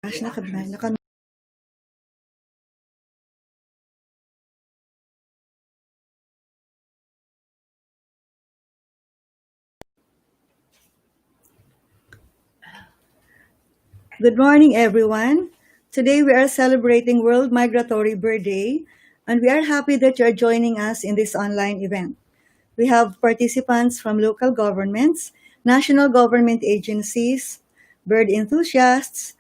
Good morning, everyone. Today we are celebrating World Migratory Bird Day, and we are happy that you are joining us in this online event. We have participants from local governments, national government agencies, bird enthusiasts,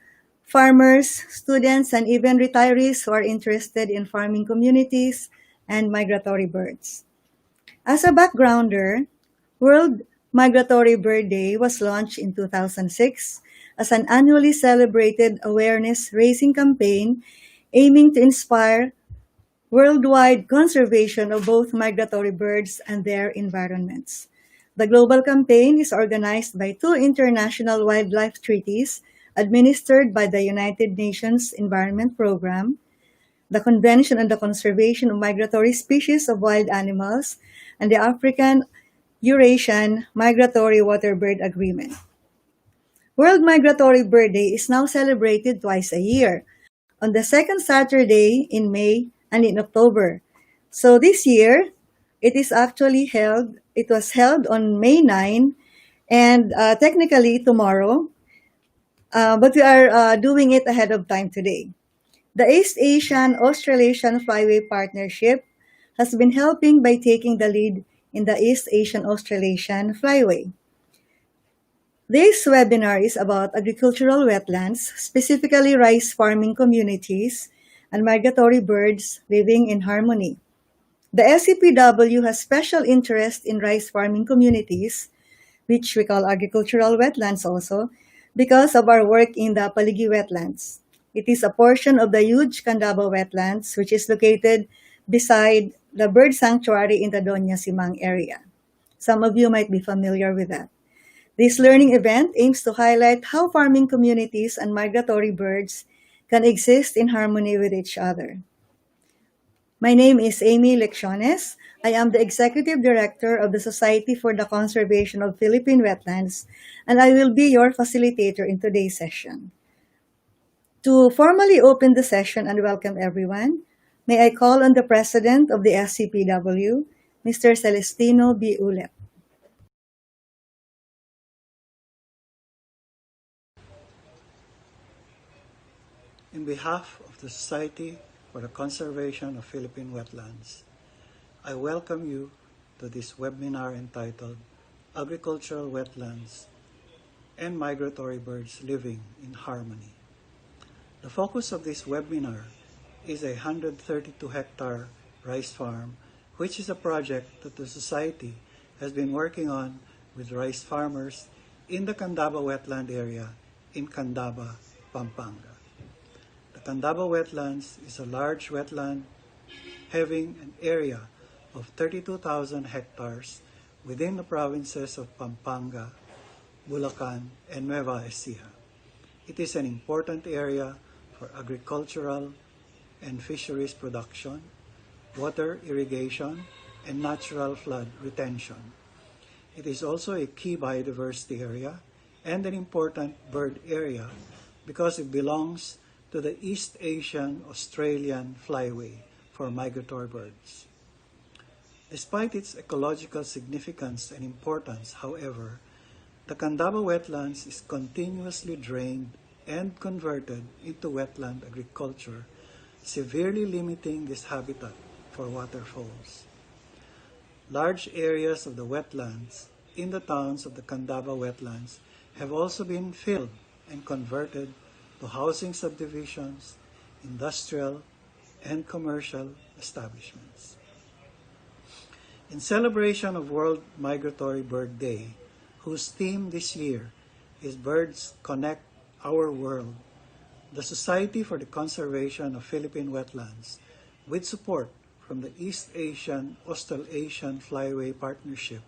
farmers, students, and even retirees who are interested in farming communities and migratory birds. As a backgrounder, World Migratory Bird Day was launched in 2006 as an annually celebrated awareness-raising campaign aiming to inspire worldwide conservation of both migratory birds and their environments. The global campaign is organized by two international wildlife treaties administered by the United Nations Environment Programme, the Convention on the Conservation of Migratory Species of Wild Animals, and the African Eurasian Migratory Waterbird Agreement. World Migratory Bird Day is now celebrated twice a year, on the second Saturday in May and in October. So this year, it was held on May 9 and technically tomorrow, but we are doing it ahead of time today. The East Asian Australasian Flyway Partnership has been helping by taking the lead in the East Asian Australasian Flyway. This webinar is about agricultural wetlands, specifically rice farming communities and migratory birds living in harmony. The SCPW has special interest in rice farming communities, which we call agricultural wetlands also, because of our work in the Paligi Wetlands. It is a portion of the huge Tandava Wetlands, which is located beside the bird sanctuary in the Doña Simang area. Some of you might be familiar with that. This learning event aims to highlight how farming communities and migratory birds can exist in harmony with each other. My name is Amy Lecciones. I am the Executive Director of the Society for the Conservation of Philippine Wetlands, and I will be your facilitator in today's session. To formally open the session and welcome everyone, may I call on the President of the SCPW, Mr. Celestino B. Ulep. In behalf of the Society for the Conservation of Philippine Wetlands, I welcome you to this webinar entitled Agricultural Wetlands and Migratory Birds Living in Harmony. The focus of this webinar is a 132-hectare rice farm, which is a project that the Society has been working on with rice farmers in the Tandava Wetland area in Tandava, Pampanga. The Tandava Wetlands is a large wetland having an area of 32,000 hectares within the provinces of Pampanga, Bulacan, and Nueva Ecija. It is an important area for agricultural and fisheries production, water irrigation, and natural flood retention. It is also a key biodiversity area and an important bird area because it belongs to the East Asian Australian Flyway for migratory birds. Despite its ecological significance and importance, however, the Tandava Wetlands is continuously drained and converted into wetland agriculture, severely limiting this habitat for waterfowls. Large areas of the wetlands in the towns of the Tandava Wetlands have also been filled and converted to housing subdivisions, industrial, and commercial establishments. In celebration of World Migratory Bird Day, whose theme this year is Birds Connect Our World, the Society for the Conservation of Philippine Wetlands, with support from the East Asian Australasian Flyway Partnership,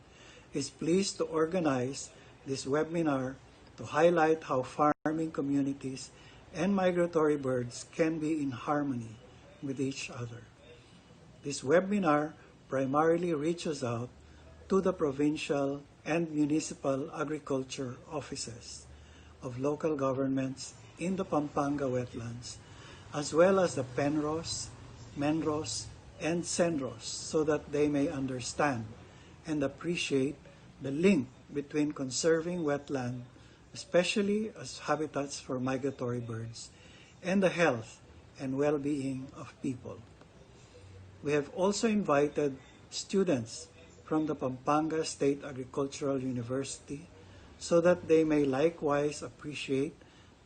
is pleased to organize this webinar to highlight how farming communities and migratory birds can be in harmony with each other. This webinar primarily reaches out to the provincial and municipal agriculture offices of local governments in the Pampanga wetlands, as well as the Penros, Menros, and Senros, so that they may understand and appreciate the link between conserving wetland, especially as habitats for migratory birds, and the health and well-being of people. We have also invited students from the Pampanga State Agricultural University so that they may likewise appreciate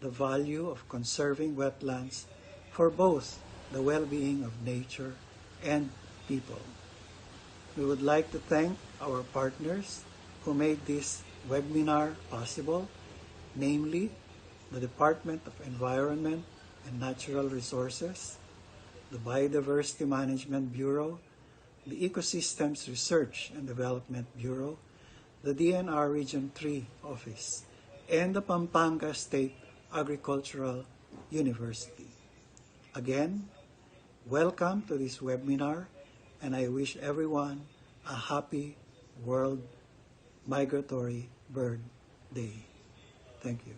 the value of conserving wetlands for both the well-being of nature and people. We would like to thank our partners who made this webinar possible, namely the Department of Environment and Natural Resources, the Biodiversity Management Bureau, the Ecosystems Research and Development Bureau, the DNR Region 3 Office, and the Pampanga State Agricultural University. Again, welcome to this webinar, and I wish everyone a happy World Migratory Bird Day. Thank you.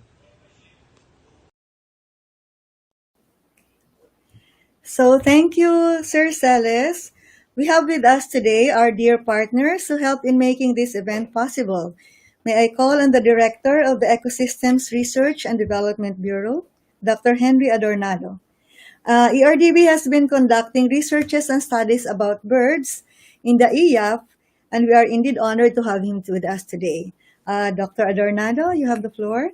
So thank you, Sir Salas. We have with us today our dear partners who helped in making this event possible. May I call on the Director of the Ecosystems Research and Development Bureau, Dr. Henry Adornado. ERDB has been conducting researches and studies about birds in the EAF, and we are indeed honored to have him with us today. Dr. Adornado, you have the floor.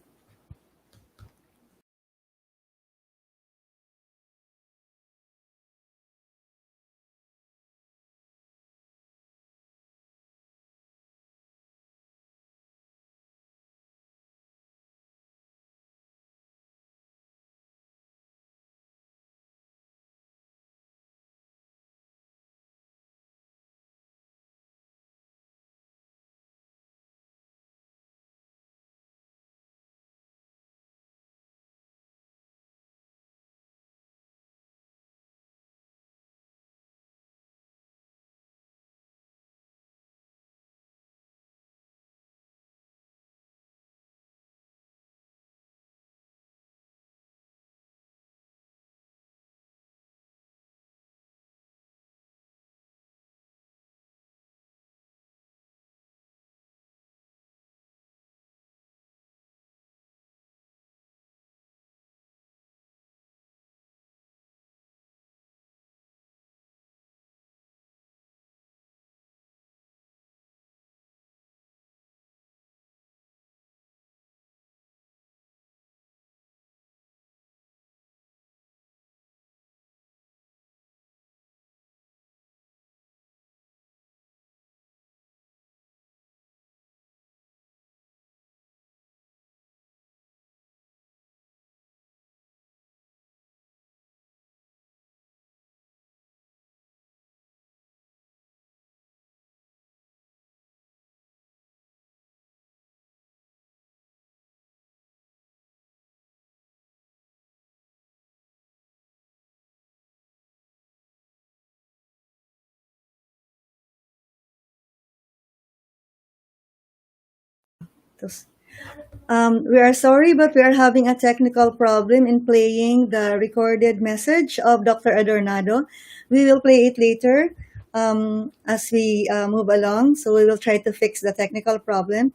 We are sorry, but we are having a technical problem in playing the recorded message of Dr. Adornado. We will play it later as we move along, so we will try to fix the technical problem.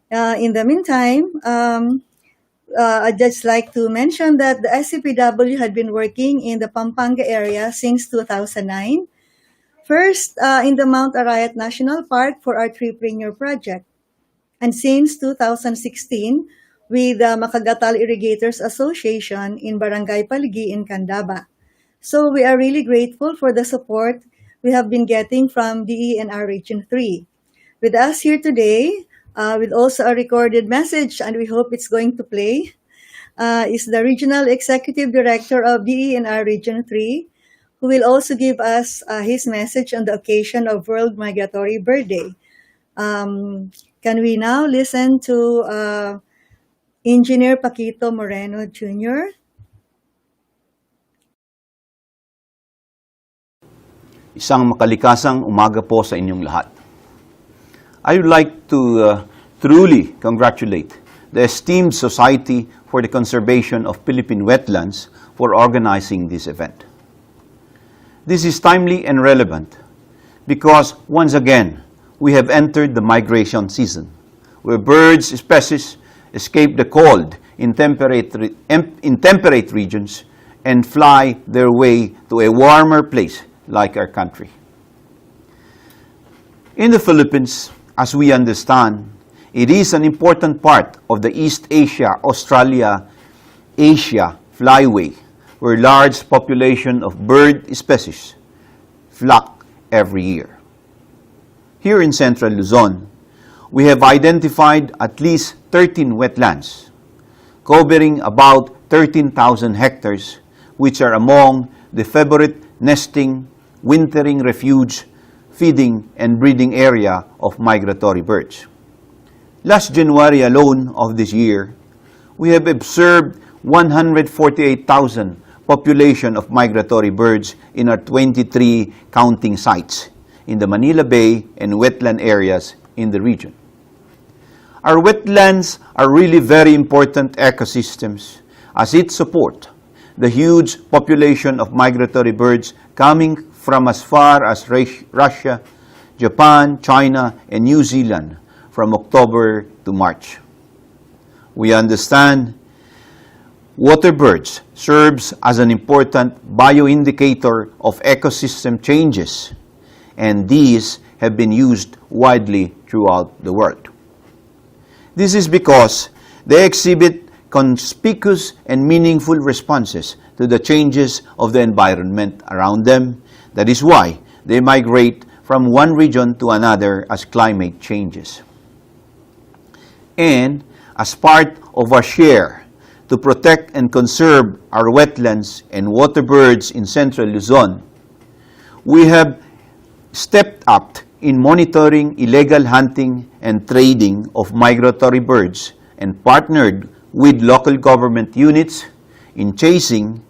In the meantime, I'd just like to mention that the SCPW had been working in the Pampanga area since 2009. First, in the Mount Arayat National Park for our Treepreneur project. And since 2016, with the Makagatal Irrigators Association in Barangay Paligi in Candaba. So we are really grateful for the support we have been getting from DENR Region 3. With us here today, with also a recorded message, and we hope it's going to play, is the Regional Executive Director of DENR Region 3, who will also give us his message on the occasion of World Migratory Bird Day. Can we now listen to Engineer Paquito Moreno Jr.? Isang makalikasang umaga po sa inyong lahat. I would like to truly congratulate the esteemed Society for the Conservation of Philippine Wetlands for organizing this event. This is timely and relevant because, once again, we have entered the migration season, where birds species escape the cold in temperate regions and fly their way to a warmer place like our country. In the Philippines, as we understand, it is an important part of the East Asia-Australia-Asia Flyway, where large population of bird species flock every year. Here in Central Luzon, we have identified at least 13 wetlands, covering about 13,000 hectares, which are among the favorite nesting, wintering refuge, feeding, and breeding area of migratory birds. Last January alone of this year, we have observed 148,000 population of migratory birds in our 23 counting sites in the Manila Bay and wetland areas in the region. Our wetlands are really very important ecosystems as it support the huge population of migratory birds coming from as far as Russia, Japan, China, and New Zealand from October to March. We understand water birds serves as an important bioindicator of ecosystem changes, and these have been used widely throughout the world. This is because they exhibit conspicuous and meaningful responses to the changes of the environment around them. That is why they migrate from one region to another as climate changes. And as part of our share to protect and conserve our wetlands and water birds in Central Luzon, we have stepped up in monitoring illegal hunting and trading of migratory birds and partnered with local government units in chasing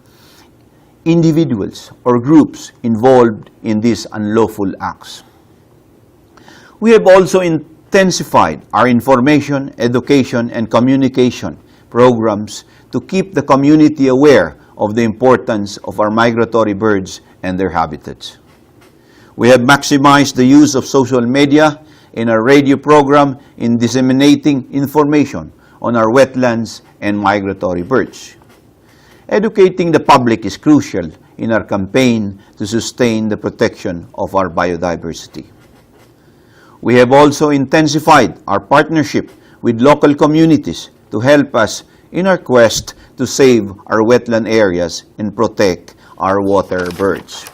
individuals or groups involved in these unlawful acts. We have also intensified our information, education, and communication programs to keep the community aware of the importance of our migratory birds and their habitats. We have maximized the use of social media in our radio program in disseminating information on our wetlands and migratory birds. Educating the public is crucial in our campaign to sustain the protection of our biodiversity. We have also intensified our partnership with local communities to help us in our quest to save our wetland areas and protect our water birds.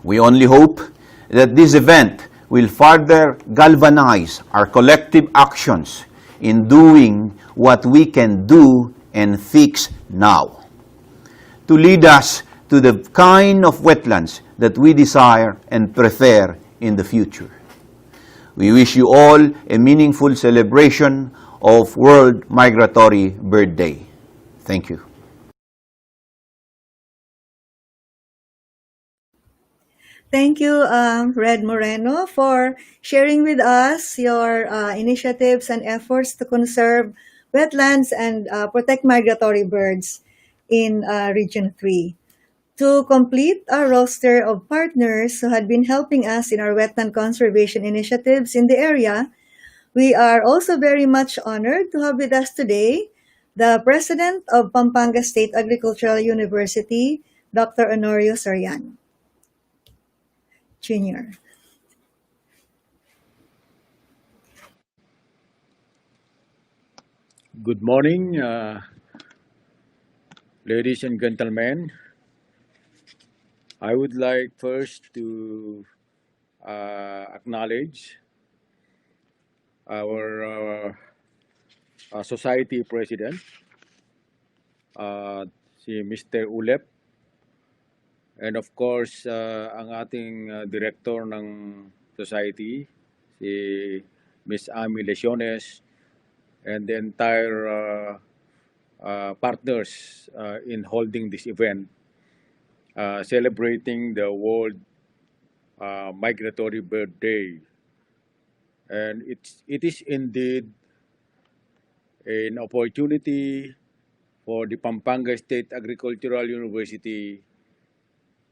We only hope that this event will further galvanize our collective actions in doing what we can do and fix now, to lead us to the kind of wetlands that we desire and prefer in the future. We wish you all a meaningful celebration of World Migratory Bird Day. Thank you. Thank you, Red Moreno, for sharing with us your initiatives and efforts to conserve wetlands and protect migratory birds in Region 3. To complete our roster of partners who had been helping us in our wetland conservation initiatives in the area, we are also very much honored to have with us today the President of Pampanga State Agricultural University, Dr. Honorio Soriano, Jr. Good morning, ladies and gentlemen. I would like first to acknowledge our society president, si Mr. Ulep, and of course, ang ating director ng society, si Ms. Ami Lesiones, and the entire partners in holding this event, celebrating the World Migratory Bird Day. And it is indeed an opportunity for the Pampanga State Agricultural University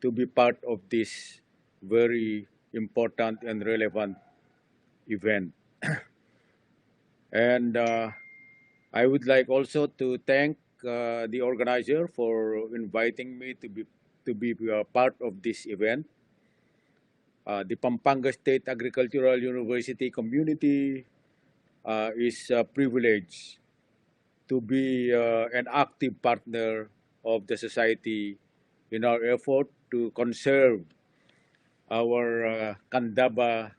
to be part of this very important and relevant event. And I would like also to thank the organizer for inviting me to be part of this event. The Pampanga State Agricultural University community is privileged to be an active partner of the society in our effort to conserve our Tandava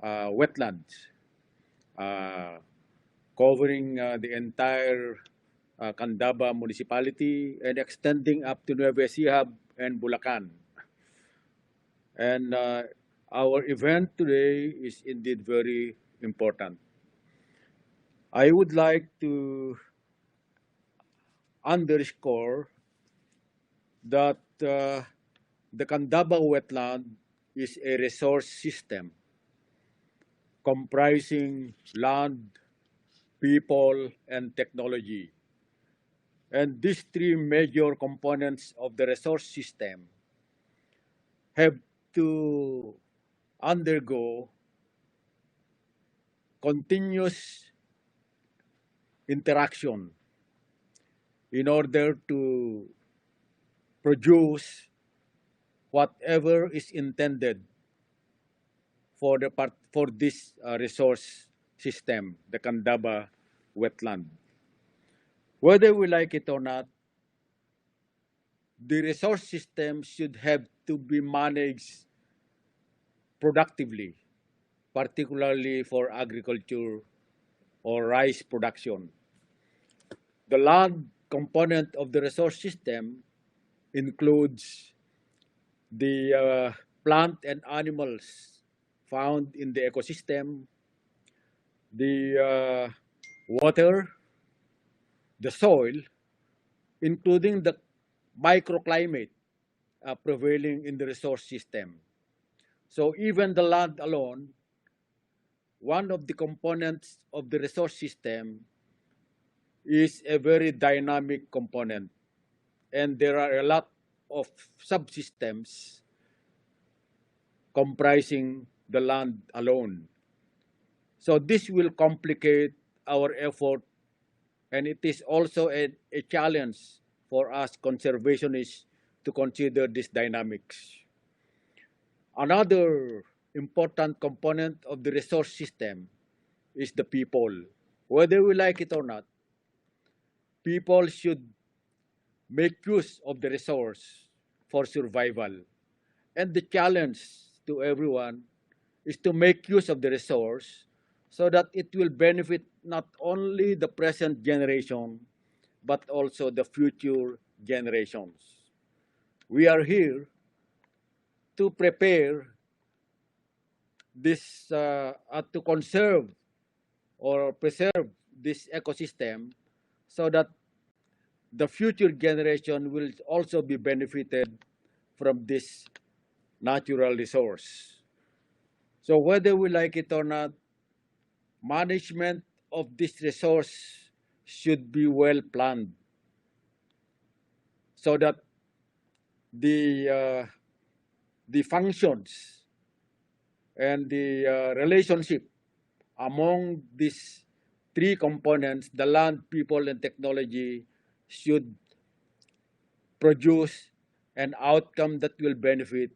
wetlands, uh, covering the entire Tandava municipality and extending up to Nueva Ecija and Bulacan. And our event today is indeed very important. I would like to underscore that the Tandava wetland is a resource system comprising land, people, and technology. And these three major components of the resource system have to undergo continuous interaction in order to produce whatever is intended for this resource system, the Tandava wetland. Whether we like it or not, the resource system should have to be managed productively, particularly for agriculture or rice production. The land component of the resource system includes the plant and animals found in the ecosystem, the water, the soil, including the microclimate prevailing in the resource system. So even the land alone, one of the components of the resource system is a very dynamic component. And there are a lot of subsystems comprising the land alone. So this will complicate our effort, and it is also a challenge for us conservationists to consider these dynamics. Another important component of the resource system is the people. Whether we like it or not, people should make use of the resource for survival. And the challenge to everyone is to make use of the resource so that it will benefit not only the present generation, but also the future generations. We are here to prepare this, to conserve or preserve this ecosystem so that the future generation will also be benefited from this natural resource. So whether we like it or not, management of this resource should be well planned so that the functions and the relationship among these three components, the land, people, and technology, should produce an outcome that will benefit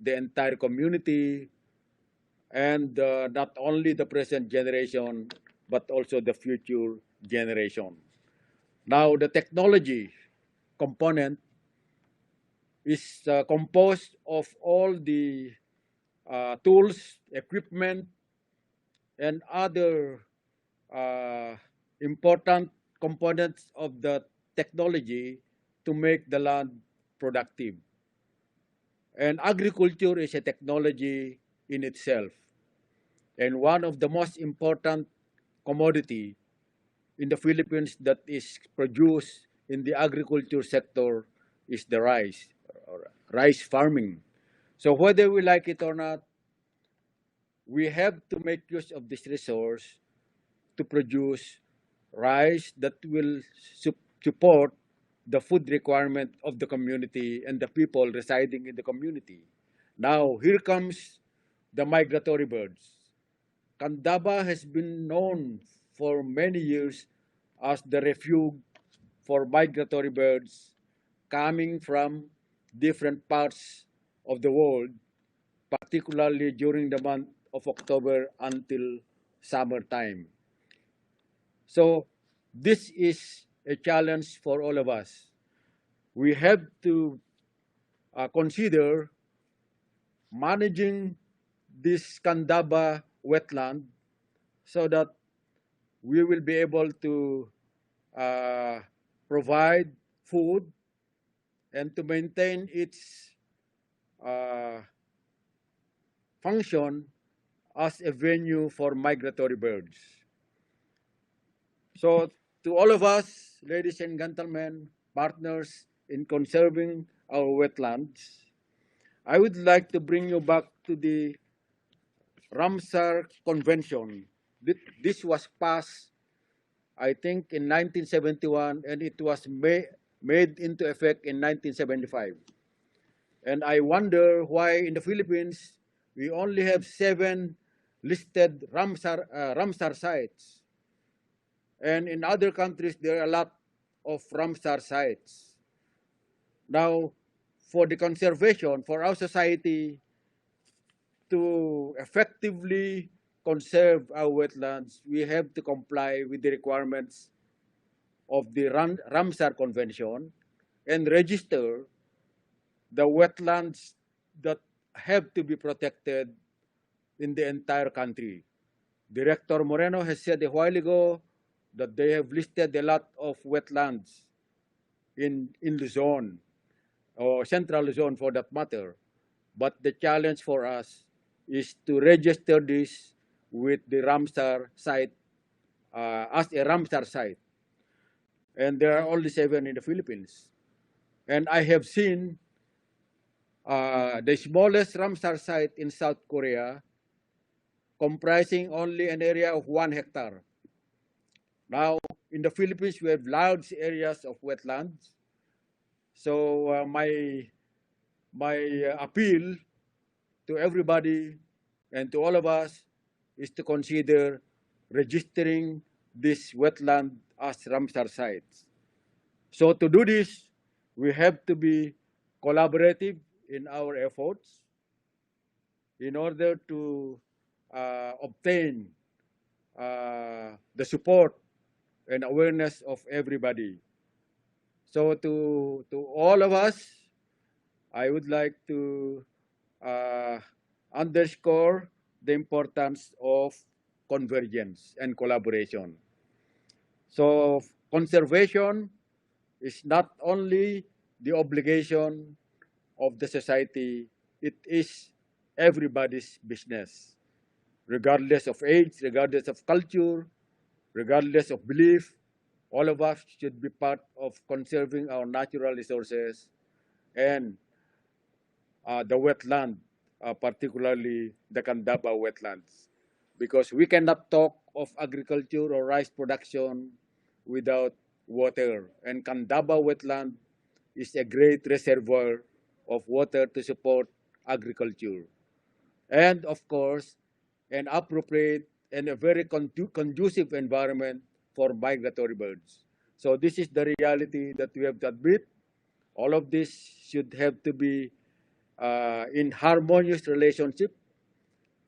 the entire community and not only the present generation, but also the future generation. Now, the technology component is composed of all the tools, equipment, and other important components of the technology to make the land productive. And agriculture is a technology in itself. And one of the most important commodity in the Philippines that is produced in the agriculture sector is the rice, or rice farming. So whether we like it or not, we have to make use of this resource to produce rice that will support the food requirement of the community and the people residing in the community. Now, here comes the migratory birds. Tandava has been known for many years as the refuge for migratory birds coming from different parts of the world, particularly during the month of October until summertime. So this is a challenge for all of us. We have to consider managing this Tandava wetland so that we will be able to uh, provide food and to maintain its uh, function as a venue for migratory birds. So to all of us, ladies and gentlemen, partners in conserving our wetlands, I would like to bring you back to the Ramsar Convention. This was passed, I think, in 1971, and it was made into effect in 1975. And I wonder why in the Philippines, we only have 7 listed Ramsar sites. And in other countries, there are a lot of Ramsar sites. Now, for the conservation, for our society to effectively conserve our wetlands, we have to comply with the requirements of the Ramsar Convention and register the wetlands that have to be protected in the entire country. Director Moreno has said a while ago that they have listed a lot of wetlands in Luzon, or Central Luzon for that matter. But the challenge for us is to register this with the Ramsar site as a Ramsar site. And there are only 7 in the Philippines. And I have seen the smallest Ramsar site in South Korea comprising only an area of 1 hectare. Now, in the Philippines, we have large areas of wetlands. So my appeal to everybody and to all of us is to consider registering this wetland as Ramsar sites. So to do this, we have to be collaborative in our efforts in order to obtain the support and awareness of everybody. So to all of us, I would like to underscore the importance of convergence and collaboration. So conservation is not only the obligation of the society, it is everybody's business, regardless of age, regardless of culture, regardless of belief. All of us should be part of conserving our natural resources and the wetland, particularly the Tandava Wetlands. Because we cannot talk of agriculture or rice production without water. And Tandava Wetland is a great reservoir of water to support agriculture. And of course, an appropriate and a very conducive environment for migratory birds. So this is the reality that we have to admit. All of this should have to be in harmonious relationship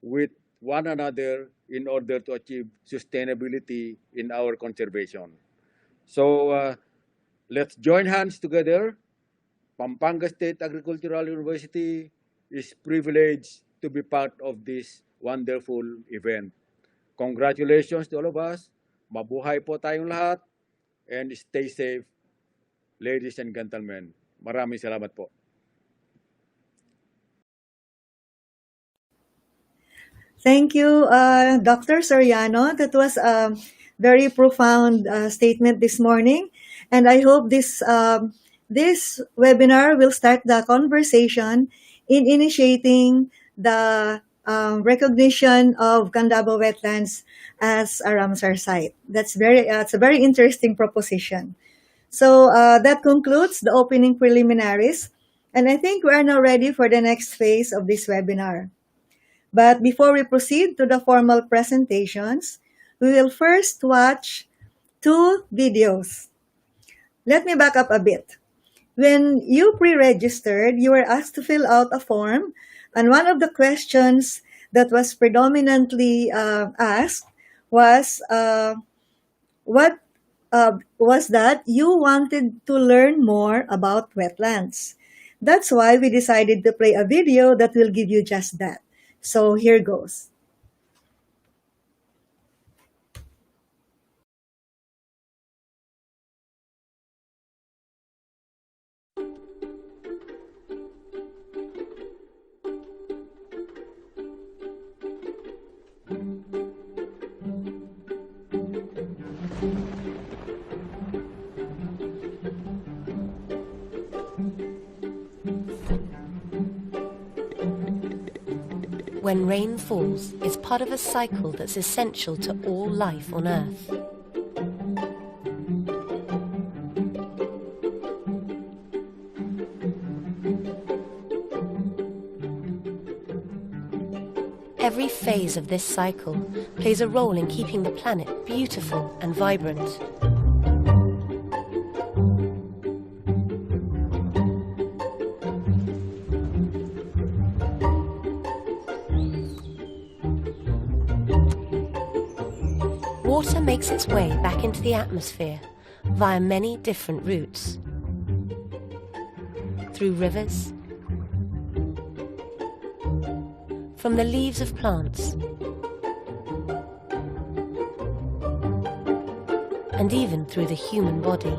with one another in order to achieve sustainability in our conservation. So let's join hands together. Pampanga State Agricultural University is privileged to be part of this wonderful event. Congratulations to all of us. Mabuhay po tayong lahat and stay safe, ladies and gentlemen. Maraming salamat po. Thank you, Dr. Soriano. That was a very profound statement this morning, and I hope this webinar will start the conversation in initiating the recognition of Tandava Wetlands as a Ramsar site. It's a very interesting proposition. So that concludes the opening preliminaries, and I think we are now ready for the next phase of this webinar. But before we proceed to the formal presentations, we will first watch two videos. Let me back up a bit. When you pre-registered, you were asked to fill out a form, and one of the questions that was predominantly asked was was that you wanted to learn more about wetlands. That's why we decided to play a video that will give you just that. So here goes. When rain falls, it's part of a cycle that's essential to all life on Earth. Every phase of this cycle plays a role in keeping the planet beautiful and vibrant. Water makes its way back into the atmosphere via many different routes. Through rivers, from the leaves of plants, and even through the human body.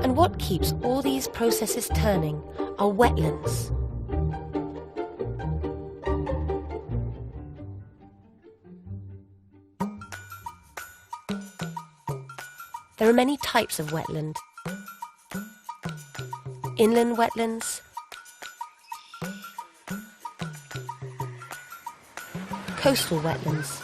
And what keeps all these processes turning are wetlands. There are many types of wetland. Inland wetlands, coastal wetlands,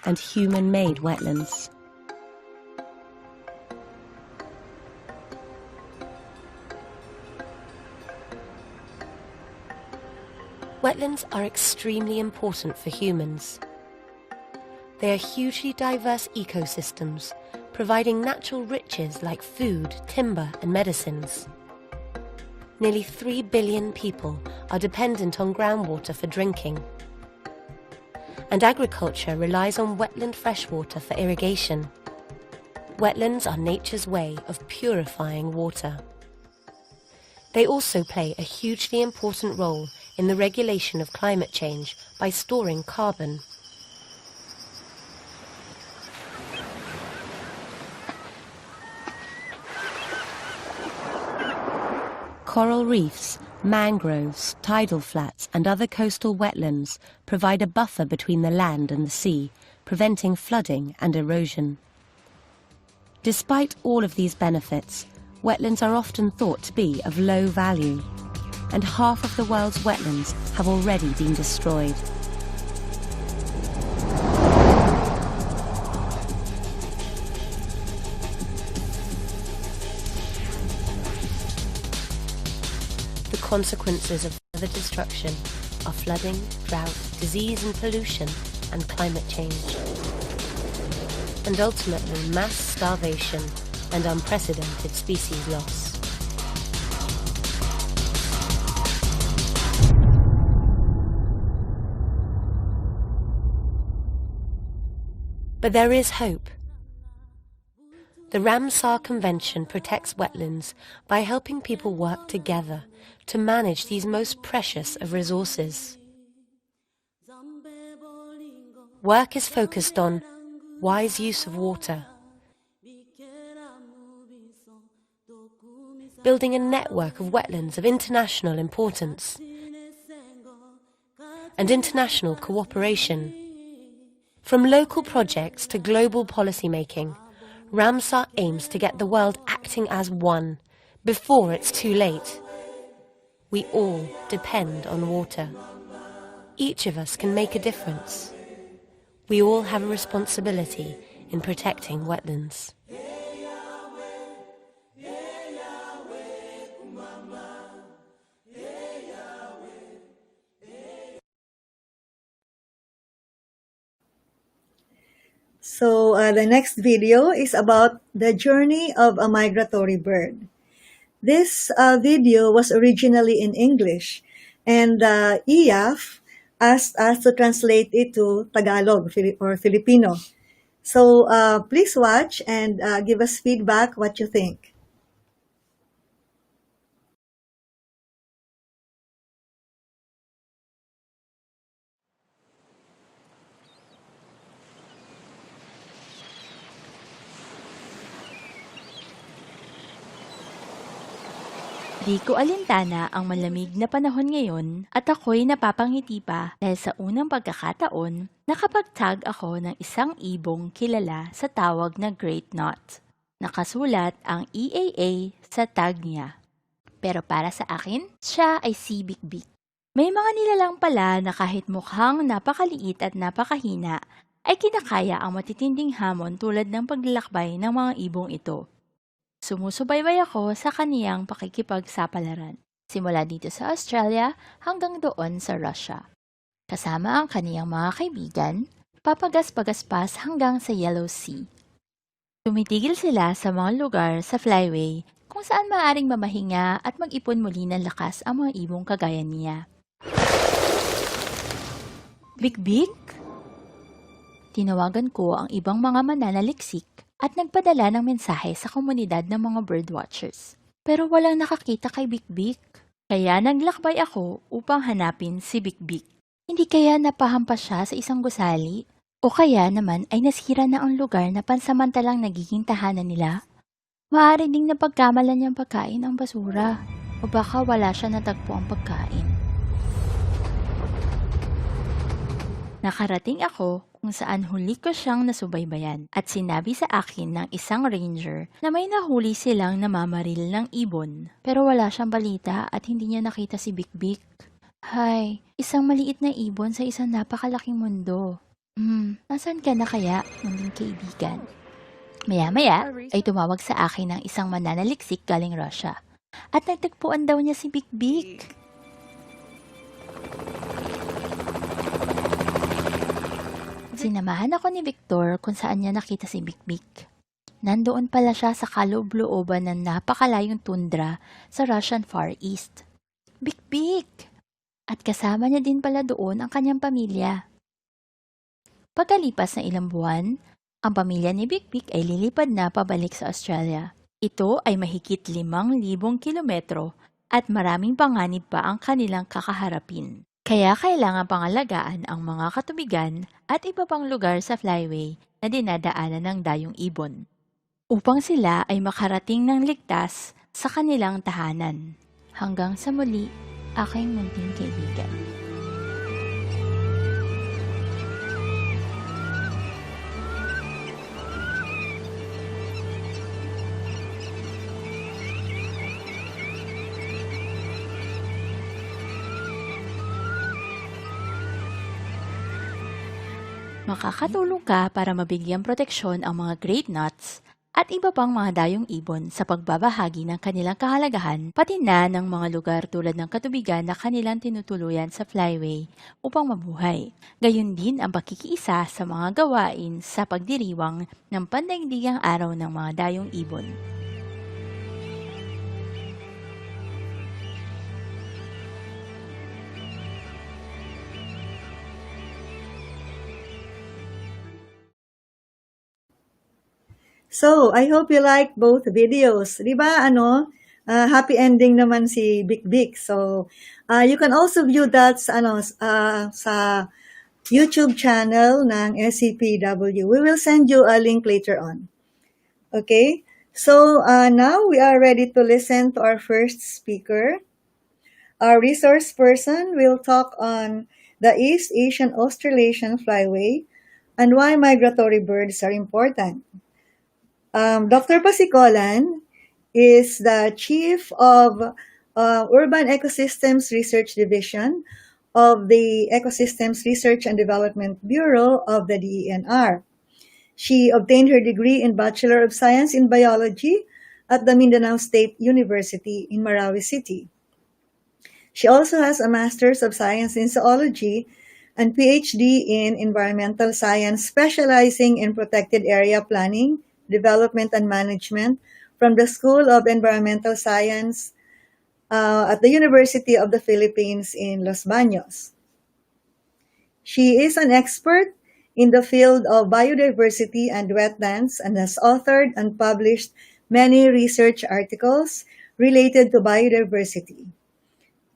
and human-made wetlands. Wetlands are extremely important for humans. They are hugely diverse ecosystems, providing natural riches like food, timber, and medicines. Nearly 3 billion people are dependent on groundwater for drinking. And agriculture relies on wetland freshwater for irrigation. Wetlands are nature's way of purifying water. They also play a hugely important role in the regulation of climate change by storing carbon. Coral reefs, mangroves, tidal flats and other coastal wetlands provide a buffer between the land and the sea, preventing flooding and erosion. Despite all of these benefits, wetlands are often thought to be of low value, and half of the world's wetlands have already been destroyed. The consequences of further destruction are flooding, drought, disease and pollution, and climate change. And ultimately mass starvation and unprecedented species loss. But there is hope. The Ramsar Convention protects wetlands by helping people work together to manage these most precious of resources. Work is focused on wise use of water, building a network of wetlands of international importance, and international cooperation. From local projects to global policy making, Ramsar aims to get the world acting as one, before it's too late. We all depend on water. Each of us can make a difference. We all have a responsibility in protecting wetlands. So the next video is about the journey of a migratory bird. This video was originally in English, and EAF asked us to translate it to Tagalog or Filipino. So please watch and give us feedback what you think. Di ko alintana ang malamig na panahon ngayon at ako'y napapangiti pa dahil sa unang pagkakataon nakapagtag ako ng isang ibong kilala sa tawag na Great Knot. Nakasulat ang EAA sa tag niya. Pero para sa akin, siya ay si Bik-Bik. May mga nilalang pala na kahit mukhang napakaliit at napakahina ay kinakaya ang matitinding hamon tulad ng paglalakbay ng mga ibong ito. Sumusubaybay ako sa kaniyang pakikipagsapalaran, simula dito sa Australia hanggang doon sa Russia. Kasama ang kaniyang mga kaibigan, papagas-pagaspas hanggang sa Yellow Sea. Tumitigil sila sa mga lugar sa Flyway kung saan maaaring mamahinga at mag-ipon muli ng lakas ang mga ibong kagaya niya. Bik-Bik? Tinawagan ko ang ibang mga mananaliksik at nagpadala ng mensahe sa komunidad ng mga birdwatchers. Pero walang nakakita kay Bik-Bik. Kaya naglakbay ako upang hanapin si Bik-Bik. Hindi kaya napahampas siya sa isang gusali? O kaya naman ay nasira na ang lugar na pansamantalang nagiging tahanan nila? Maaari ding napagkamalan niyang pagkain ang basura. O baka wala siya natagpo ang pagkain. Nakarating ako kung saan huli ko siyang nasubaybayan at sinabi sa akin ng isang ranger na may nahuli silang namamaril ng ibon pero wala siyang balita at hindi niya nakita si Bik-Bik. Hay, isang maliit na ibon sa isang napakalaking mundo. Nasaan ka na kaya, munding kaibigan? Maya-maya ay tumawag sa akin ng isang mananaliksik galing Russia at nagtagpuan daw niya si Bik-Bik. Sinamahan ako ni Victor kung saan niya nakita si Bik-Bik. Nandoon pala siya sa kaloob-looban ng napakalayong tundra sa Russian Far East. Bik-Bik! At kasama niya din pala doon ang kanyang pamilya. Pagkalipas ng ilang buwan, ang pamilya ni Bik-Bik ay lilipad na pabalik sa Australia. Ito ay mahigit 5,000 kilometro at maraming panganib pa ang kanilang kakaharapin. Kaya kailangan pangalagaan ang mga katubigan at iba pang lugar sa Flyway na dinadaanan ng dayong ibon, upang sila ay makarating ng ligtas sa kanilang tahanan. Hanggang sa muli, aking munting kaibigan. Makakatulong ka para mabigyang proteksyon ang mga great nuts at iba pang mga dayong ibon sa pagbabahagi ng kanilang kahalagahan pati na ng mga lugar tulad ng katubigan na kanilang tinutuluyan sa Flyway upang mabuhay. Gayon din ang pakikiisa sa mga gawain sa pagdiriwang ng pandaigdigang araw ng mga dayong ibon. So, I hope you like both videos. Di ba, happy ending naman si Bik-Bik. So, you can also view that sa YouTube channel ng SCPW. We will send you a link later on. Okay? So, now we are ready to listen to our first speaker. Our resource person will talk on the East Asian Australasian Flyway and why migratory birds are important. Dr. Pasicolan is the Chief of Urban Ecosystems Research Division of the Ecosystems Research and Development Bureau of the DENR. She obtained her degree in Bachelor of Science in Biology at the Mindanao State University in Marawi City. She also has a Master's of Science in Zoology and PhD in Environmental Science, specializing in protected area planning, development, and management from the School of Environmental Science at the University of the Philippines in Los Baños. She is an expert in the field of biodiversity and wetlands and has authored and published many research articles related to biodiversity.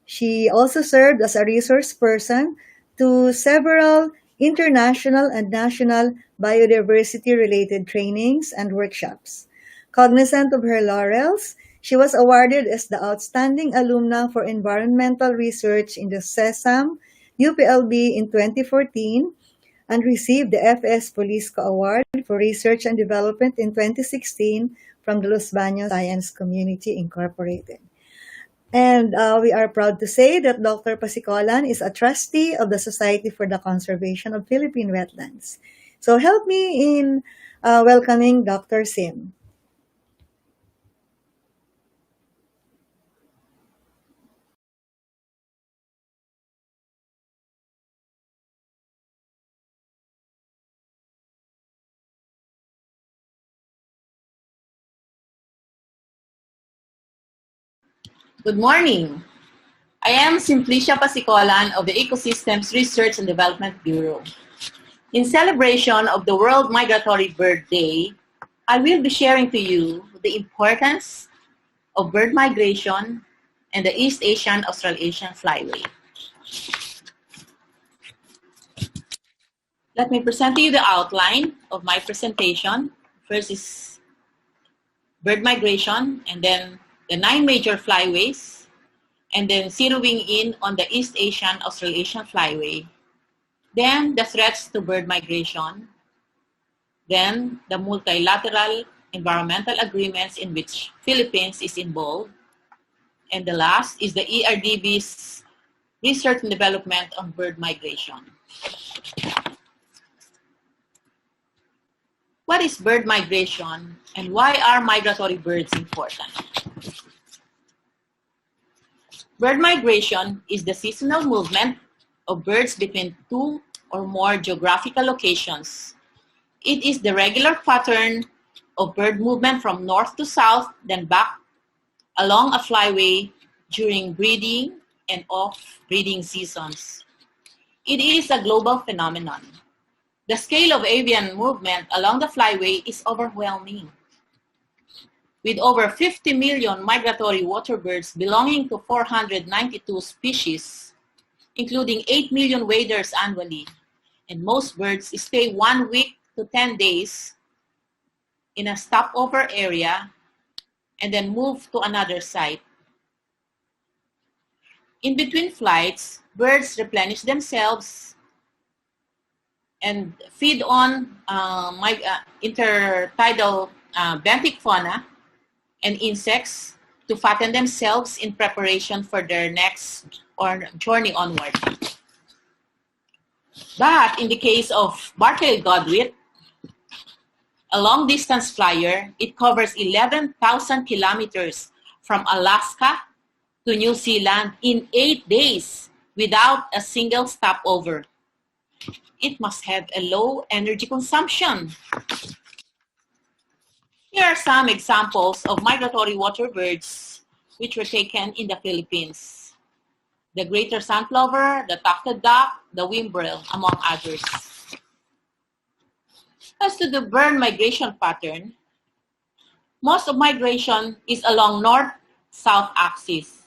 She also served as a resource person to several international and national biodiversity-related trainings and workshops. Cognizant of her laurels, she was awarded as the Outstanding Alumna for Environmental Research in the CESAM UPLB in 2014 and received the FS Polisco Award for Research and Development in 2016 from the Los Baños Science Community Incorporated. And we are proud to say that Dr. Pasicolan is a trustee of the Society for the Conservation of Philippine Wetlands. So help me in welcoming Dr. Sim. Good morning. I am Simplicia Pasicolan of the Ecosystems Research and Development Bureau. In celebration of the World Migratory Bird Day, I will be sharing to you the importance of bird migration and the East Asian Australasian Flyway. Let me present to you the outline of my presentation. First is bird migration, and then the 9 major flyways, and then zeroing in on the East Asian Australasian Flyway. Then the threats to bird migration. Then the multilateral environmental agreements in which Philippines is involved. And the last is the ERDB's research and development on bird migration. What is bird migration and why are migratory birds important? Bird migration is the seasonal movement of birds between 2 or more geographical locations. It is the regular pattern of bird movement from north to south, then back along a flyway during breeding and off-breeding seasons. It is a global phenomenon. The scale of avian movement along the flyway is overwhelming. With over 50 million migratory water birds belonging to 492 species, including 8 million waders annually, and most birds stay 1 week to 10 days in a stopover area and then move to another site. In between flights, birds replenish themselves and feed on intertidal benthic fauna and insects to fatten themselves in preparation for their next journey onward. But in the case of Bartail godwit, a long-distance flyer, it covers 11,000 kilometers from Alaska to New Zealand in 8 days without a single stopover. It must have a low energy consumption. Here are some examples of migratory water birds which were taken in the Philippines. The greater sunplover, the tufted duck, the whimbrel, among others. As to the bird migration pattern, most of migration is along north-south axis.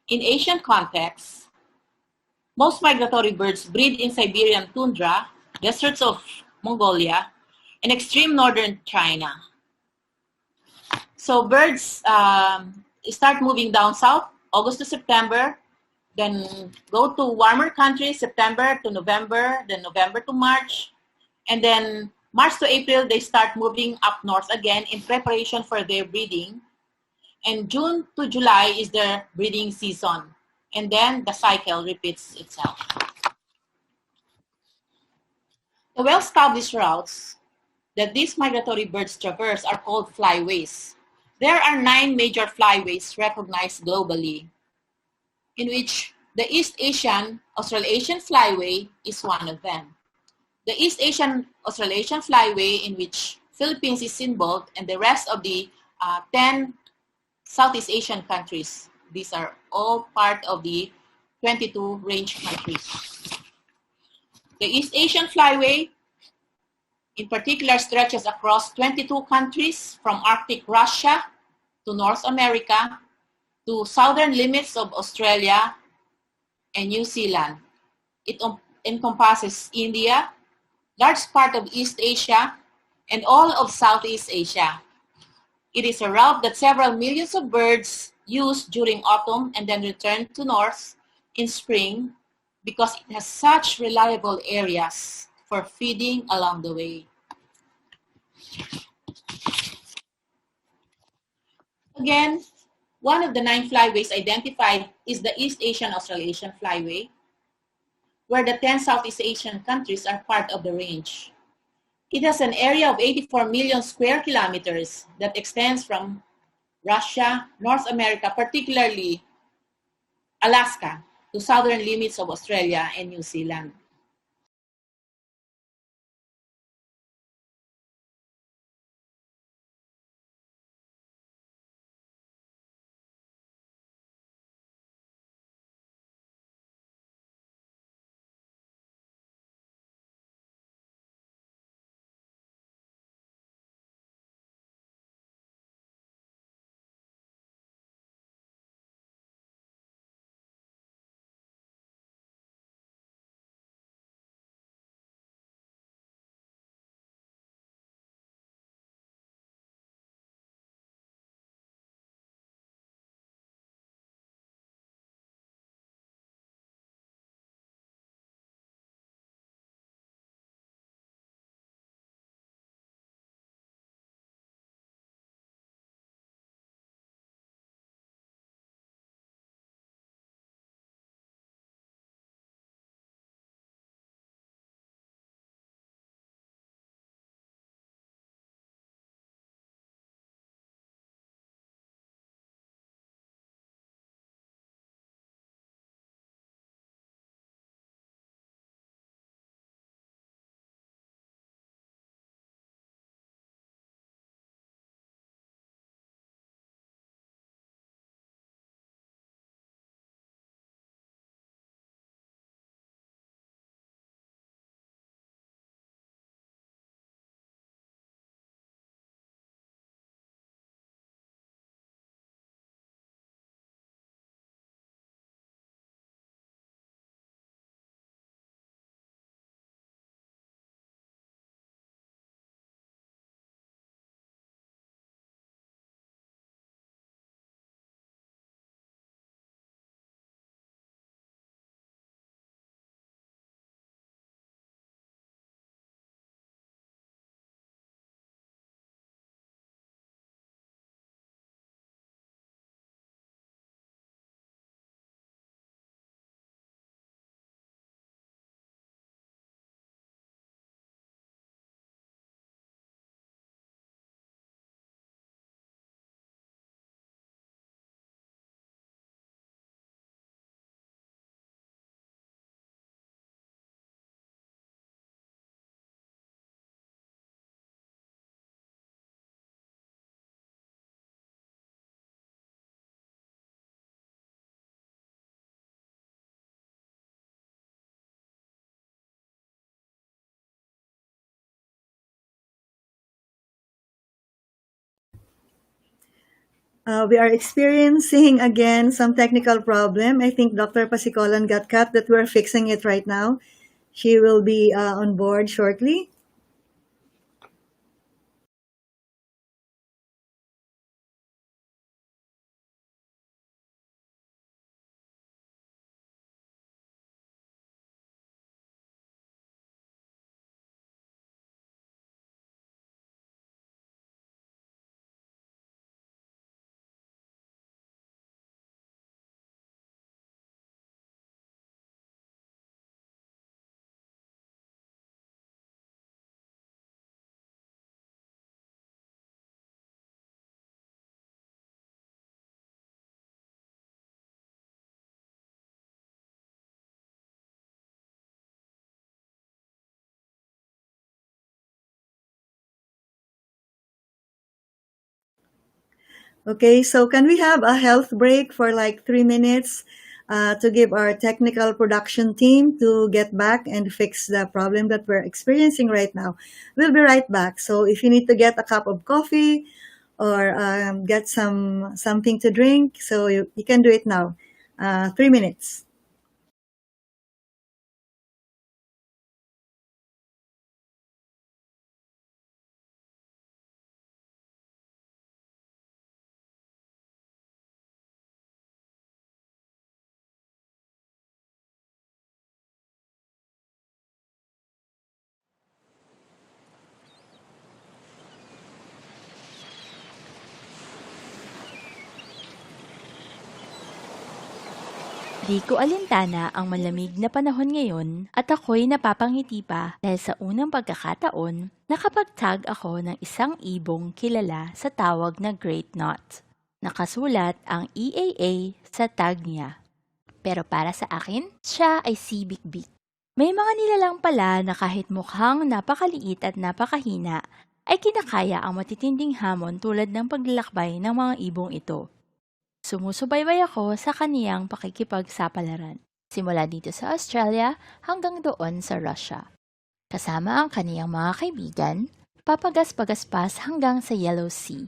In Asian contexts, most migratory birds breed in Siberian tundra, deserts of Mongolia, and extreme northern China. So birds start moving down south, August to September, then go to warmer countries, September to November, then November to March, and then March to April, they start moving up north again in preparation for their breeding. And June to July is their breeding season. And then the cycle repeats itself. The well-established routes that these migratory birds traverse are called flyways. There are 9 major flyways recognized globally, in which the East Asian Australasian Flyway is one of them. The East Asian Australasian Flyway, in which Philippines is involved, and the rest of the 10 Southeast Asian countries. These are all part of the 22 range countries. The East Asian Flyway, in particular, stretches across 22 countries from Arctic Russia to North America to southern limits of Australia and New Zealand. It encompasses India, large part of East Asia, and all of Southeast Asia. It is a route that several millions of birds use during autumn and then return to north in spring because it has such reliable areas for feeding along the way. Again, one of the 9 flyways identified is the East Asian Australasian Flyway, where the 10 Southeast Asian countries are part of the range. It has an area of 84 million square kilometers that extends from Russia, North America, particularly Alaska, to southern limits of Australia and New Zealand. We are experiencing again some technical problem. I think Dr. Pasicolan got cut, that we're fixing it right now. She will be on board shortly. Okay, so can we have a health break for like 3 minutes to give our technical production team to get back and fix the problem that we're experiencing right now? We'll be right back. So if you need to get a cup of coffee or get something to drink, so you can do it now. 3 minutes. Di ko alintana ang malamig na panahon ngayon at ako'y napapangiti pa dahil sa unang pagkakataon, nakapagtag ako ng isang ibong kilala sa tawag na Great Knot. Nakasulat ang EAA sa tag niya. Pero para sa akin, siya ay si Bik-Bik. May mga nilalang pala na kahit mukhang napakaliit at napakahina, ay kinakaya ang matitinding hamon tulad ng paglalakbay ng mga ibong ito. Sumusubaybay ako sa kaniyang pakikipagsapalaran, simula dito sa Australia hanggang doon sa Russia. Kasama ang kaniyang mga kaibigan, papagas-pagaspas hanggang sa Yellow Sea.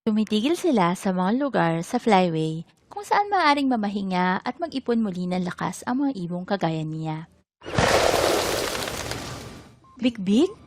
Tumitigil sila sa mga lugar sa Flyway kung saan maaaring mamahinga at mag-ipon muli ng lakas ang mga ibong kagaya niya. Bik-Bik?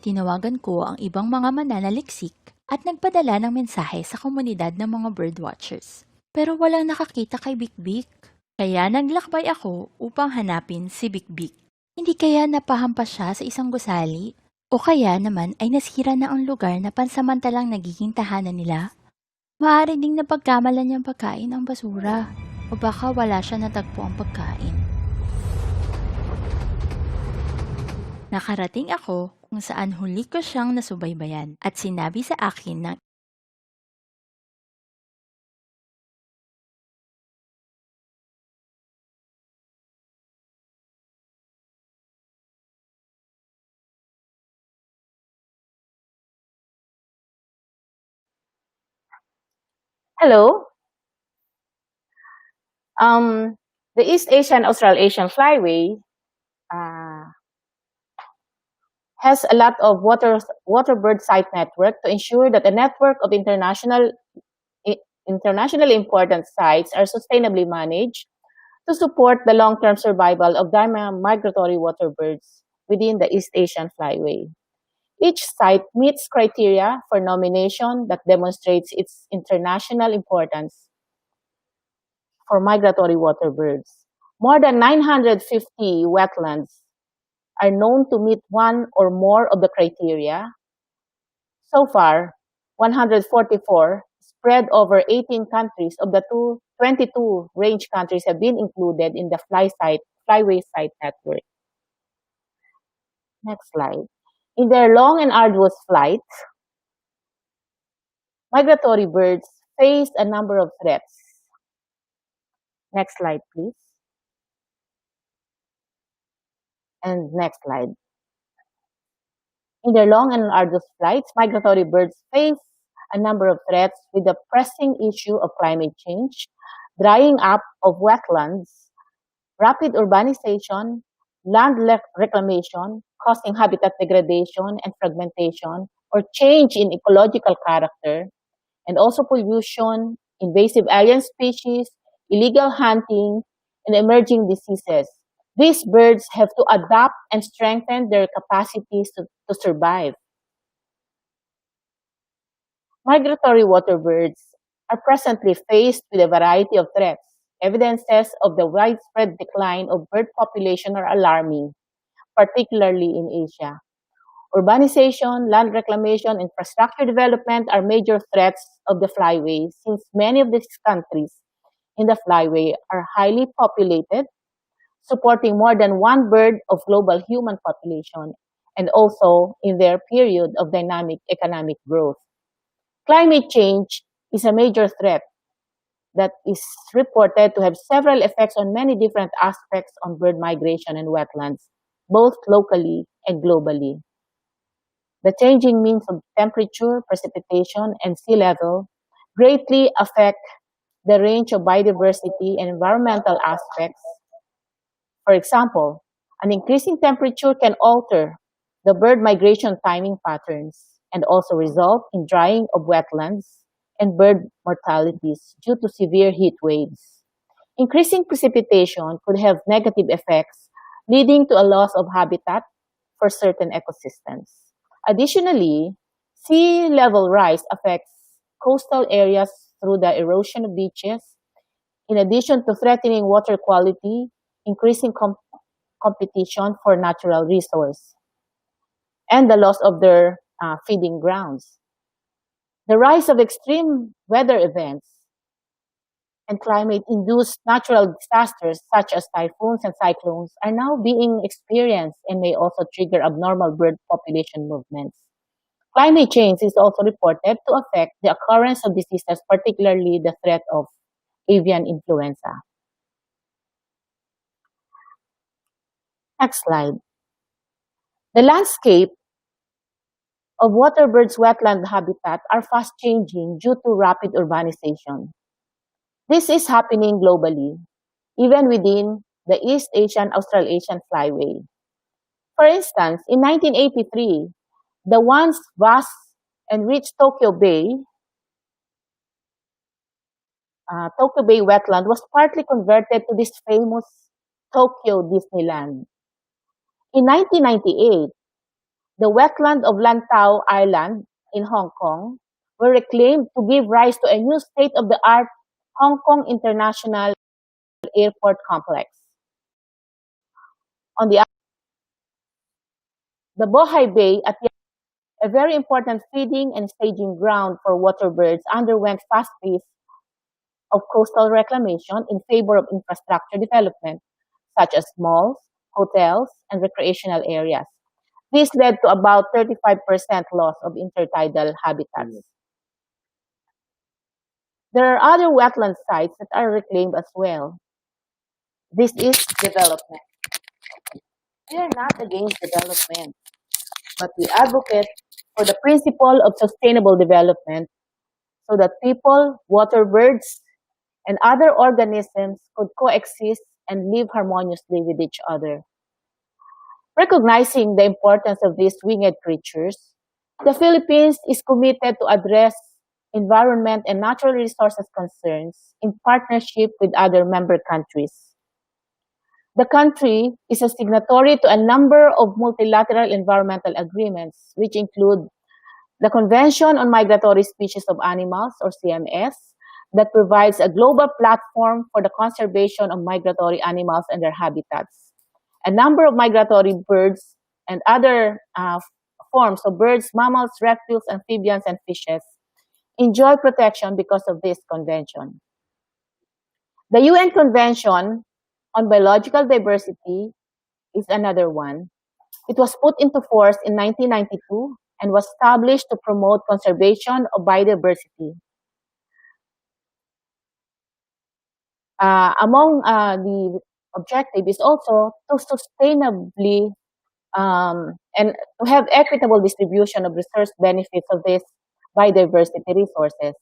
Tinawagan ko ang ibang mga mananaliksik at nagpadala ng mensahe sa komunidad ng mga birdwatchers. Pero walang nakakita kay Bik-Bik. Kaya naglakbay ako upang hanapin si Bik-Bik. Hindi kaya napahampas siya sa isang gusali? O kaya naman ay nasira na ang lugar na pansamantalang nagiging tahanan nila? Maaari ding napagkamalan niyang pagkain ang basura. O baka wala siya natagpo ang pagkain. Nakarating ako kung saan huli ko siyang nasubaybayan at sinabi sa akin ng Hello. The East Asian Australasian Flyway has a lot of water bird site network to ensure that the network of internationally important sites are sustainably managed to support the long-term survival of migratory water birds within the East Asian Flyway. Each site meets criteria for nomination that demonstrates its international importance for migratory water birds. More than 950 wetlands are known to meet one or more of the criteria. So far, 144 spread over 18 countries of the 22 range countries have been included in the Flyway site network. Next slide. In their long and arduous flights, migratory birds face a number of threats. Next slide, please. And next slide. In their long and arduous flights, migratory birds face a number of threats with the pressing issue of climate change, drying up of wetlands, rapid urbanization, land reclamation, causing habitat degradation and fragmentation, or change in ecological character, and also pollution, invasive alien species, illegal hunting, and emerging diseases. These birds have to adapt and strengthen their capacities to survive. Migratory water birds are presently faced with a variety of threats. Evidences of the widespread decline of bird population are alarming, particularly in Asia. Urbanization, land reclamation, infrastructure development are major threats of the Flyway, since many of these countries in the Flyway are highly populated, supporting more than one bird of global human population, and also in their period of dynamic economic growth. Climate change is a major threat that is reported to have several effects on many different aspects on bird migration and wetlands, both locally and globally. The changing means of temperature, precipitation, and sea level greatly affect the range of biodiversity and environmental aspects. For example, an increasing temperature can alter the bird migration timing patterns and also result in drying of wetlands and bird mortalities due to severe heat waves. Increasing precipitation could have negative effects, leading to a loss of habitat for certain ecosystems. Additionally, sea level rise affects coastal areas through the erosion of beaches, in addition to threatening water quality, increasing competition for natural resource, and the loss of their feeding grounds. The rise of extreme weather events and climate-induced natural disasters such as typhoons and cyclones are now being experienced and may also trigger abnormal bird population movements. Climate change is also reported to affect the occurrence of diseases, particularly the threat of avian influenza. Next slide. The landscape of waterbirds' wetland habitat are fast changing due to rapid urbanization. This is happening globally, even within the East Asian Australasian Flyway. For instance, in 1983, the once vast and rich Tokyo Bay wetland was partly converted to this famous Tokyo Disneyland. In 1998, the wetland of Lantau Island in Hong Kong were reclaimed to give rise to a new state-of-the-art Hong Kong International Airport complex. On the Bohai Bay at a very important feeding and staging ground for waterbirds underwent fast pace of coastal reclamation in favor of infrastructure development, such as malls, hotels, and recreational areas. This led to about 35% loss of intertidal habitats. There are other wetland sites that are reclaimed as well. This is development. We are not against development, but we advocate for the principle of sustainable development so that people, water birds, and other organisms could coexist and live harmoniously with each other. Recognizing the importance of these winged creatures, the Philippines is committed to address environment and natural resources concerns in partnership with other member countries. The country is a signatory to a number of multilateral environmental agreements, which include the Convention on Migratory Species of Animals, or CMS, that provides a global platform for the conservation of migratory animals and their habitats. A number of migratory birds and other forms of birds, mammals, reptiles, amphibians, and fishes enjoy protection because of this convention. The UN Convention on Biological Diversity is another one. It was put into force in 1992 and was established to promote conservation of biodiversity. Among the objective is also to sustainably and to have equitable distribution of resource benefits of these biodiversity resources.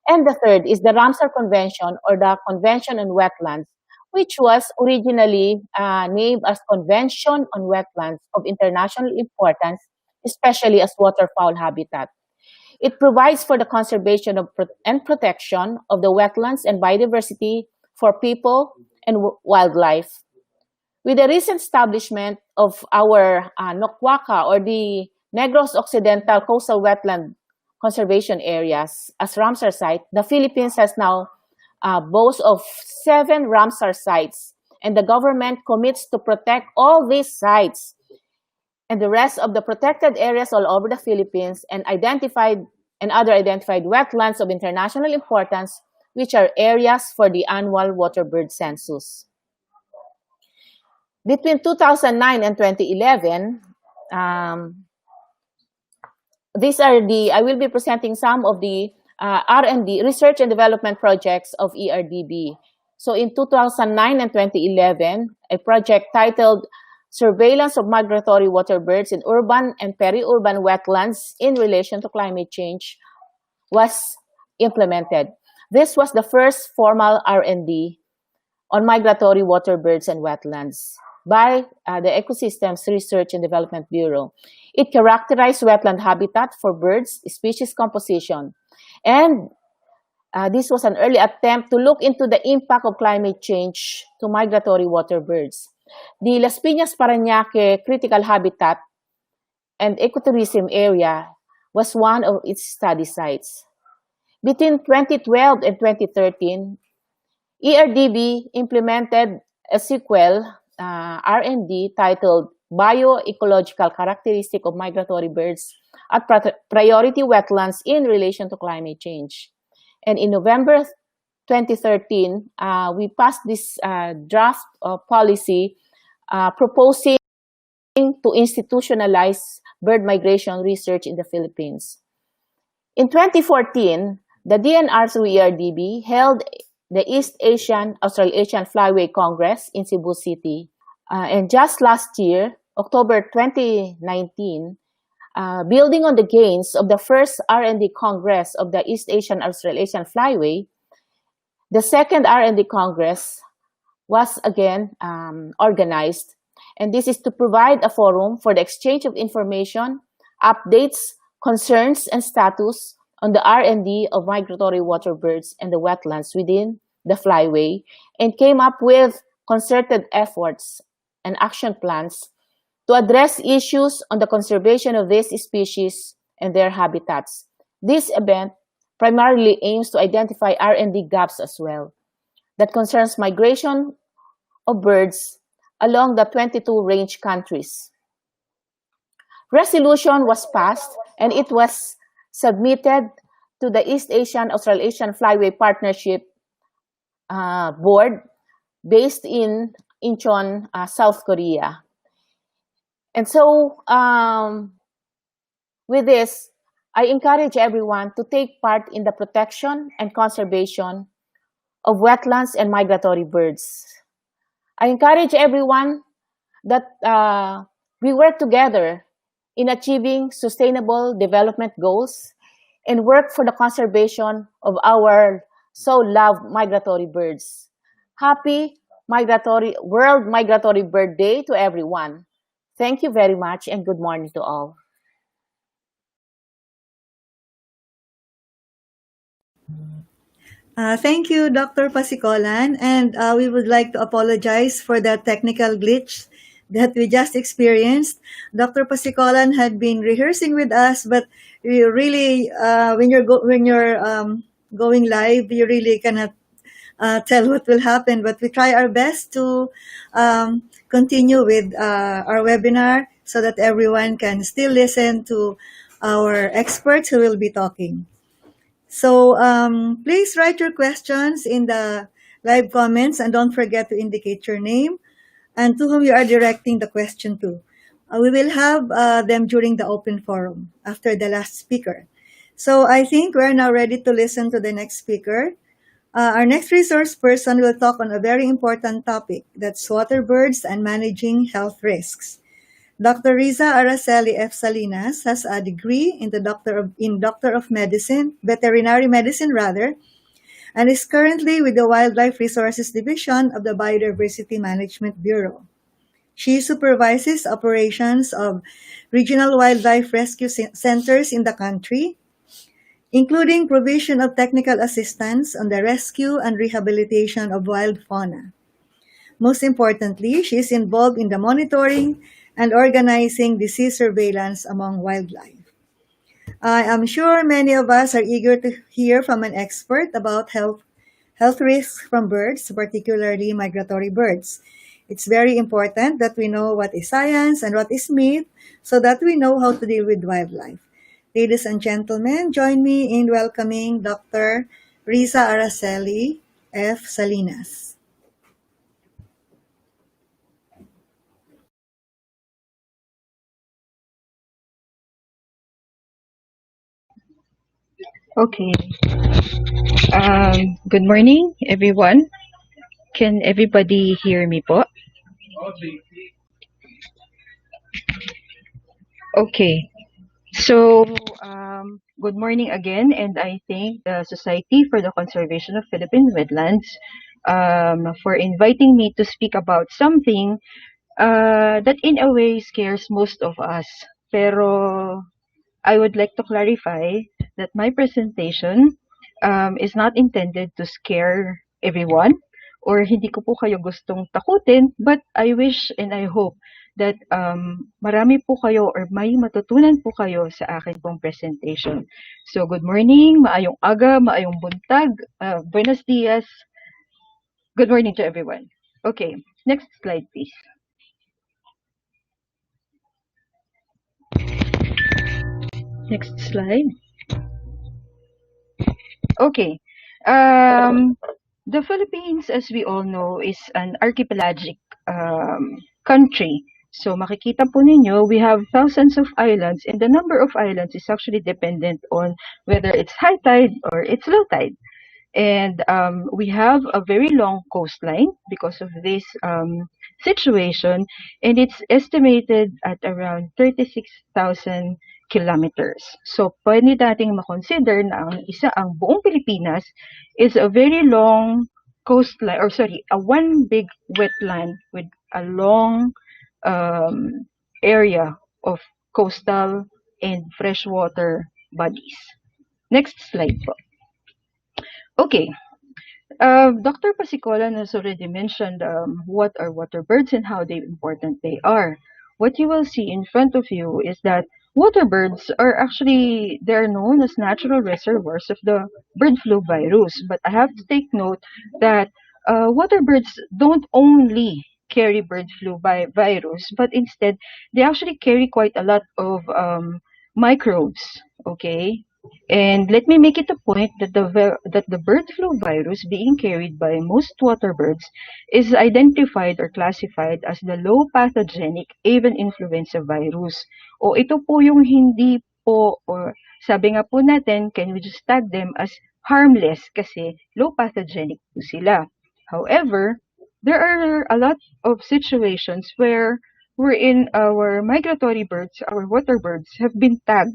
And the third is the Ramsar Convention, or the Convention on Wetlands, which was originally named as Convention on Wetlands of International Importance, especially as waterfowl habitat. It provides for the conservation of and protection of the wetlands and biodiversity for people and wildlife. With the recent establishment of our Nokwaka, or the Negros Occidental Coastal Wetland Conservation Areas as Ramsar site, the Philippines has now boasts of 7 Ramsar sites, and the government commits to protect all these sites and the rest of the protected areas all over the Philippines and other identified wetlands of international importance, which are areas for the annual waterbird census. Between 2009 and 2011, I will be presenting some of the R&D, research and development projects of ERDB. So in 2009 and 2011, a project titled surveillance of migratory water birds in urban and peri-urban wetlands in relation to climate change was implemented. This was the first formal R&D on migratory water birds and wetlands by the Ecosystems Research and Development Bureau. It characterized wetland habitat for birds, species composition, and this was an early attempt to look into the impact of climate change to migratory water birds. The Las Piñas Parañaque Critical Habitat and Ecotourism Area was one of its study sites. Between 2012 and 2013, ERDB implemented a sequel R&D titled Bioecological Characteristic of Migratory Birds at Priority Wetlands in Relation to Climate Change. And in November 2013, we passed this draft policy proposing to institutionalize bird migration research in the Philippines. In 2014, the DNR-ERDB held the East Asian Australasian Flyway Congress in Cebu City. And just last year, October 2019, building on the gains of the first R&D Congress of the East Asian Australasian Flyway, the second R&D Congress was again organized. And this is to provide a forum for the exchange of information, updates, concerns, and status on the R&D of migratory water birds and the wetlands within the Flyway, and came up with concerted efforts and action plans to address issues on the conservation of these species and their habitats. This event primarily aims to identify R&D gaps as well that concerns migration of birds along the 22 range countries. Resolution was passed and it was submitted to the East Asian Australasian Flyway Partnership Board based in Incheon, South Korea. And so with this, I encourage everyone to take part in the protection and conservation of wetlands and migratory birds. I encourage everyone that we work together in achieving sustainable development goals and work for the conservation of our so-loved migratory birds. Happy World Migratory Bird Day to everyone. Thank you very much and good morning to all. Thank you, Dr. Pasicolan, and we would like to apologize for the technical glitch that we just experienced. Dr. Pasicolan had been rehearsing with us, but you really, when you're going live, you really cannot tell what will happen. But we try our best to continue with our webinar so that everyone can still listen to our experts who will be talking. So please write your questions in the live comments and don't forget to indicate your name and to whom you are directing the question to. We will have them during the open forum after the last speaker. So I think we're now ready to listen to the next speaker. Our next resource person will talk on a very important topic, that's water birds and managing health risks. Dr. Rizza Araceli F. Salinas has a degree in Doctor of Medicine, Veterinary Medicine rather, and is currently with the Wildlife Resources Division of the Biodiversity Management Bureau. She supervises operations of regional wildlife rescue centers in the country, including provision of technical assistance on the rescue and rehabilitation of wild fauna. Most importantly, she is involved in the monitoring and organizing disease surveillance among wildlife. I am sure many of us are eager to hear from an expert about health risks from birds, particularly migratory birds. It's very important that we know what is science and what is myth so that we know how to deal with wildlife. Ladies and gentlemen, join me in welcoming Dr. Rizza Araceli F. Salinas. Okay. Good morning, everyone. Can everybody hear me po? Okay, so good morning again, and I thank the Society for the Conservation of Philippine Wetlands for inviting me to speak about something that in a way scares most of us. Pero I would like to clarify that my presentation is not intended to scare everyone or hindi ko po kayo gustong takutin, but I wish and I hope that marami po kayo or may matutunan po kayo sa akin pong presentation. So good morning, maayong aga, maayong buntag, buenos dias, good morning to everyone. Okay, next slide please. Next slide. Okay. The Philippines, as we all know, is an archipelagic country. So makikita po ninyo, we have thousands of islands, and the number of islands is actually dependent on whether it's high tide or it's low tide. And we have a very long coastline because of this situation, and it's estimated at around 36,000 kilometers. So, pwede nating makonsider na ang buong Pilipinas is a very long coastline, or sorry, a one big wetland with a long area of coastal and freshwater bodies. Next slide po. Okay. Dr. Pasicolan has already mentioned what are water birds and how important they are. What you will see in front of you is that water birds are actually, they're known as natural reservoirs of the bird flu virus. But I have to take note that water birds don't only carry bird flu virus, but instead they actually carry quite a lot of microbes, okay? And let me make it a point that the bird flu virus being carried by most water birds is identified or classified as the low pathogenic avian influenza virus. O ito po yung hindi po, or sabi nga po natin, can we just tag them as harmless kasi low pathogenic po sila. However, there are a lot of situations wherein our migratory birds, our water birds, have been tagged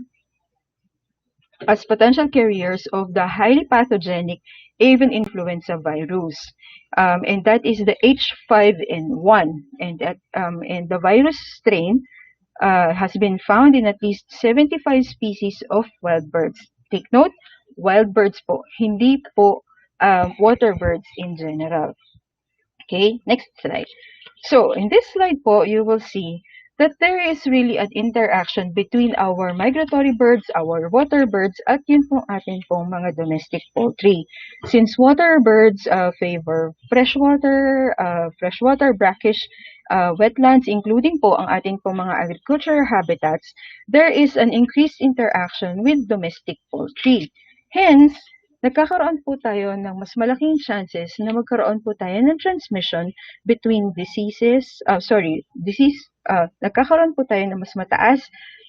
as potential carriers of the highly pathogenic avian influenza virus. And that is the H5N1. And the virus strain has been found in at least 75 species of wild birds. Take note, wild birds po, hindi po water birds in general. Okay, next slide. So, in this slide po, you will see that there is really an interaction between our migratory birds, our water birds, at yun pong atin pong mga domestic poultry. Since water birds favor freshwater, brackish wetlands, including po ang ating pong mga agricultural habitats, there is an increased interaction with domestic poultry. Hence, nagkakaroon po tayo ng mas malaking chances na magkaroon po tayo ng transmission between nagkakaroon po tayo ng mas mataas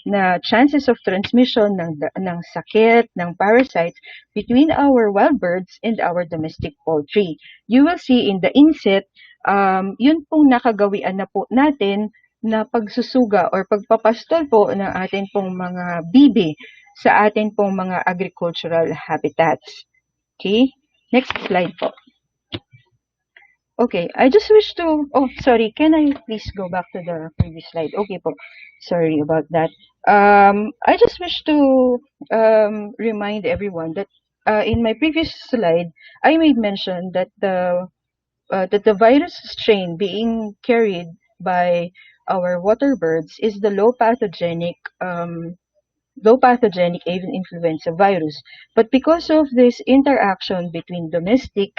na chances of transmission ng sakit, ng parasites between our wild birds and our domestic poultry. You will see in the inset, yun pong nakagawian na po natin na pagsusuga or pagpapastol po ng atin pong mga bibi sa atin pong mga agricultural habitats. Okay, next slide po. Okay, I just wish to, oh sorry, can I please go back to the previous slide? Okay po, sorry about that. I just wish to remind everyone that in my previous slide, I made mention that the virus strain being carried by our water birds is the low pathogenic avian influenza virus. But because of this interaction between domestic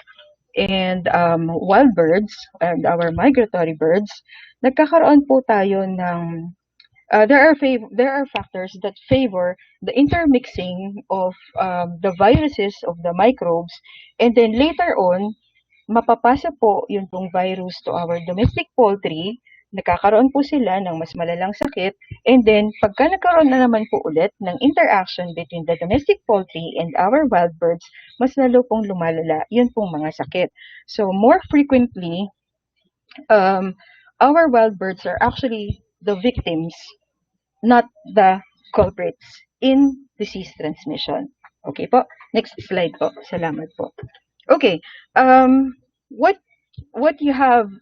and wild birds and our migratory birds, nagkakaroon po tayo ng there are factors that favor the intermixing of the viruses of the microbes, and then later on mapapasa po yung pong virus to our domestic poultry, nagkakaroon po sila ng mas malalang sakit, and then pagka nagkaroon na naman po ulit ng interaction between the domestic poultry and our wild birds, mas lalo pong lumalala yun pong mga sakit. So more frequently, our wild birds are actually the victims not the culprits in disease transmission. Okay po. Next slide po. Salamat po. Okay. What you have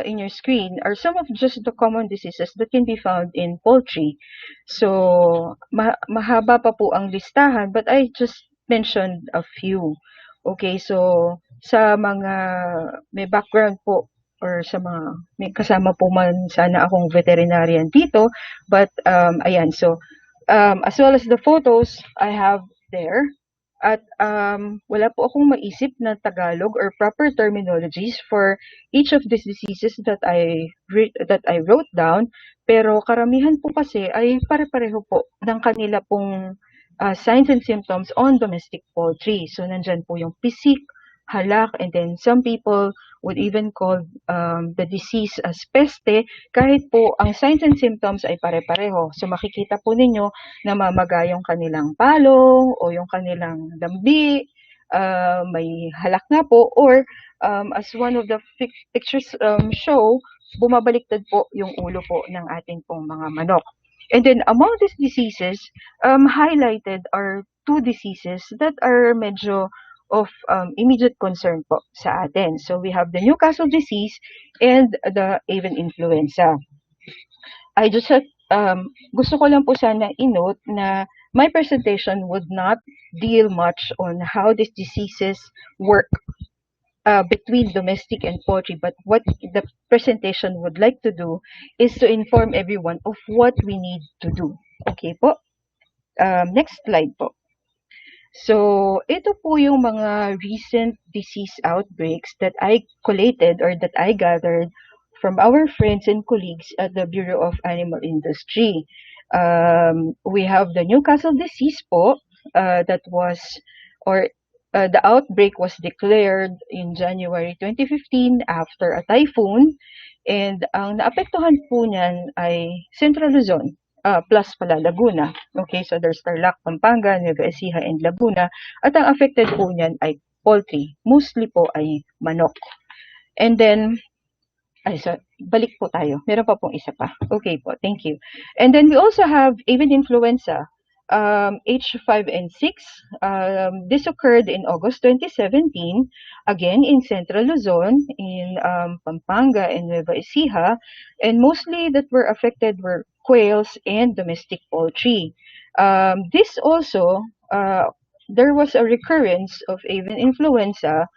in your screen are some of just the common diseases that can be found in poultry. So, mahaba pa po ang listahan, but I just mentioned a few. Okay, so sa mga may background po or sa mga may kasama po man sana akong veterinarian dito, but ayan, so as well as the photos I have there, at wala po akong maisip na Tagalog or proper terminologies for each of these diseases that I wrote down, pero karamihan po kasi ay pare-pareho po ng kanila pong signs and symptoms on domestic poultry. So nandyan po yung pisik, halak, and then some people would even call the disease as peste, kahit po ang signs and symptoms ay pare-pareho. So makikita po ninyo na mamaga yung kanilang palong o yung kanilang dambi, may halak na po, or as one of the pictures show, bumabaliktad po yung ulo po ng ating pong mga manok. And then among these diseases, highlighted are two diseases that are medyo of immediate concern po sa atin. So we have the Newcastle disease and the avian influenza. I just gusto ko lang po sana i-note na my presentation would not deal much on how these diseases work between domestic and poultry, but what the presentation would like to do is to inform everyone of what we need to do. Okay po? Next slide po. So, ito po yung mga recent disease outbreaks that I collated or that I gathered from our friends and colleagues at the Bureau of Animal Industry. We have the Newcastle disease po that was, or the outbreak was declared in January 2015 after a typhoon, and ang naapektuhan po niyan ay Central Luzon, plus pala Laguna. Okay, so there's Tarlac, Pampanga, Nueva Ecija, and Laguna. At ang affected po niyan ay poultry. Mostly po ay manok. And then, so, balik po tayo. Meron pa pong isa pa. Okay po, thank you. And then we also have avian influenza, H5N6. This occurred in August 2017, again in Central Luzon, in Pampanga and Nueva Ecija, and mostly that were affected were quails and domestic poultry. This also, there was a recurrence of avian influenza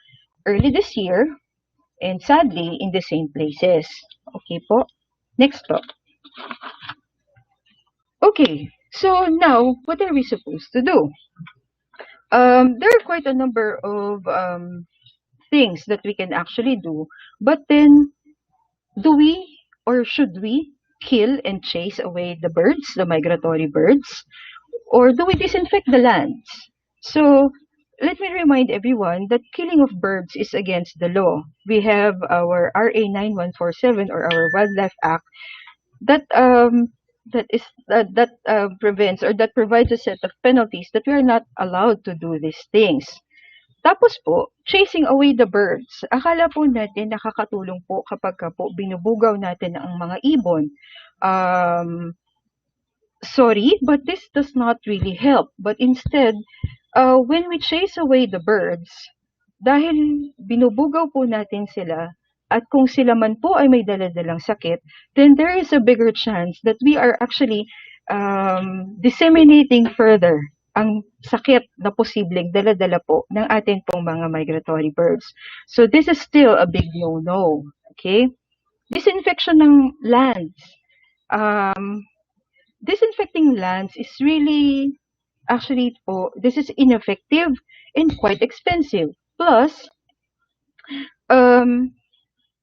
early this year, and sadly in the same places. Okay po. Next po. Okay, so now what are we supposed to do? There are quite a number of things that we can actually do, but then do we or should we kill and chase away the birds, the migratory birds, or do we disinfect the lands? So let me remind everyone that killing of birds is against the law. We have our RA 9147 or our Wildlife Act that prevents or that provides a set of penalties that we are not allowed to do these things. Tapos po, chasing away the birds. Akala po natin nakakatulong po kapag po binubugaw natin ang mga ibon. Sorry, but this does not really help. But instead, when we chase away the birds, dahil binubugaw po natin sila, at kung sila man po ay may dala-dalang sakit, then there is a bigger chance that we are actually disseminating further ang sakit na posibleng dala-dala po ng atin pong mga migratory birds. So this is still a big no-no. Okay? Disinfection ng lands. Disinfecting lands is really, actually po, this is ineffective and quite expensive. Plus,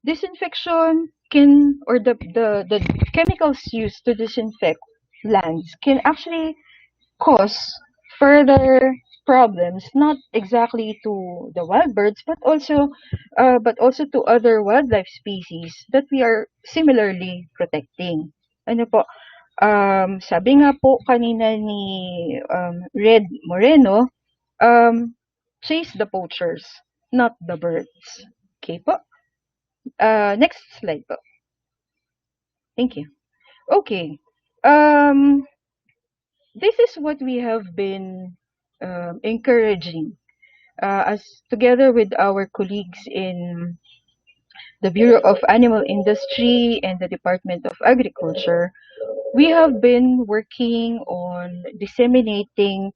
disinfection can, or the chemicals used to disinfect lands can actually cause further problems, not exactly to the wild birds, but also to other wildlife species that we are similarly protecting. Ano po? Sabi nga po kanina ni Red Moreno, chase the poachers, not the birds. Okay po? Next slide po. Thank you. Okay. This is what we have been encouraging as together with our colleagues in the Bureau of Animal Industry and the Department of Agriculture. We have been working on disseminating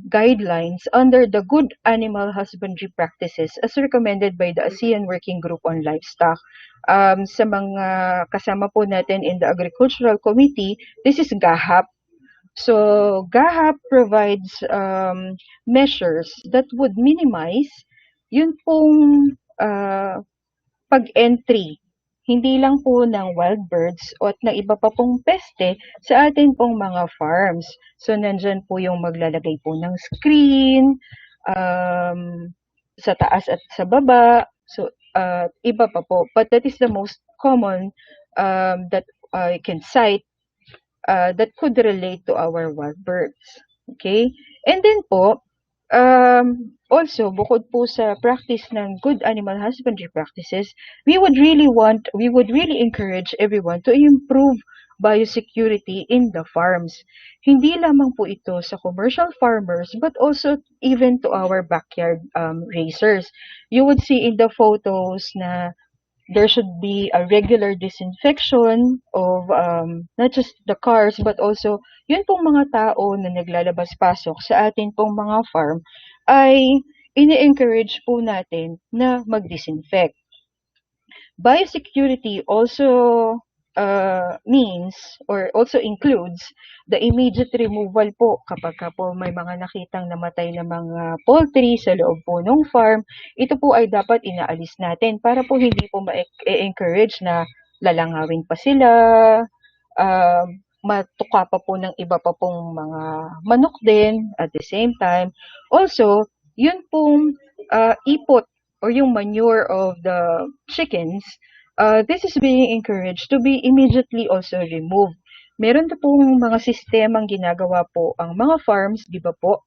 guidelines under the good animal husbandry practices as recommended by the ASEAN Working Group on Livestock. Sa mga kasama po natin in the Agricultural Committee, this is GAHAP. So GAHAP provides measures that would minimize yun pong pag-entry, hindi lang po ng wild birds o at ng iba pa pong peste sa atin pong mga farms. So, nandyan po yung maglalagay po ng screen, sa taas at sa baba. So, iba pa po. But that is the most common that I can cite that could relate to our wild birds. Okay? And then po, also, bukod po sa practice ng good animal husbandry practices, we would really encourage everyone to improve biosecurity in the farms. Hindi lamang po ito sa commercial farmers, but also even to our backyard raisers. You would see in the photos na there should be a regular disinfection of not just the cars but also yun pong mga tao na naglalabas-pasok sa atin pong mga farm ay ini-encourage po natin na mag-disinfect. Biosecurity also means or also includes the immediate removal po kapag po may mga nakitang namatay na mga poultry sa loob po ng farm. Ito po ay dapat inaalis natin para po hindi po ma-encourage na lalangawin pa sila, matuka pa po ng iba pa pong mga manok din at the same time. Also, yun pong ipot or yung manure of the chickens, this is being encouraged to be immediately also removed. Meron na pong mga sistemang ginagawa po ang mga farms, di ba po,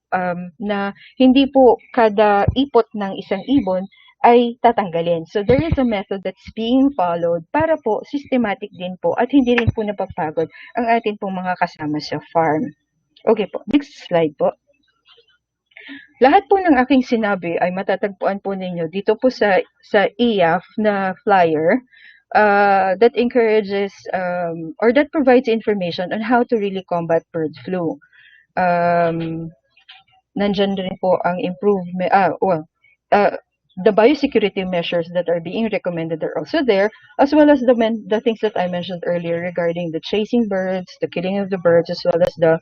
na hindi po kada ipot ng isang ibon ay tatanggalin. So there is a method that's being followed para po systematic din po at hindi rin po napapagod ang atin pong mga kasama sa farm. Okay po, next slide po. Lahat po ng aking sinabi ay matatagpuan po ninyo dito po sa IAF na flyer that encourages or that provides information on how to really combat bird flu. Nandyan rin po ang improvement, the biosecurity measures that are being recommended are also there, as well as the things that I mentioned earlier regarding the chasing birds, the killing of the birds, as well as the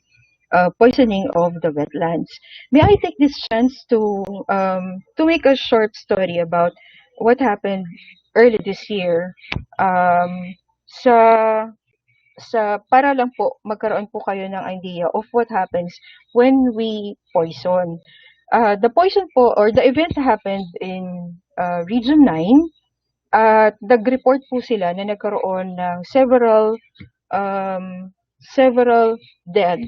poisoning of the wetlands. May I take this chance to make a short story about what happened early this year para lang po magkaroon po kayo ng idea of what happens when we poison. The poison po or the event happened in Region 9 at nag-report po sila na nagkaroon ng several dead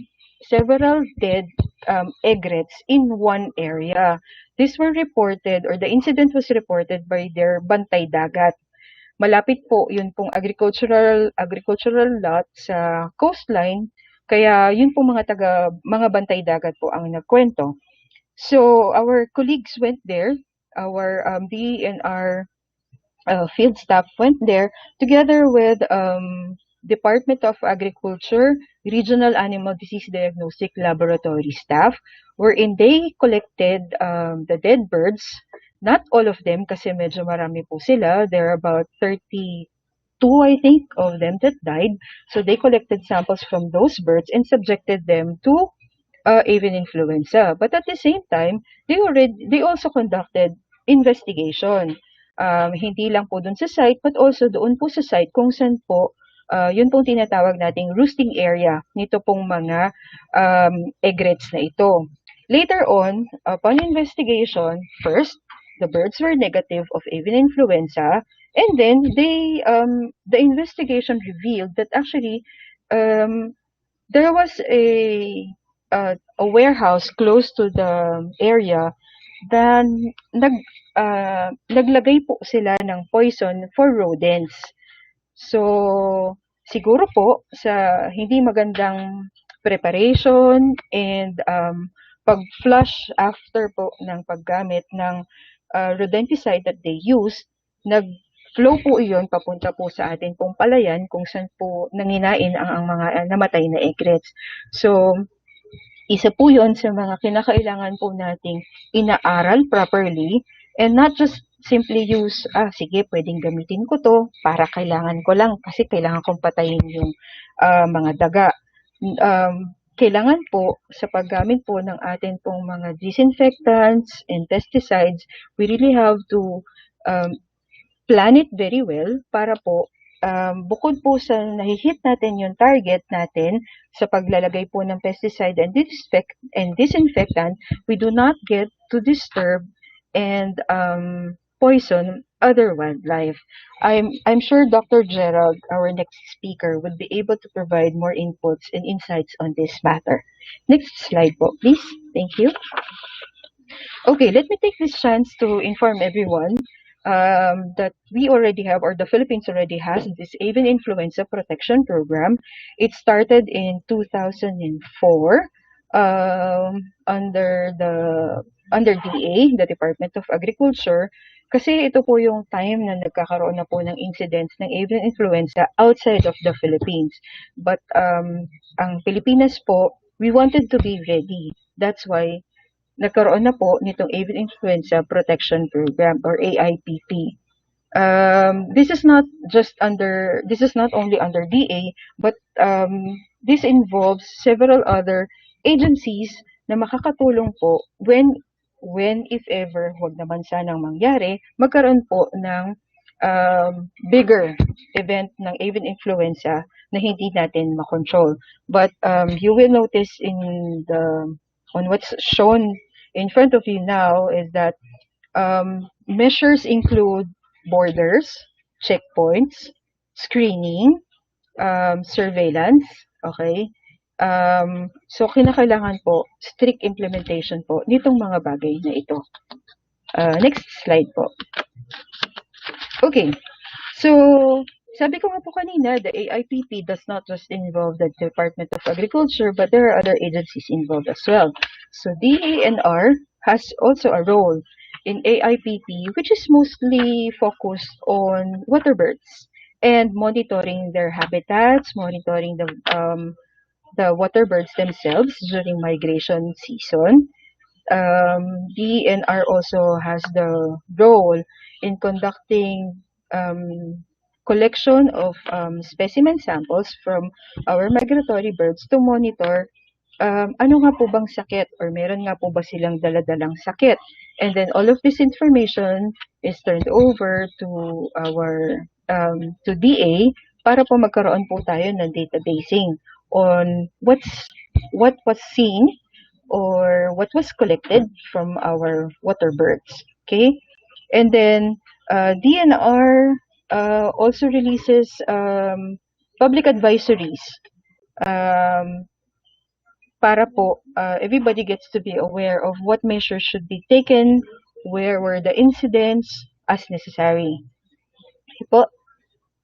egrets in one area. These were reported or the incident was reported by their bantay dagat. Malapit po yun pong agricultural lot sa coastline, kaya yun po mga bantay dagat po ang nagkwento. So our colleagues went there, our DENR field staff went there together with Department of Agriculture, Regional Animal Disease Diagnostic Laboratory staff, wherein they collected the dead birds. Not all of them kasi medyo marami po sila. There are about 32, I think, of them that died. So they collected samples from those birds and subjected them to avian influenza. But at the same time, they also conducted investigation. Hindi lang po dun sa site, but also doon po sa site kung saan po yun pong tinatawag nating roosting area nito pong mga egrets na ito. Later on, upon investigation, first, the birds were negative of avian influenza, and then the investigation revealed that actually there was a warehouse close to the area. Then naglagay po sila ng poison for rodents. So siguro po sa hindi magandang preparation and pag-flush after po ng paggamit ng rodenticide that they use, nag-flow po iyon papunta po sa atin pong palayan kung saan po nanginain ang mga namatay na egrets. So, isa po yun sa mga kinakailangan po nating inaaral properly and not just simply use, sige, pwedeng gamitin ko to para kailangan ko lang kasi kailangan kong patayin yung mga daga. Kailangan po sa paggamit po ng atin pong mga disinfectants and pesticides, we really have to plan it very well para po bukod po sa nahihit natin yung target natin sa paglalagay po ng pesticide and disinfectant, we do not get to disturb and poison other wildlife. I'm sure Dr. Gerald, our next speaker, would be able to provide more inputs and insights on this matter. Next slide po, please. Thank you. Okay, let me take this chance to inform everyone that we already have, or the Philippines already has, this avian influenza protection program. It started in 2004 under DA, the Department of Agriculture, kasi ito po yung time na nagkakaroon na po ng incidents ng avian influenza outside of the Philippines. But ang Pilipinas po, we wanted to be ready. That's why nagkaroon na po nitong Avian Influenza Protection Program or AIPP. This is not only under DA, but this involves several other agencies na makakatulong po when if ever, huwag naman sanang mangyari, magkaroon po ng bigger event ng avian influenza na hindi natin makontrol. But you will notice on what's shown in front of you now is that measures include borders, checkpoints, screening, surveillance, okay? So, kinakailangan po strict implementation po nitong mga bagay na ito. Next slide po. Okay, so sabi ko nga po kanina, the AIPP does not just involve the Department of Agriculture, but there are other agencies involved as well. So DENR has also a role in AIPP, which is mostly focused on water birds and monitoring their habitats, monitoring the water birds themselves during migration season. DENR also has the role in conducting collection of specimen samples from our migratory birds to monitor ano nga po bang sakit or meron nga po ba silang daladalang sakit. And then all of this information is turned over to our to DA para po magkaroon po tayo ng databasing on what was seen or what was collected from our water birds. Okay, and then DNR also releases public advisories para po everybody gets to be aware of what measures should be taken, where were the incidents as necessary. Po,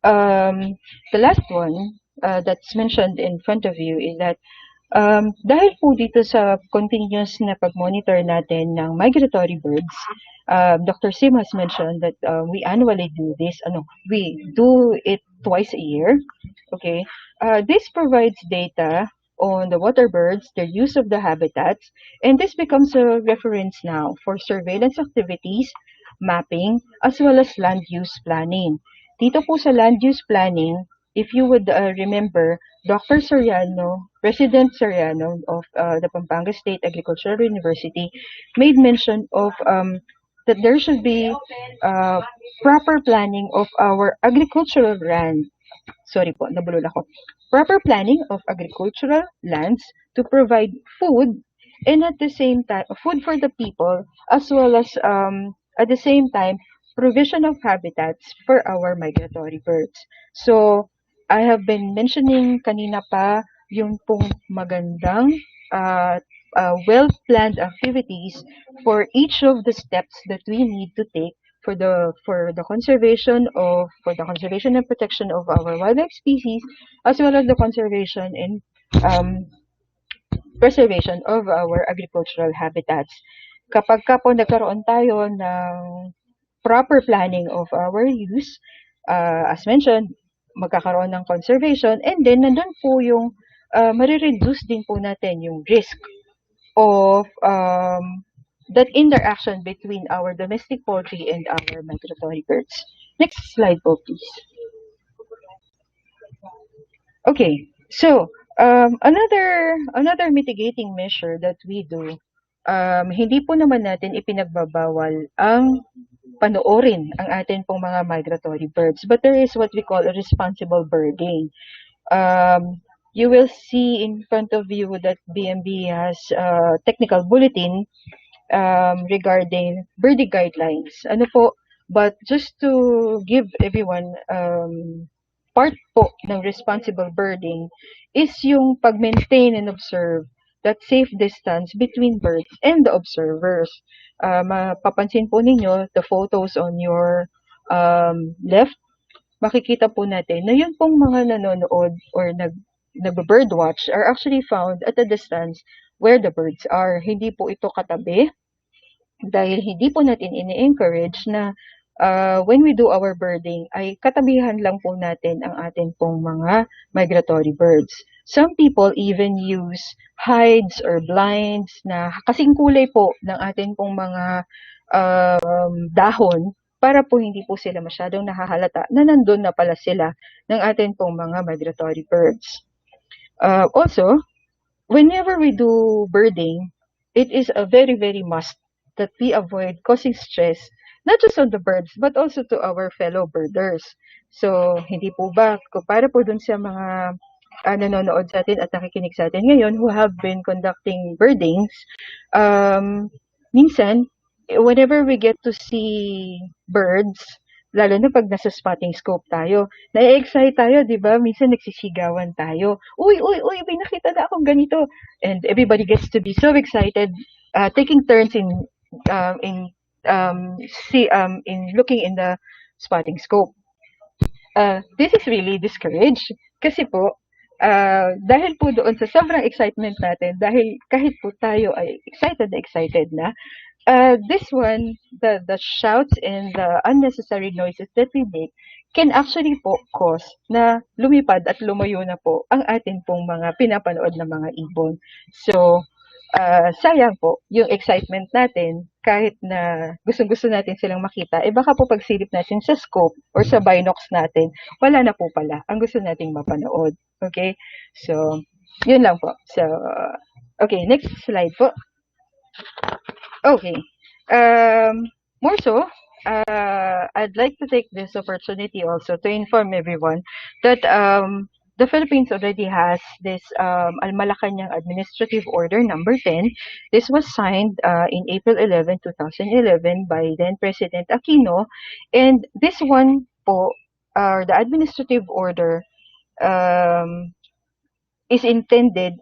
the last one that's mentioned in front of you is that dahil po dito sa continuous na pag-monitor natin ng migratory birds, Dr. Sim has mentioned that we annually do this. We do it twice a year. Okay, this provides data on the water birds, their use of the habitats, and this becomes a reference now for surveillance activities, mapping, as well as land use planning. Dito po sa land use planning, if you would remember, Dr. Soriano, President Soriano of the Pampanga State Agricultural University made mention of that there should be proper planning of our agricultural land. Sorry po, nabulol ako. Proper planning of agricultural lands to provide food and at the same time, food for the people as well as at the same time, provision of habitats for our migratory birds. So, I have been mentioning kanina pa yung pong magandang well-planned activities for each of the steps that we need to take for the conservation and protection of our wildlife species, as well as the conservation and preservation of our agricultural habitats. Kapag ka po nagkaroon tayo ng proper planning of our use, as mentioned, magkakaroon ng conservation, and then nandun po yung marireduce din po natin yung risk of that interaction between our domestic poultry and our migratory birds. Next slide po, please. Okay, so another mitigating measure that we do, hindi po naman natin ipinagbabawal ang panoorin ang atin pong mga migratory birds, but there is what we call a responsible birding. You will see in front of you that BMB has a technical bulletin regarding birding guidelines. Ano po, but just to give everyone part po ng responsible birding is yung pag-maintain and observe that safe distance between birds and the observers. Mapapansin po ninyo, the photos on your left, makikita po natin na yun pong mga nanonood or nag-bird watch are actually found at a distance where the birds are. Hindi po ito katabi dahil hindi po natin ini-encourage na when we do our birding ay katabihan lang po natin ang atin pong mga migratory birds. Some people even use hides or blinds na kasing kulay po ng atin pong mga dahon para po hindi po sila masyadong nahahalata na nandun na pala sila ng atin pong mga migratory birds. Also, whenever we do birding, it is a very, very must that we avoid causing stress not just on the birds but also to our fellow birders. So, hindi po ba, para po dun sa mga nanonood sa atin at nakikinig sa atin ngayon who have been conducting birdings, minsan, whenever we get to see birds, lalo na pag nasa spotting scope tayo, na-excite tayo, di ba? Minsan nagsisigawan tayo. Uy, may nakita na akong ganito. And everybody gets to be so excited, taking turns in looking in the spotting scope. This is really discouraged kasi po, dahil po doon sa sobrang excitement natin, dahil kahit po tayo ay excited na, this one, the shouts and the unnecessary noises that we make can actually po cause na lumipad at lumayo na po ang atin pong mga pinapanood na mga ibon. So, sayang po yung excitement natin kahit na gustong-gusto natin silang makita, baka po pagsilip natin sa scope or sa binocs natin, wala na po pala ang gusto nating mapanood. Okay? So, yun lang po. So, okay, next slide po. Okay. More so, I'd like to take this opportunity also to inform everyone that the Philippines already has this Malacanang Administrative Order number 10. This was signed in April 11, 2011 by then President Aquino. And this one po, the administrative order is intended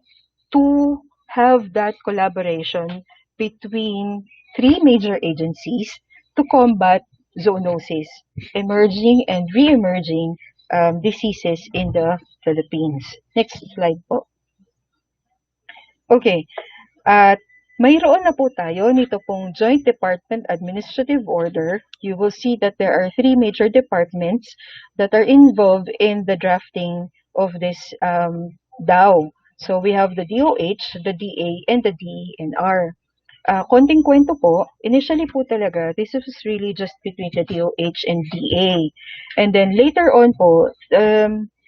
to have that collaboration between three major agencies to combat zoonosis, emerging and re-emerging diseases in the Philippines. Next slide po. Okay. Mayroon na po tayo nito pong Joint Department Administrative Order. You will see that there are three major departments that are involved in the drafting of this DAO. So we have the DOH, the DA, and the DENR. Konting kwento po, initially po talaga, this was really just between the DOH and DA. And then later on po,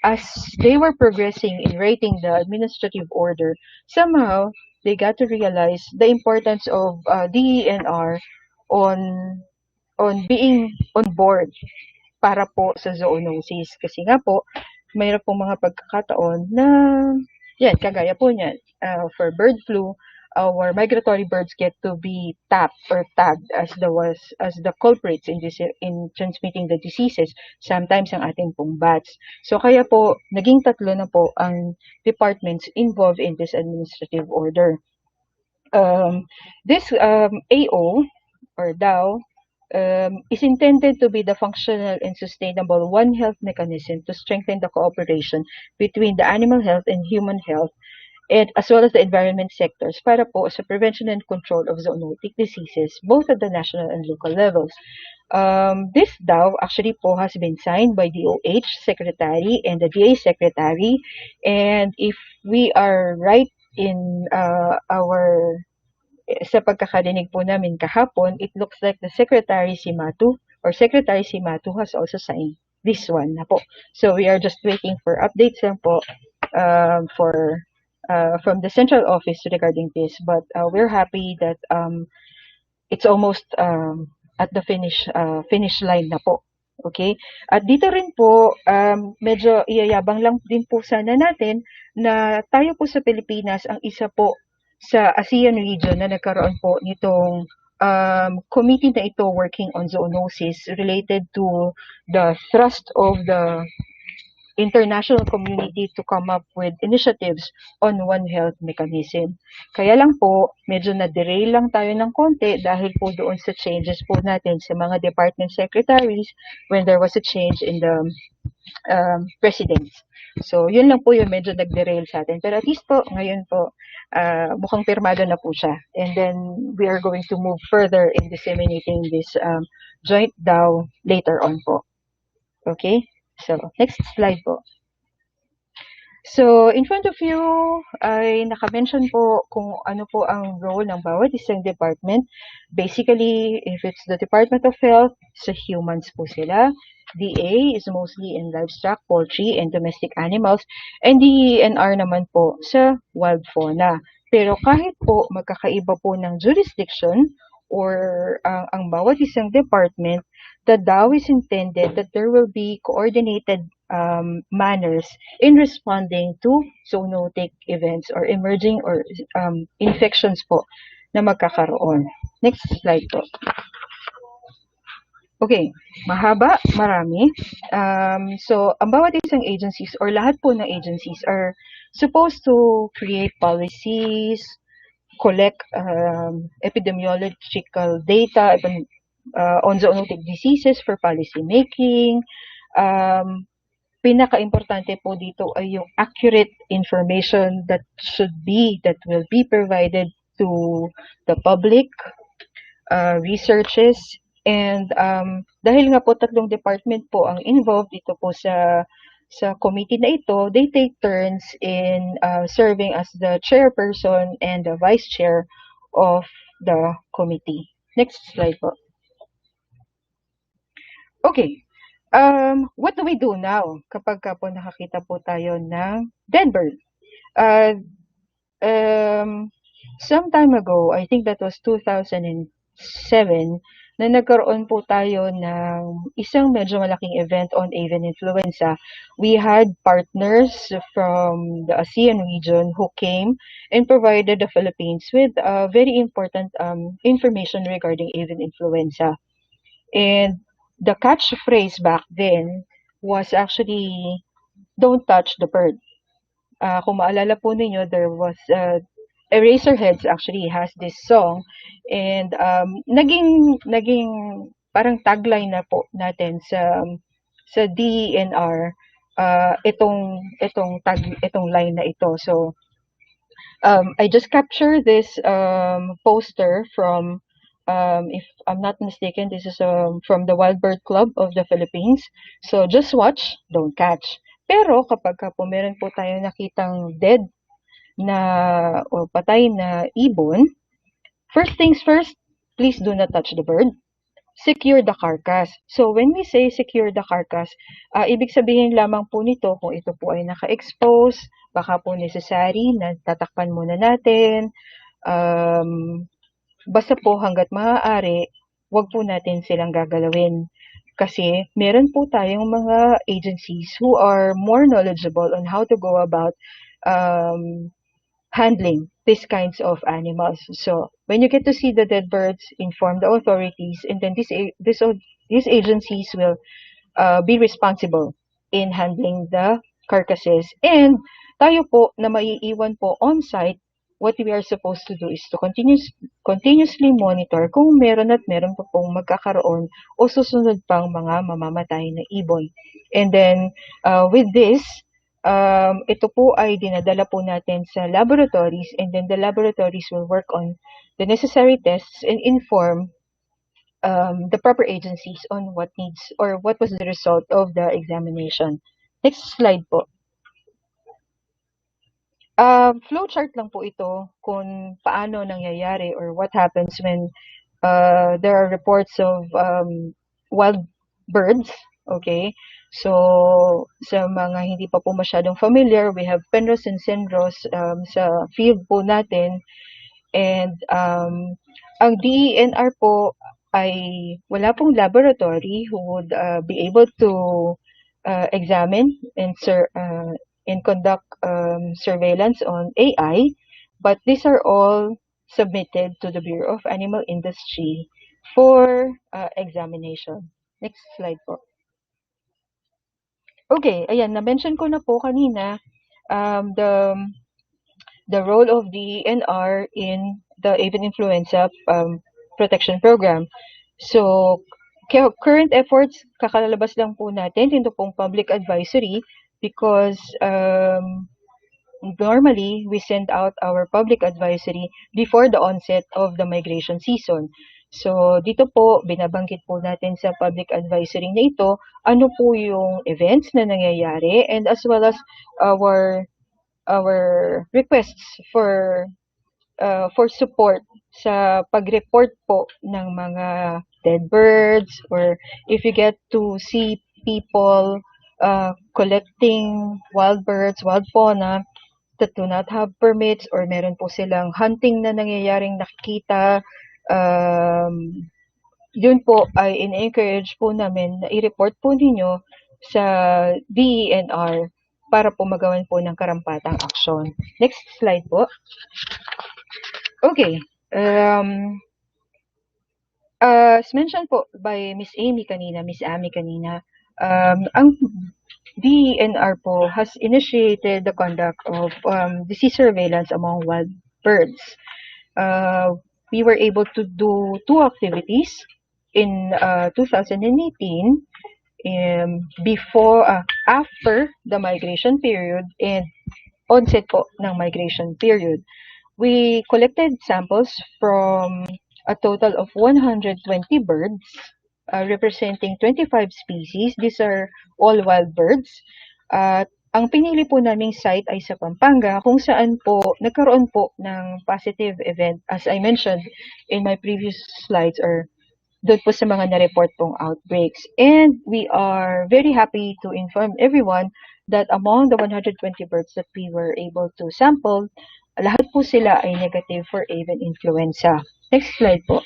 as they were progressing in writing the administrative order, somehow they got to realize the importance of DENR on being on board para po sa zoonosis. Kasi nga po, mayroon po mga pagkakataon na, yan, kagaya po niyan, for bird flu, our migratory birds get to be tapped or tagged as the culprits in transmitting the diseases, sometimes ang ating pong bats. So kaya po, naging tatlo na po ang departments involved in this administrative order. This AO or DAO is intended to be the functional and sustainable One Health mechanism to strengthen the cooperation between the animal health and human health, and as well as the environment sectors para po sa prevention and control of zoonotic diseases both at the national and local levels. This DAO actually po has been signed by the OH Secretary and the DA Secretary, and if we are right in our sa pagkakadinig po namin kahapon, it looks like the Secretary Simatu has also signed this one na po. So we are just waiting for updates lang po from the central office regarding this, but we're happy that it's almost at the finish line na po. Okay? At dito rin po, medyo iyayabang lang din po sana natin na tayo po sa Pilipinas ang isa po sa ASEAN region na nagkaroon po nitong committee na ito working on zoonosis related to the thrust of the international community to come up with initiatives on One Health mechanism. Kaya lang po, medyo na-derail lang tayo ng konti dahil po doon sa changes po natin sa mga department secretaries when there was a change in the presidents. So, yun lang po yung medyo nag-derail sa atin. Pero at least po, ngayon po, mukhang pirmado na po siya. And then, we are going to move further in disseminating this joint DAO later on po. Okay? So, next slide po. So, in front of you ay naka-mention po kung ano po ang role ng bawat isang department. Basically, if it's the Department of Health, sa humans po sila. DA is mostly in livestock, poultry, and domestic animals. And DENR naman po sa wild fauna. Pero kahit po magkakaiba po ng jurisdiction or ang bawat isang department, the DAO is intended that there will be coordinated manners in responding to zoonotic events or emerging or infections po na magkakaroon. Next slide po. Okay, mahaba, marami. So, ang bawat isang agencies or lahat po ng agencies are supposed to create policies, collect epidemiological data on zoonotic diseases for policy making. Pinaka-importante po dito ay yung accurate information that will be provided to the public, researches, and dahil nga po tatlong department po ang involved dito po sa committee na ito, they take turns in serving as the chairperson and the vice chair of the committee. Next slide po. Okay. What do we do now kapag po nakakita po tayo ng dead bird? Some time ago, I think that was 2007, na nagkaroon po tayo ng isang medyo malaking event on avian influenza. We had partners from the ASEAN region who came and provided the Philippines with very important information regarding avian influenza. And the catchphrase back then was actually, "Don't touch the bird." Kung maalala po ninyo, there was Eraserheads actually has this song, and naging parang tagline na po natin sa DENR itong line na ito. So I just captured this poster from if I'm not mistaken, this is from the Wild Bird Club of the Philippines. So just watch, don't catch. Pero kapag po meron po tayo nakitang dead na o patay na ibon, first things first, please do not touch the bird. Secure the carcass. So when we say secure the carcass, ibig sabihin lamang po nito kung ito po ay naka-expose, baka po necessary na tatakpan muna natin. Basta po hanggat maaari, wag po natin silang gagalawin. Kasi meron po tayong mga agencies who are more knowledgeable on how to go about handling these kinds of animals. So when you get to see the dead birds, inform the authorities, and then these agencies will be responsible in handling the carcasses. And tayo po na maiiwan po on site what we are supposed to do is to continuously monitor kung meron at meron pa pong magkakaroon o susunod pang mga mamamatay na ibon. And then, with this, ito po ay dinadala po natin sa laboratories, and then the laboratories will work on the necessary tests and inform the proper agencies on what needs or what was the result of the examination. Next slide po. Flowchart lang po ito kung paano nangyayari or what happens when there are reports of wild birds. Okay, so sa mga hindi pa po masyadong familiar, we have Penrose and Senrose sa field po natin, and ang DENR po ay wala pong laboratory who would be able to examine and conduct surveillance on AI, but these are all submitted to the Bureau of Animal Industry for examination. Next slide po. Okay, ayan, na-mention ko na po kanina the role of the DENR in the avian influenza protection program. So, current efforts, kakalabas lang po natin ito pong public advisory because normally we send out our public advisory before the onset of the migration season. So, dito po, binabanggit po natin sa public advisory na ito, ano po yung events na nangyayari, and as well as our requests for support sa pag-report po ng mga dead birds, or if you get to see people collecting wild birds, wild fauna that do not have permits, or meron po silang hunting na nangyayaring nakikita, yun po ay in-encourage po namin na i-report po ninyo sa DENR para po magawan po ng karampatang aksyon. Next slide po. Okay. As mentioned po by Miss Amy kanina, ang DENR po has initiated the conduct of disease surveillance among wild birds. We were able to do 2 activities in 2018 after the migration period and onset po ng migration period. We collected samples from a total of 120 birds representing 25 species. These are all wild birds. Ang pinili po naming site ay sa Pampanga, kung saan po nagkaroon po ng positive event, as I mentioned in my previous slides, or doon po sa mga na-report pong outbreaks. And we are very happy to inform everyone that among the 120 birds that we were able to sample, lahat po sila ay negative for avian influenza. Next slide po.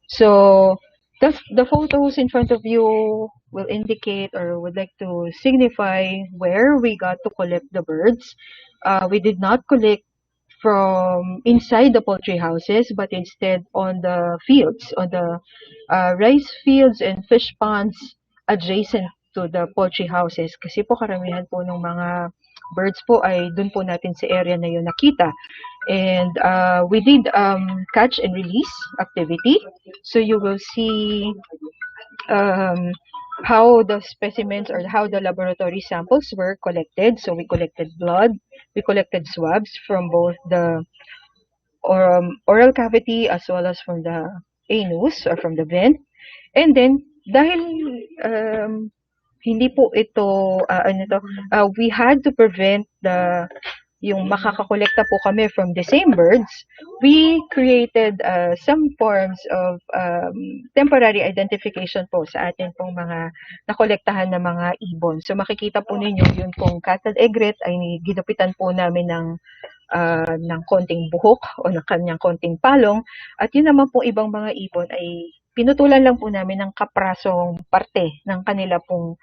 So, the photos in front of you will indicate or would like to signify where we got to collect the birds. We did not collect from inside the poultry houses, but instead on the fields, on the rice fields and fish ponds adjacent to the poultry houses. Kasi po karamihan po ng mga birds po ay dun po natin sa area na yun nakita. And we did catch and release activity. So you will see how the specimens or how the laboratory samples were collected. So we collected blood, we collected swabs from both the oral cavity as well as from the anus or from the vent. And then, dahil hindi po ito, we had to prevent yung makakakolekta po kami from the same birds, we created some forms of temporary identification po sa atin pong mga nakolektahan na mga ibon. So makikita po ninyo yun pong cattle egret ay ginupitan po namin ng konting buhok o ng kanyang konting palong, at yun naman po ibang mga ibon ay pinutulan lang po namin ng kaprasong parte ng kanila pong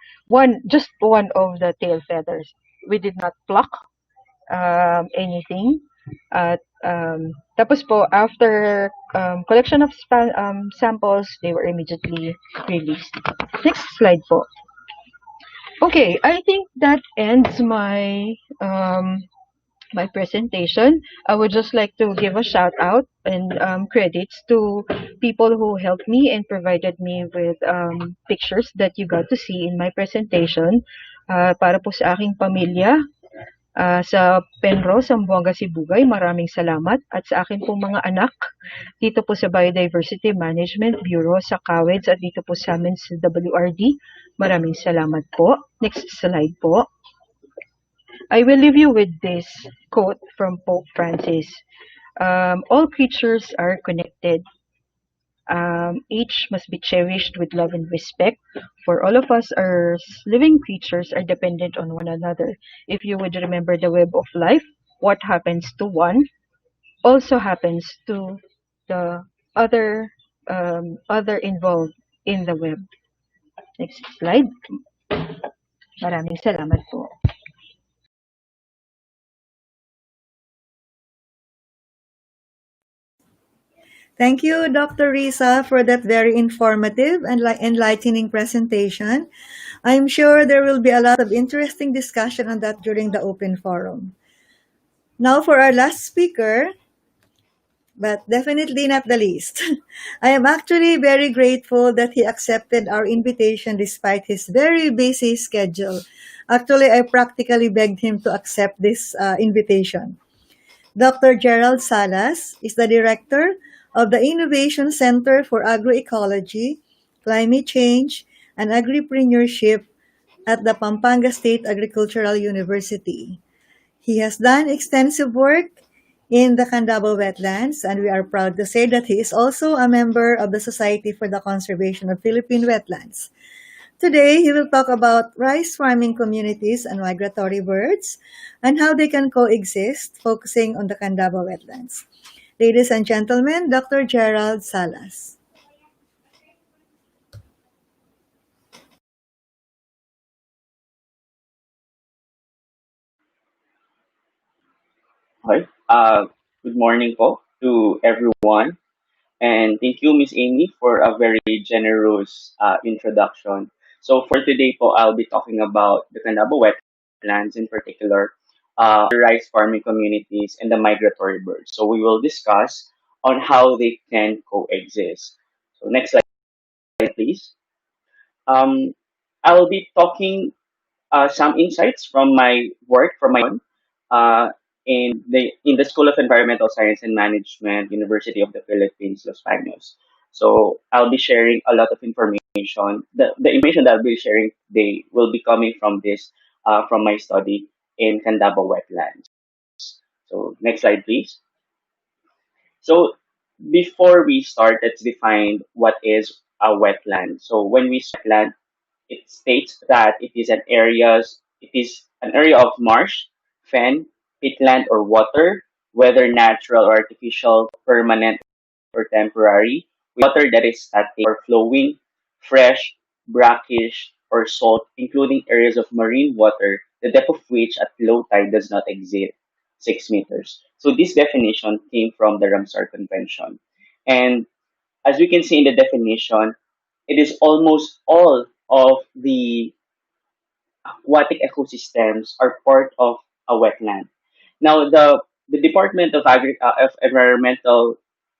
just one of the tail feathers. We did not pluck anything. Tapos po, after collection of samples, they were immediately released. Next slide po. Okay, I think that ends my my presentation, I would just like to give a shout out and credits to people who helped me and provided me with pictures that you got to see in my presentation. Para po sa aking pamilya, sa Penrose, Zamboanga, Sibugay, maraming salamat. At sa akin pong mga anak, dito po sa Biodiversity Management Bureau sa Kaweds at dito po sa amin sa WRD, maraming salamat po. Next slide po. I will leave you with this quote from Pope Francis. All creatures are connected. Each must be cherished with love and respect. For all of us, our living creatures are dependent on one another. If you would remember the web of life, what happens to one also happens to the other involved in the web. Next slide. Maraming salamat po. Thank you, Dr. Rizza, for that very informative and enlightening presentation. I'm sure there will be a lot of interesting discussion on that during the open forum. Now for our last speaker, but definitely not the least. I am actually very grateful that he accepted our invitation despite his very busy schedule. Actually, I practically begged him to accept this invitation. Dr. Gerald Salas is the director of the Innovation Center for Agroecology, Climate Change, and Agripreneurship at the Pampanga State Agricultural University. He has done extensive work in the Tandava Wetlands, and we are proud to say that he is also a member of the Society for the Conservation of Philippine Wetlands. Today, he will talk about rice farming communities and migratory birds and how they can coexist, focusing on the Tandava Wetlands. Ladies and gentlemen, Dr. Gerald Salas. Hi. Good morning po to everyone. And thank you, Miss Amy, for a very generous introduction. So for today po, I'll be talking about the Tandava Wetlands in particular, the rice farming communities, and the migratory birds. So we will discuss on how they can coexist. So next slide, please. Um, I'll be talking some insights from my work from my own uh, in the School of Environmental Science and Management, University of the Philippines, Los Baños. So I'll be sharing a lot of information. The information that I'll be sharing today will be coming from this from my study in Tandava Wetlands. So next slide, please. So before we start, let's define what is a wetland. So when we say wetland, it states that it is an area of marsh, fen, peatland, or water, whether natural or artificial, permanent or temporary, water that is static or flowing, fresh, brackish, or salt, including areas of marine water, the depth of which at low tide does not exceed 6 meters. So this definition came from the Ramsar Convention. And as we can see in the definition, it is almost all of the aquatic ecosystems are part of a wetland. Now, the Department of of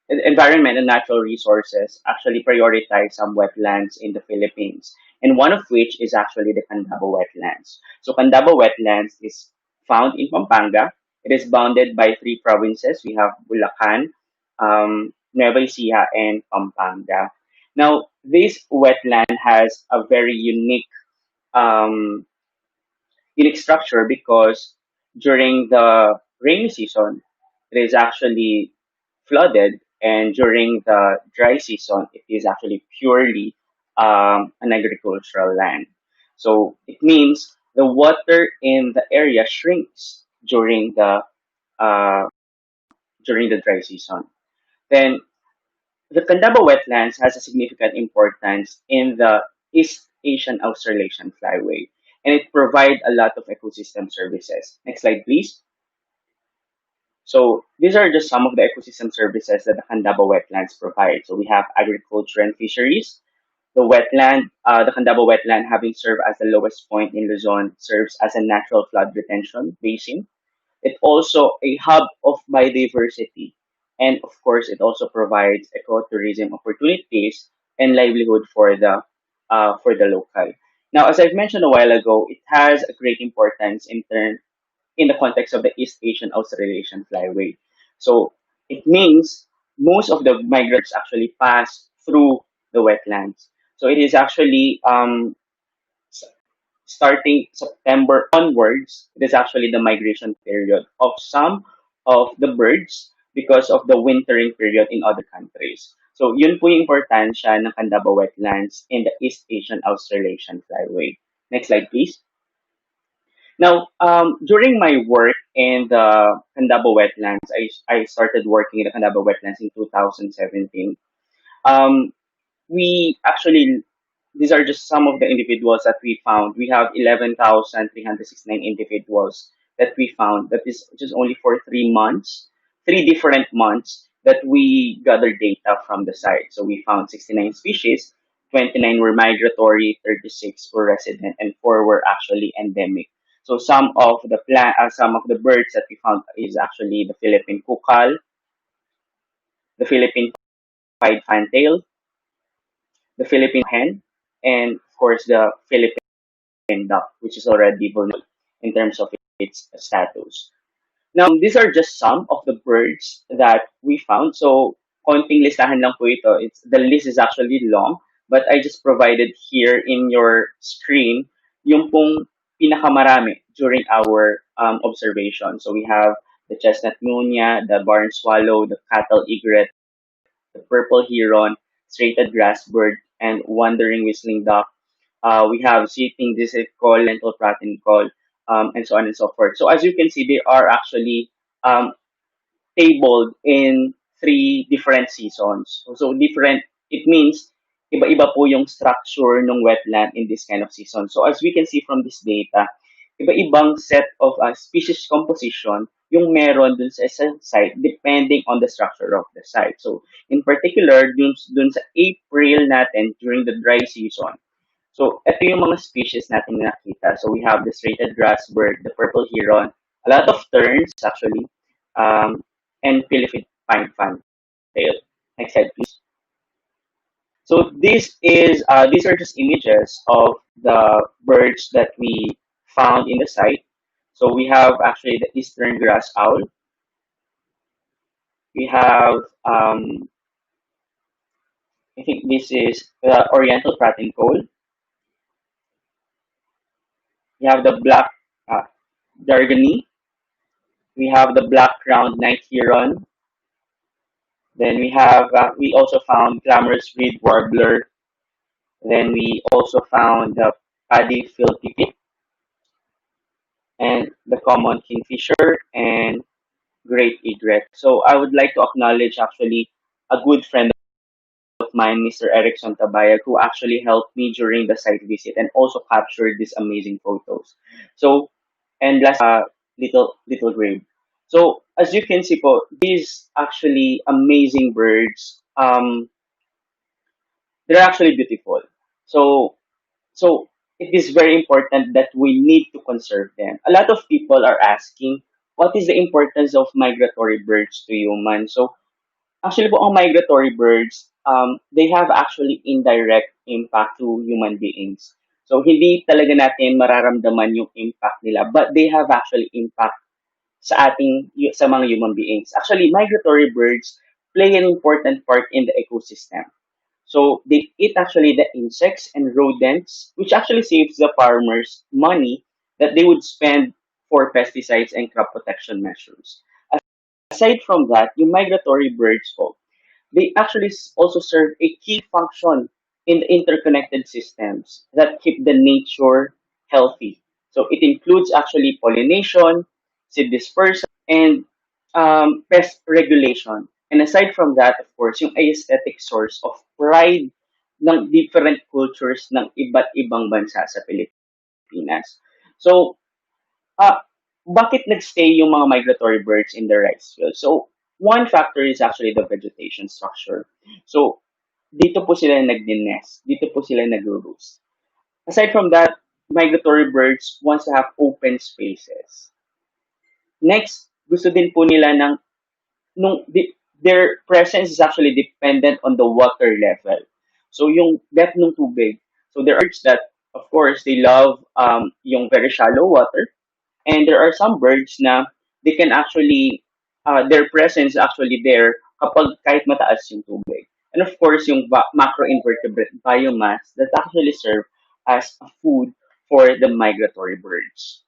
Environment and Natural Resources actually prioritize some wetlands in the Philippines, and one of which is actually the Tandava Wetlands. So, Tandava Wetlands is found in Pampanga. It is bounded by three provinces. We have Bulacan, Nueva Ecija, and Pampanga. Now, this wetland has a very um, unique structure because during the rainy season, it is actually flooded, and during the dry season, it is actually purely an agricultural land. So it means the water in the area shrinks uh, during the dry season. Then the Tandava Wetlands has a significant importance in the East Asian Australasian Flyway, and it provides a lot of ecosystem services. Next slide, please. So these are just some of the ecosystem services that the Tandava Wetlands provide. So we have agriculture and fisheries. The Tandava Wetland, having served as the lowest point in Luzon, serves as a natural flood retention basin. It's also a hub of biodiversity. And of course, it also provides ecotourism opportunities and livelihood for the local. Now, as I've mentioned a while ago, it has a great importance in the context of the East Asian Australasian Flyway. So it means most of the migrants actually pass through the wetlands. So it is actually starting September onwards, it is actually the migration period of some of the birds because of the wintering period in other countries. So yun po yung importansya ng Tandava Wetlands in the East Asian Australasian Flyway. Next slide, please. Now, during my work in the Tandava Wetlands, I started working in the Tandava Wetlands in 2017. Um, we actually, these are just some of the individuals that we found. We have 11,369 individuals that we found. That is just only for 3 months, 3 different months that we gathered data from the site. So we found 69 species, 29 were migratory, 36 were resident, and 4 were actually endemic. So some of the birds that we found is actually the Philippine kukal, the Philippine pied fantail, the Philippine hen, and of course the Philippine duck, which is already vulnerable in terms of its status. Now, these are just some of the birds that we found. So, konting listahan lang po ito. The list is actually long, but I just provided here in your screen yung pong pinakamarami during our observation. So, we have the chestnut munia, the barn swallow, the cattle egret, the purple heron, straighted grassbird, and wandering whistling duck. We have sitting desert call, lentil pratin call, and so on and so forth. So as you can see, they are actually um, tabled in 3 different seasons. So different, it means iba-iba po yung structure ng wetland in this kind of season. So as we can see from this data, iba-ibang set of species composition yung meron dun sa isang site depending on the structure of the site. So in particular, dun sa April natin during the dry season, so, ito yung mga species natin na nakita. So, we have the straighted grassbird, the purple heron, a lot of terns actually, and Philippine pine fantail. Next slide, please. So, these are just images of the birds that we found in the site. So, we have actually the eastern grass owl. We have, I think this is the oriental pratin cole. We have the black uh, dargani. We have the black-crowned night heron. Then we also found clamorous reed warbler. Then we also found the paddy filtipit and the common kingfisher and great egret. So I would like to acknowledge actually a good friend of mine, Mr. Erickson Tabayag, who actually helped me during the site visit and also captured these amazing photos. So, and last, little grave. So, as you can see po, these actually amazing birds, they're actually beautiful. So, so it is very important that we need to conserve them. A lot of people are asking, what is the importance of migratory birds to humans? So, actually po, ang migratory birds, they have actually indirect impact to human beings. So, hindi talaga natin mararamdaman yung impact nila, but they have actually impact sa mga human beings. Actually, migratory birds play an important part in the ecosystem. So, they eat actually the insects and rodents, which actually saves the farmers money that they would spend for pesticides and crop protection measures. Aside from that, yung migratory birds po, they actually also serve a key function in the interconnected systems that keep the nature healthy. So it includes actually pollination, seed dispersal, and pest regulation. And aside from that, of course, yung aesthetic source of pride ng different cultures ng iba't ibang bansa sa Pilipinas. So, bakit nagstay yung mga migratory birds in the rice field? So, one factor is actually the vegetation structure. So, dito po sila nag-nest. Dito po sila nag-roost. Aside from that, migratory birds wants to have open spaces. Next, gusto din po nila ng their presence is actually dependent on the water level. So yung depth ng tubig. So there are birds that, of course, they love yung very shallow water. And there are some birds na they can actually, their presence actually there kapag kahit mataas yung tubig. And of course, yung macroinvertebrate biomass that actually serve as a food for the migratory birds.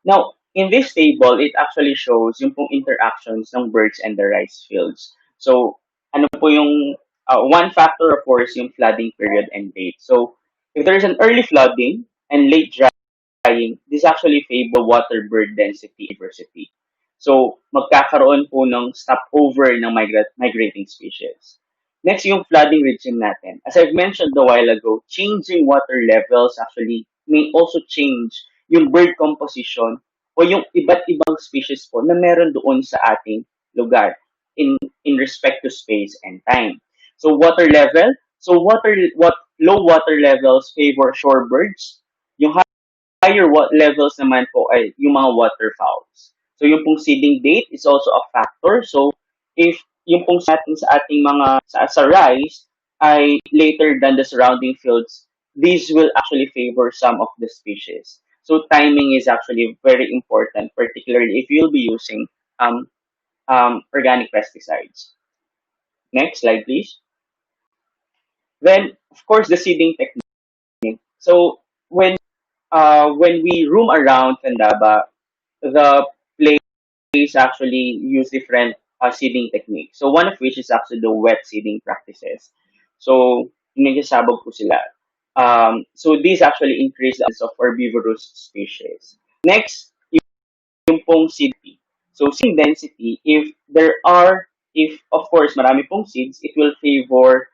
Now, in this table, it actually shows yung pong interactions ng birds and the rice fields. So, ano po yung one factor, of course, yung flooding period and date. So, if there is an early flooding and late drying, this actually favor water bird density diversity. So, magkakaroon po ng stopover ng migrating species. Next, yung flooding regime natin. As I've mentioned a while ago, changing water levels actually may also change yung bird composition o yung iba't ibang species po na meron doon sa ating lugar in respect to space and time. So water level, low water levels favor shorebirds. Yung higher levels naman po ay yung mga waterfowls. So yung pong seeding date is also a factor. So if yung pong natin sa ating mga sa rice ay later than the surrounding fields, these will actually favor some of the species. So timing is actually very important, particularly if you'll be using organic pesticides. Next slide, please. Then, of course, the seeding technique. So when we roam around Tandava, the place actually use different seeding techniques. So one of which is actually the wet seeding practices. So medyo sabog po sila. So these actually increase the of herbivorous species. Next, yung pong seed. So seed density, if of course marami pong seeds, it will favor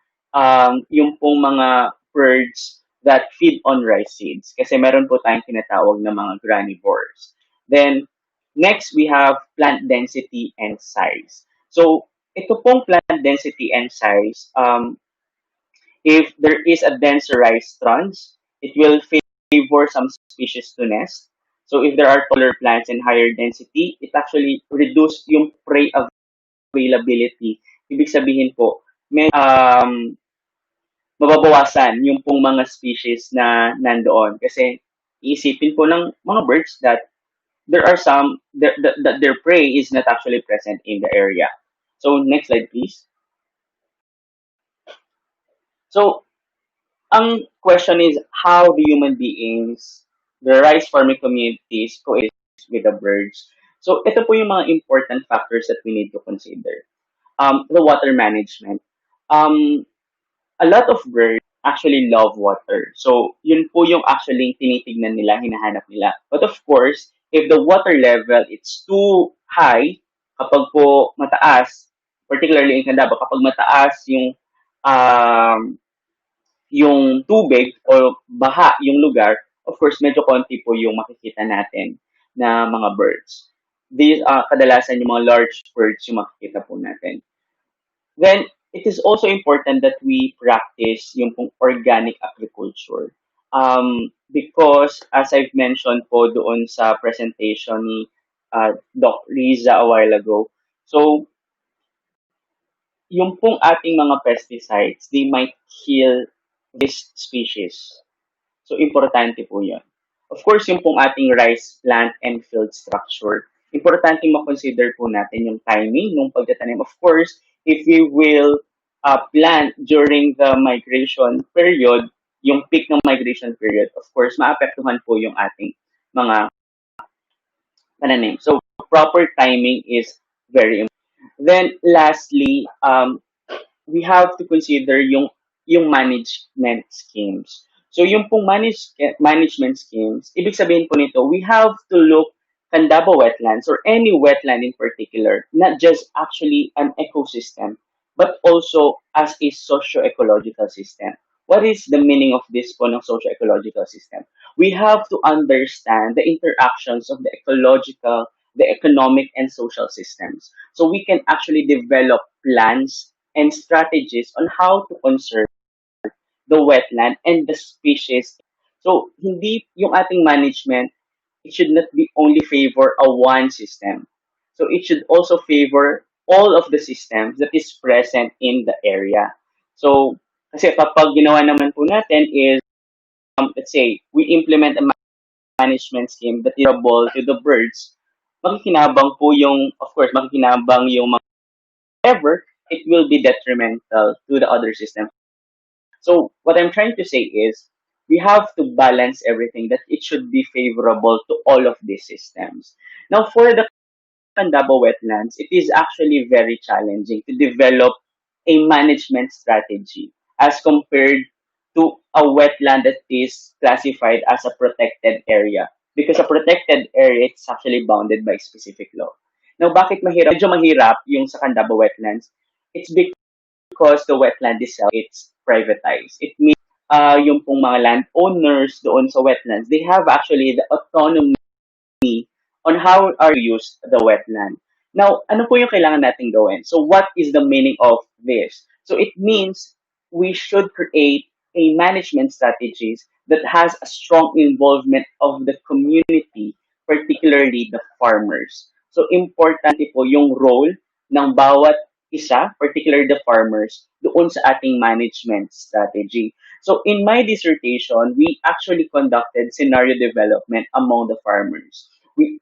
yung pong mga birds that feed on rice seeds. Kasi meron po tayong tinatawag na mga granivores. Then, next, we have plant density and size. So, ito pong plant density and size, if there is a denser rice trunks, it will favor some species to nest. So, if there are taller plants and higher density, it actually reduce yung prey availability. Ibig sabihin po, may mababawasan yung pong mga species na nandoon. Kasi iisipin po ng mga birds that there are some that their prey is not actually present in the area. So next slide, please. So ang question is, how do human beings, the rice farming communities, coexist with the birds? So ito po yung mga important factors that we need to consider. The water management. A lot of birds actually love water. So, yun po yung actually tinitignan nila, hinahanap nila. But of course, if the water level it's too high, kapag po mataas, particularly in Tandava, kapag mataas yung tubig o baha yung lugar, of course, medyo konti po yung makikita natin na mga birds. These kadalasan yung mga large birds yung makikita po natin. Then, it is also important that we practice yung pong organic agriculture. Because, as I've mentioned po doon sa presentation ni Doc Rizza a while ago, so, yung pong ating mga pesticides, they might kill this species. So, importante po yun. Of course, yung pong ating rice plant and field structure, importante ma-consider po natin yung timing ng pagtatanim. Of course, if we will plant during the migration period, yung peak ng migration period, of course, maapektuhan po yung ating mga pananim. So, proper timing is very important. Then, lastly, we have to consider yung management schemes. So, yung pong management schemes, ibig sabihin po nito, we have to look Tandava Wetlands or any wetland in particular, not just actually an ecosystem, but also as a socio-ecological system. What is the meaning of this po ng socio-ecological system? We have to understand the interactions of the ecological, the economic, and social systems. So we can actually develop plans and strategies on how to conserve the wetland and the species. So, hindi yung ating management it should not be only favor a one system. So it should also favor all of the systems that is present in the area. So, kasi kapag ginawa naman po natin is, let's say, we implement a management scheme that is favorable to the birds, makikinabang po yung, of course, makikinabang yung mga, however, it will be detrimental to the other system. So what I'm trying to say is we have to balance everything that it should be favorable to all of these systems. Now for the Tandava Wetlands, it is actually very challenging to develop a management strategy as compared to a wetland that is classified as a protected area. Because a protected area, it's actually bounded by specific law. Now, bakit mahirap? Medyo mahirap yung sa Tandava Wetlands. It's because the wetland itself, it's privatized. It means yung pong mga landowners doon sa wetlands, they have actually the autonomy on how are use the wetland. Now, ano po yung kailangan natin gawin? So, what is the meaning of this? So, it means we should create a management strategies that has a strong involvement of the community, particularly the farmers. So, importante po yung role ng bawat isa, particularly the farmers, doon sa ating management strategy. So, in my dissertation, we actually conducted scenario development among the farmers.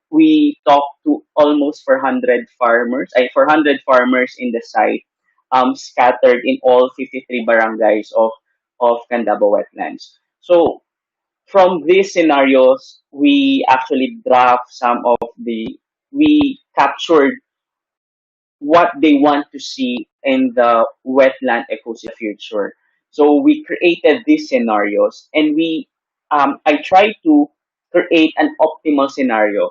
We talked to almost 400 farmers in the site, scattered in all 53 barangays of Tandava Wetlands. So from these scenarios, we actually draft we captured what they want to see in the wetland ecosystem future. So we created these scenarios, and I tried to create an optimal scenario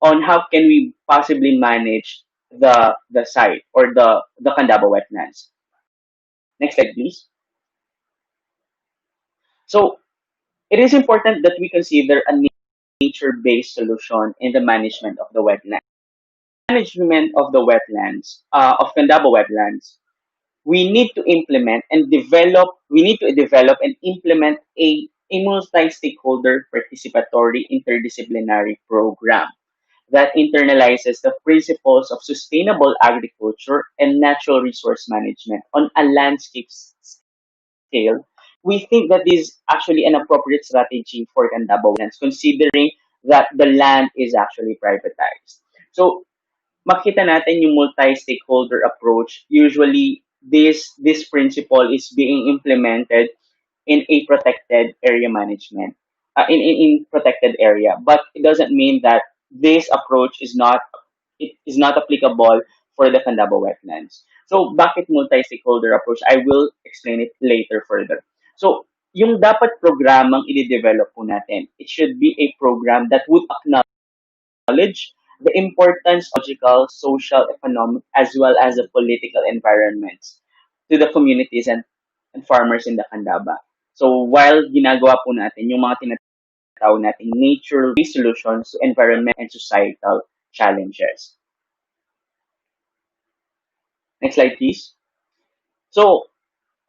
on how can we possibly manage the site or the Tandava Wetlands. Next slide, please. So it is important that we consider a nature-based solution in the management of the wetlands. Management of the wetlands, of Tandava Wetlands, we need to develop and implement a multi-stakeholder participatory interdisciplinary program that internalizes the principles of sustainable agriculture and natural resource management on a landscape scale. We think that this is actually an appropriate strategy for Tandava Wetlands, considering that the land is actually privatized. So, makita natin yung multi-stakeholder approach. Usually, this principle is being implemented in a protected area management, in protected area. But it doesn't mean that this approach is not applicable for the Tandava Wetlands. So, bakit multi-stakeholder approach? I will explain it later further. So, yung dapat programang i-develop po natin, it should be a program that would acknowledge the importance of ecological, social, economic, as well as the political environments to the communities and farmers in the Tandava. So, while ginagawa po natin yung mga tinatawag nating nature-based solutions to environment and societal challenges. Next slide, please. So,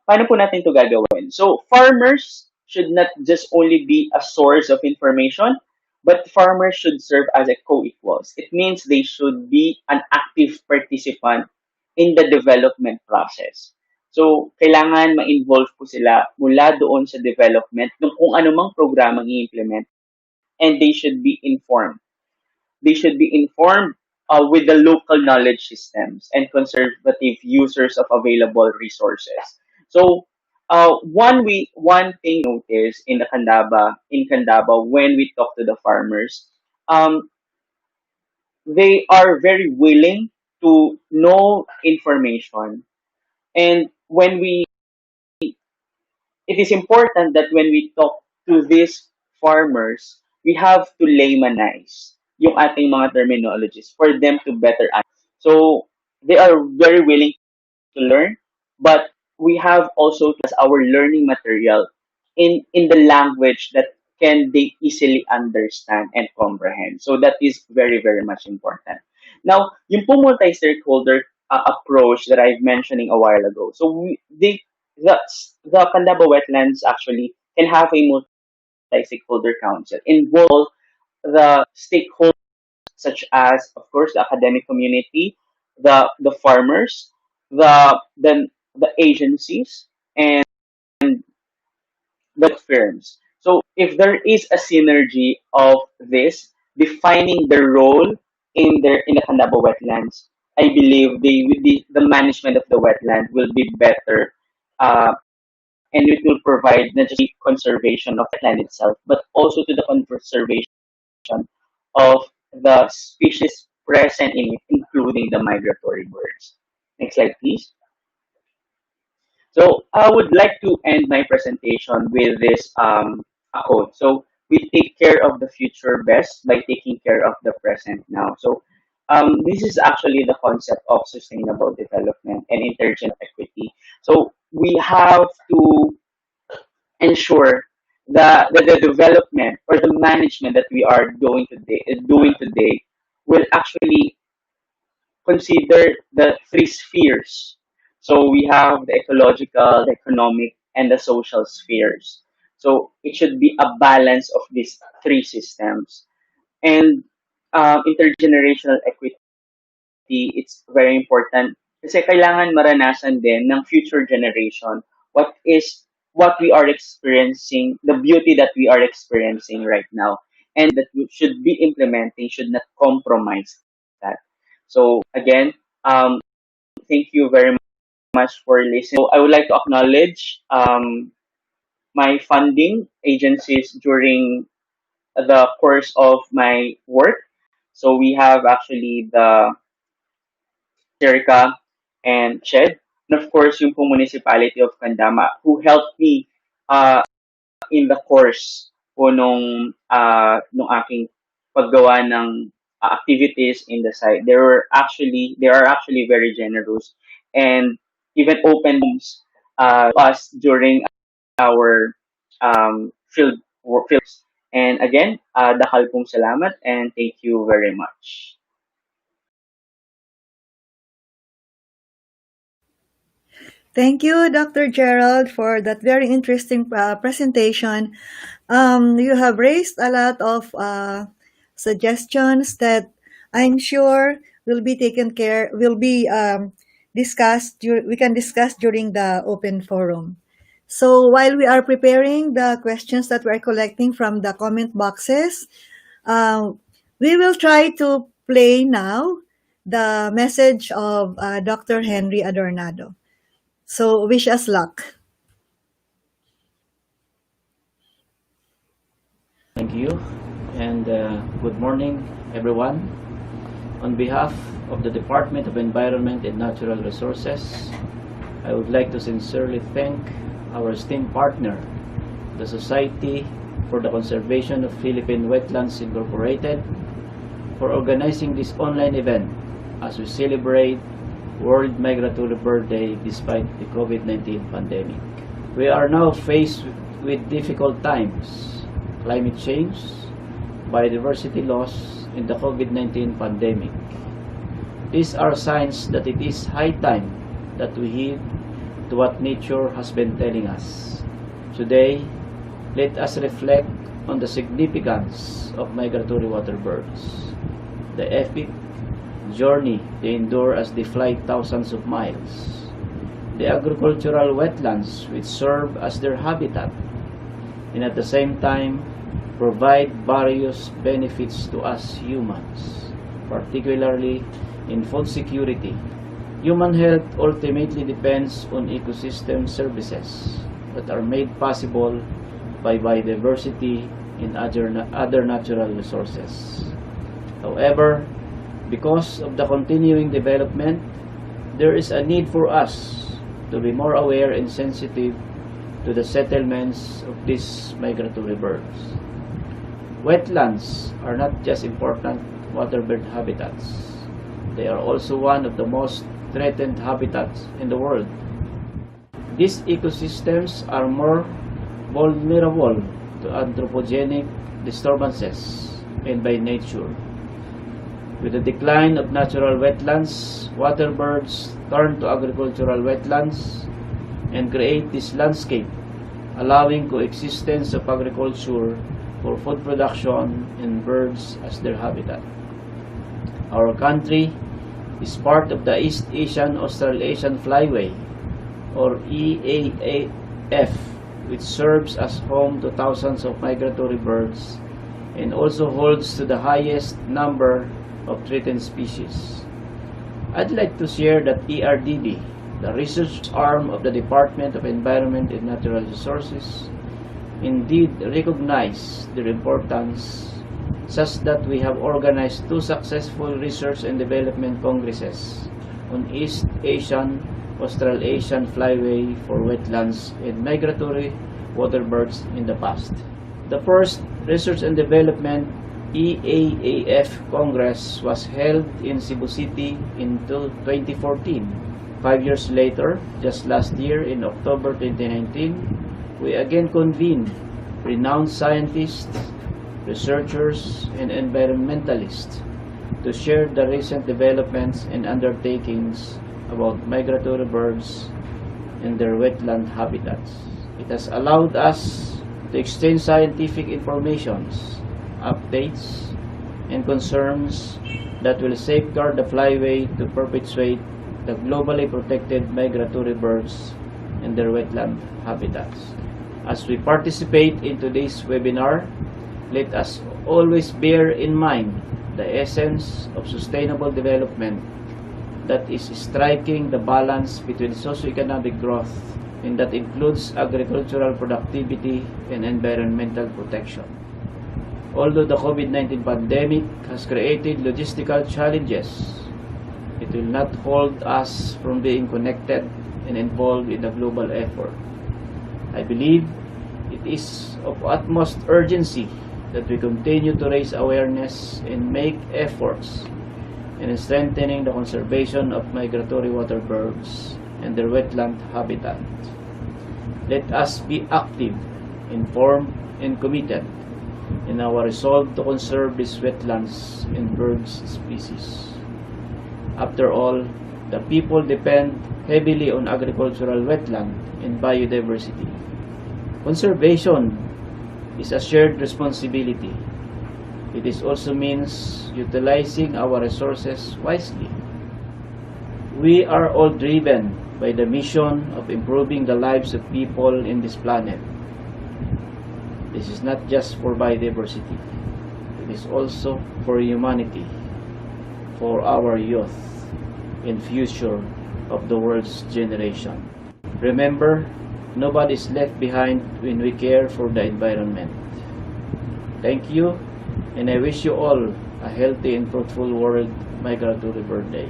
paano po natin ito gagawin? So, farmers should not just only be a source of information, but farmers should serve as a co-equals. It means they should be an active participant in the development process. So, kailangan ma-involve po sila mula doon sa development ng kung anumang programang i-implement, and they should be informed. They should be informed with the local knowledge systems and conservative users of available resources. So, one thing notice in Tandava, when we talk to the farmers, they are very willing to know information, and it is important that when we talk to these farmers, we have to laymanize yung ating mga terminologies for them to better understand. So, they are very willing to learn, but we have also to as our learning material in the language that can they easily understand and comprehend. So that is very, very much important. Now, yung po multi-stakeholder approach that I've mentioning a while ago. So the the Tandava Wetlands actually can have a multi-stakeholder council involve the stakeholders such as, of course, the academic community, the farmers, the agencies, and the firms. So if there is a synergy of this, defining the role in the Tandava Wetlands, I believe the management of the wetland will be better, and it will provide not just the conservation of the land itself, but also to the conservation of the species present in it, including the migratory birds. Next slide, please. So I would like to end my presentation with this quote. So we take care of the future best by taking care of the present now. So this is actually the concept of sustainable development and intergenerational equity. So we have to ensure the development or the management that we are doing today will actually consider the three spheres. So we have the ecological, the economic, and the social spheres. So it should be a balance of these three systems. And intergenerational equity, it's very important kasi kailangan maranasan din ng future generation what we are experiencing, the beauty that we are experiencing right now, and that we should be implementing, should not compromise that. So again, thank you very much for listening. So I would like to acknowledge my funding agencies during the course of my work. So we have actually the Jerica and Shed, and of course yung po municipality of Candama who helped me in the course po nung aking paggawa ng activities in the site. They are actually very generous and even open homes us during our fields. And again, dakal pong salamat and thank you very much. Thank you, Dr. Gerald, for that very interesting presentation. You have raised a lot of suggestions that I'm sure will be discussed. We can discuss during the open forum. So while we are preparing the questions that we're collecting from the comment boxes, we will try to play now the message of Dr. Henry Adornado. So wish us luck. Thank you, and good morning, everyone. On behalf of the Department of Environment and Natural Resources, I would like to sincerely thank our esteemed partner, the Society for the Conservation of Philippine Wetlands Incorporated, for organizing this online event as we celebrate World Migratory Bird Day despite the COVID-19 pandemic. We are now faced with difficult times, climate change, biodiversity loss, and the COVID-19 pandemic. These are signs that it is high time that we heed to what nature has been telling us. Today, let us reflect on the significance of migratory water birds, the epic journey they endure as they fly thousands of miles, the agricultural wetlands which serve as their habitat, and at the same time provide various benefits to us humans, particularly in food security. Human health ultimately depends on ecosystem services that are made possible by biodiversity and other natural resources. However, because of the continuing development, there is a need for us to be more aware and sensitive to the settlements of these migratory birds. Wetlands are not just important waterbird habitats. They are also one of the most threatened habitats in the world. These ecosystems are more vulnerable to anthropogenic disturbances and by nature. With the decline of natural wetlands, water birds turn to agricultural wetlands and create this landscape, allowing coexistence of agriculture for food production and birds as their habitat. Our country is part of the East Asian Australasian Flyway, or EAAF, which serves as home to thousands of migratory birds and also holds to the highest number of threatened species. I'd like to share that ERDB, the research arm of the Department of Environment and Natural Resources, indeed recognize their importance, such that we have organized 2 successful research and development congresses on East Asian Australasian Flyway for wetlands and migratory water birds in the past. The first Research and Development EAAF Congress was held in Cebu City in 2014. 5 years later, just last year in October 2019, we again convened renowned scientists, researchers, and environmentalists to share the recent developments and undertakings about migratory birds and their wetland habitats. It has allowed us to exchange scientific informations, updates, and concerns that will safeguard the flyway to perpetuate the globally protected migratory birds and their wetland habitats. As we participate in today's webinar, let us always bear in mind the essence of sustainable development that is striking the balance between socioeconomic growth, and that includes agricultural productivity and environmental protection. Although the COVID-19 pandemic has created logistical challenges, it will not hold us from being connected and involved in the global effort. I believe it is of utmost urgency that we continue to raise awareness and make efforts in strengthening the conservation of migratory water birds and their wetland habitat. Let us be active, informed, and committed in our resolve to conserve these wetlands and birds species. After all, the people depend heavily on agricultural wetland and biodiversity. Conservation is a shared responsibility. It is also means utilizing our resources wisely. We are all driven by the mission of improving the lives of people in this planet. This is not just for biodiversity. It is also for humanity, for our youth and future of the world's generation. Remember, nobody is left behind when we care for the environment. Thank you, and I wish you all a healthy and fruitful World Migratory Bird Day.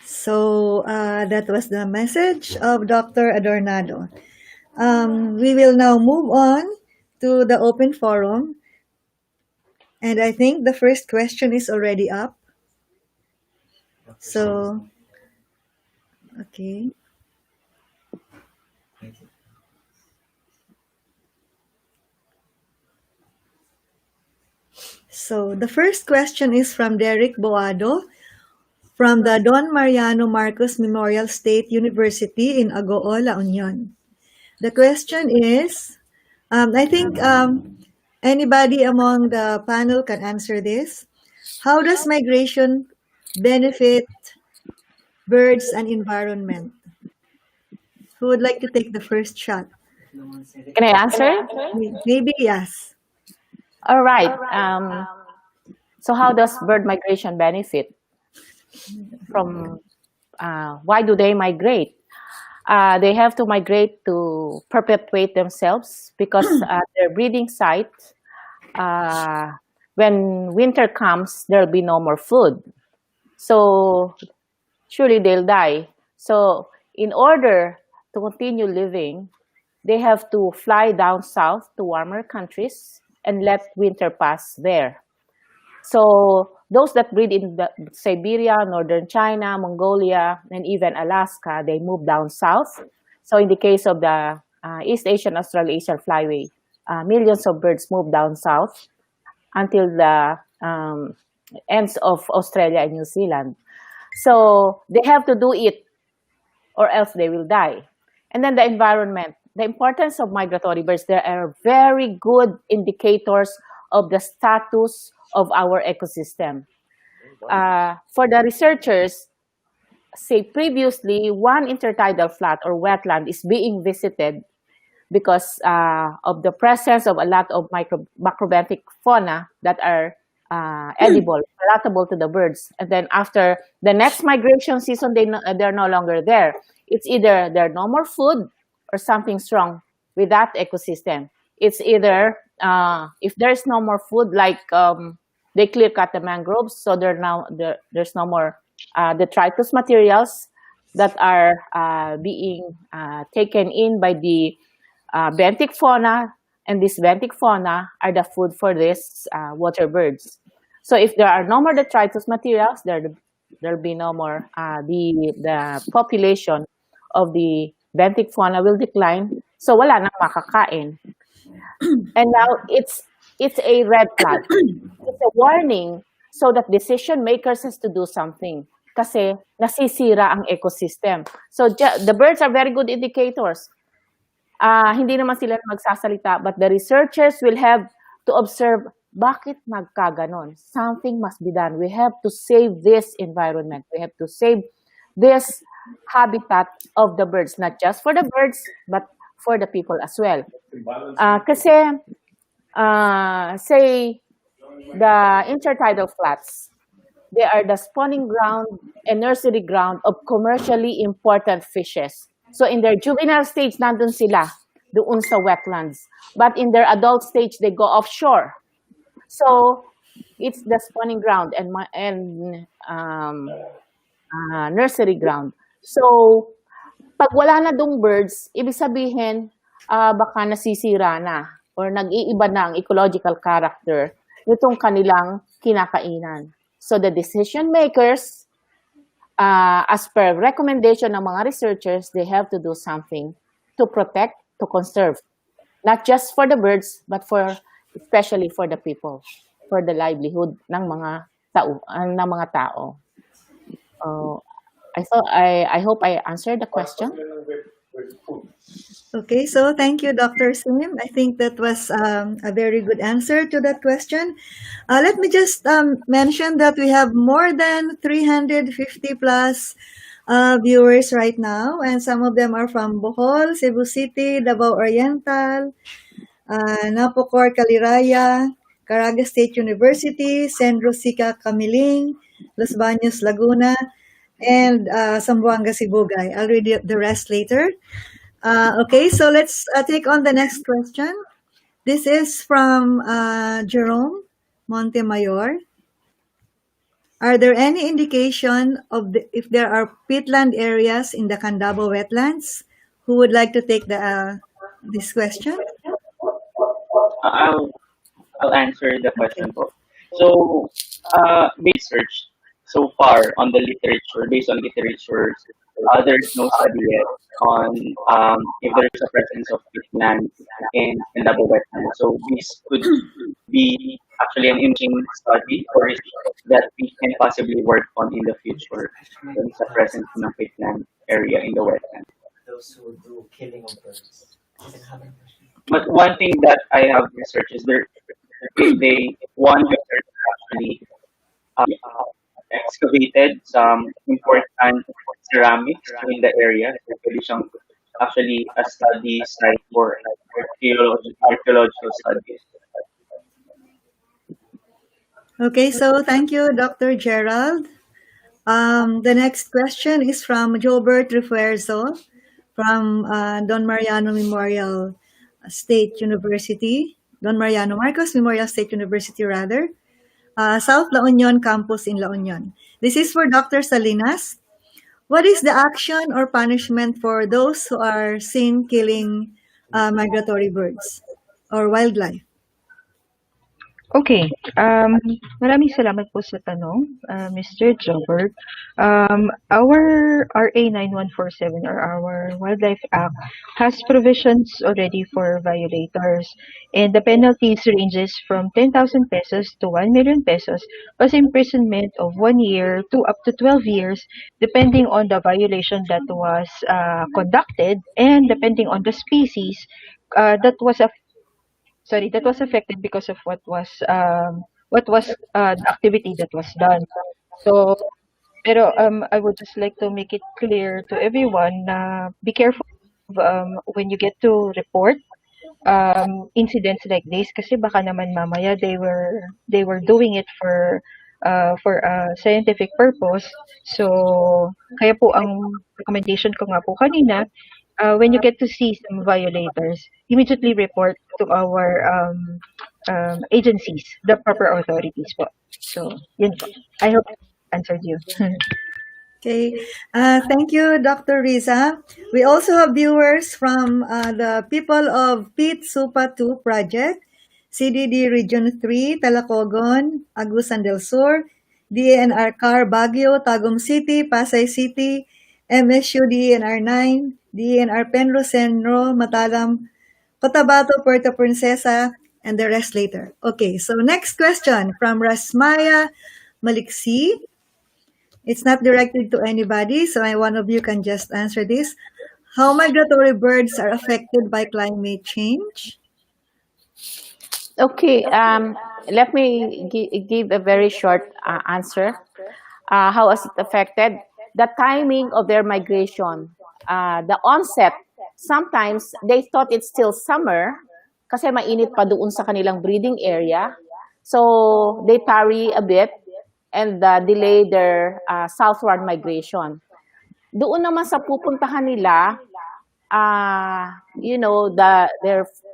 So that was the message of Dr. Adornado. We will now move on to the open forum. And I think the first question is already up. So, okay. So the first question is from Derek Boado from the Don Mariano Marcos Memorial State University in Agoo, La Union. The question is, I think anybody among the panel can answer this. How does migration benefit birds and environment? Who would like to take the first shot? Can I answer? Maybe yes. All right. So how does bird migration benefit from, why do they migrate? They have to migrate to perpetuate themselves because their breeding site, when winter comes, there'll be no more food. So surely they'll die. So in order to continue living, they have to fly down south to warmer countries and let winter pass there. So those that breed in Siberia, northern China, Mongolia, and even Alaska, they move down south. So in the case of the East Asian Australasian Flyway, millions of birds move down south until the ends of Australia and New Zealand. So they have to do it or else they will die. And then the environment, the importance of migratory birds, there are very good indicators of the status of our ecosystem. For the researchers, say previously, one intertidal flat or wetland is being visited because of the presence of a lot of macrobenthic fauna that are edible, palatable to the birds. And then after the next migration season, they're no longer there. It's either there's no more food or something's wrong with that ecosystem. It's either if there's no more food, like they clear cut the mangroves, so there's no more detritus materials that are being taken in by the benthic fauna, and this benthic fauna are the food for these water birds. So if there are no more detritus materials, there'll be no more, the population of the benthic fauna will decline, so wala nang makakain. And now it's a red flag. It's a warning so that decision makers has to do something kasi nasisira ang ecosystem. So the birds are very good indicators. Hindi naman sila magsasalita, but the researchers will have to observe, bakit nagkaganon? Something must be done. We have to save this environment. We have to save this habitat of the birds, not just for the birds, but for the people as well. Kasi, say, the intertidal flats, they are the spawning ground and nursery ground of commercially important fishes. So in their juvenile stage, nandun sila, doon sa wetlands. But in their adult stage, they go offshore. So it's the spawning ground and nursery ground. So pag wala na dong birds, ibig sabihin, baka nasisira na or nag-iiba na ang ecological character nitong kanilang kinakainan. So the decision makers, as per recommendation ng mga researchers, they have to do something to protect, to conserve, not just for the birds, but especially for the people, for the livelihood ng mga tao. I hope I answered the question. Okay, so thank you, Dr. Sim. I think that was a very good answer to that question. Let me just mention that we have more than 350 plus viewers right now, and some of them are from Bohol, Cebu City, Davao Oriental, Napocor, Caliraya, Caraga State University, San Rosica, Camiling, Los Baños, Laguna, and Zamboanga, Sibugay. I'll read the rest later. Okay, so let's take on the next question. This is from Jerome Montemayor. Are there any indication of if there are peatland areas in the Tandava Wetlands? Who would like to take this question? I'll answer the question po. So, research so far on the literature, based on literature, there's no study yet on if there's a presence of peatland in Tandava Wetland. So this could be actually an imaging study or that we can possibly work on in the future. There's a presence of peatland area in the wetland. Those who do killing of birds. But one thing that I have researched is one research actually excavated some important ceramics in the area. Actually a study site for archaeological studies. Okay, so thank you, Dr. Gerald. The next question is from Jobert Refuerzo from Don Mariano Memorial State University, Don Mariano Marcos Memorial State University rather, South La Union campus in La Union. This is for Dr. Salinas. What is the action or punishment for those who are seen killing migratory birds or wildlife? Okay, maraming salamat po sa tanong, Mr. Jobert. Our RA 9147 or our Wildlife Act has provisions already for violators, and the penalties ranges from 10,000 pesos to 1 million pesos plus imprisonment of 1 year to up to 12 years depending on the violation that was conducted and depending on the species that was affected because of the activity that was done. So, pero I would just like to make it clear to everyone na be careful when you get to report incidents like this kasi baka naman mamaya they were doing it for a scientific purpose. So, kaya po ang recommendation ko nga po kanina, when you get to see some violators, immediately report to our agencies, the proper authorities po. So, yun po. I hope I answered you. Okay. Thank you, Dr. Rizza. We also have viewers from the people of Pit Supa 2 Project, CDD Region 3, Talacogon, Agusan del Sur, DENR Car Baguio, Tagum City, Pasay City, MSU DENR 9, DENR Penroseno, Matalam, Cotabato, Puerto Princesa, and the rest later. Okay, so next question from Rasmaya Maliksi. It's not directed to anybody, so one of you can just answer this. How migratory birds are affected by climate change? Okay, let me give a very short answer. How is it affected? The timing of their migration, the onset, sometimes they thought it's still summer kasi mainit pa doon sa kanilang breeding area. So they tarry a bit and delay their southward migration. Doon naman sa pupuntahan nila,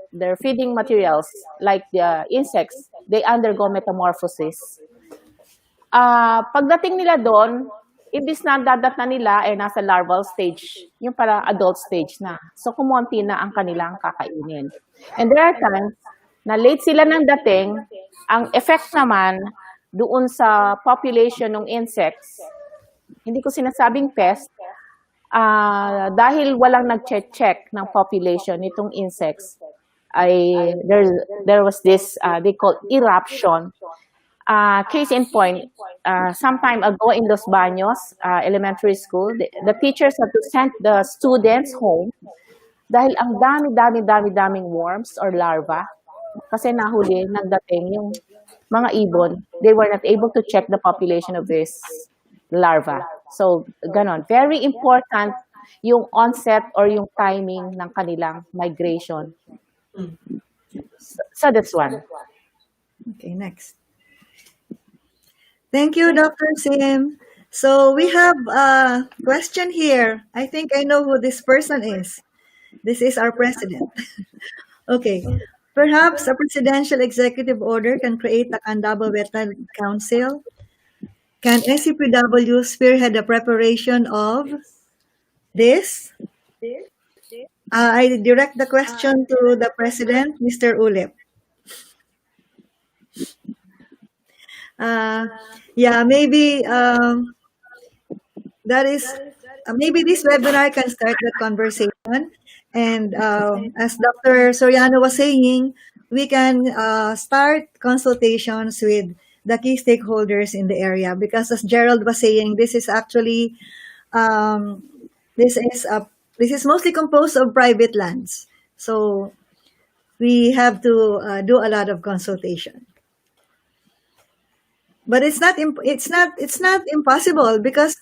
their feeding materials, like the insects, they undergo metamorphosis. Pagdating nila doon, ibis na dadat na nila ay nasa larval stage, yung para adult stage na. So kumonti na ang kanilang kakainin. And there are times na late sila nang dating, ang effect naman doon sa population ng insects, hindi ko sinasabing pest, dahil walang nag-check ng population nitong insects, there was this, they call eruption. Case in point, some time ago in Los Baños elementary school, the teachers had to send the students home dahil ang daming worms or larva kasi nahuli, nagdating yung mga ibon. They were not able to check the population of this larva. So, ganon. Very important yung onset or yung timing ng kanilang migration. So, that's one. Okay, next. Thank you, Dr. Sim. So, we have a question here. I think I know who this person is. This is our president. Okay. Perhaps a presidential executive order can create a Tandava Wetland Council. Can SCPW spearhead the preparation of this? I direct the question to the president, Mr. Ulip. Maybe maybe this webinar can start the conversation. And as Dr. Soriano was saying, we can start consultations with the key stakeholders in the area, because as Gerald was saying, this is actually this is mostly composed of private lands. So we have to do a lot of consultation. But it's not impossible, because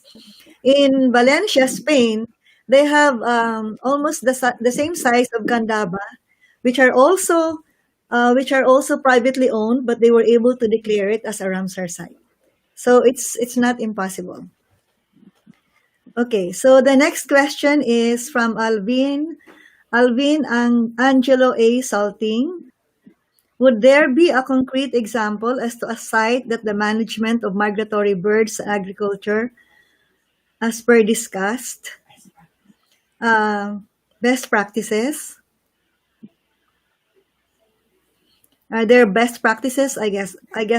in Valencia, Spain, they have almost the same size of Candaba, which are also privately owned, but they were able to declare it as a Ramsar site. So it's not impossible. Okay, so the next question is from Alvin Angelo A. Salting. Would there be a concrete example as to a site that the management of migratory birds agriculture, as per discussed, best practices? Are there best practices? I guess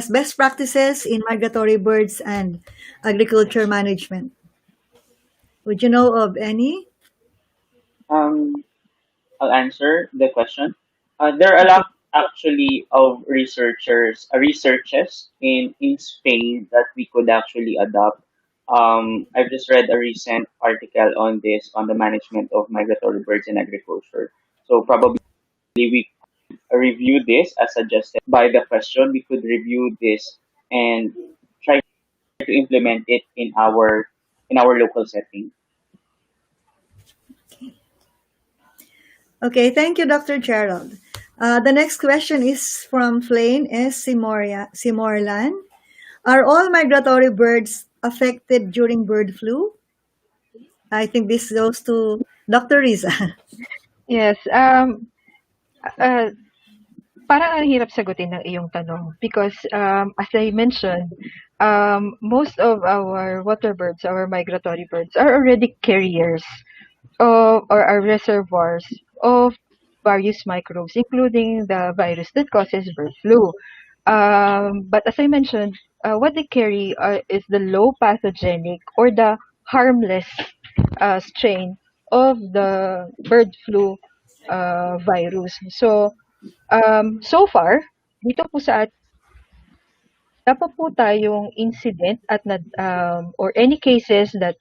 best practices in migratory birds and agriculture management. Would you know of any? Um, I'll answer the question. There are a Okay. lot actually of researches in Spain that we could actually adopt. I've just read a recent article on this on the management of migratory birds in agriculture. So probably we review this as suggested by the question. We could review this and try to implement it in our local setting. Okay, thank you, Dr. Gerald. The next question is from Flane S. Simorlan. Are all migratory birds affected during bird flu? I think this goes to Dr. Rizza. Yes, uh, parang ang hirap sagutin ng iyong tanong because as I mentioned, most of our water birds, our migratory birds, are already carriers of or are reservoirs of various microbes, including the virus that causes bird flu. But as I mentioned, what they carry is the low pathogenic or the harmless strain of the bird flu virus. So far, dito po sa atin, wala pa po tayong incident at or any cases that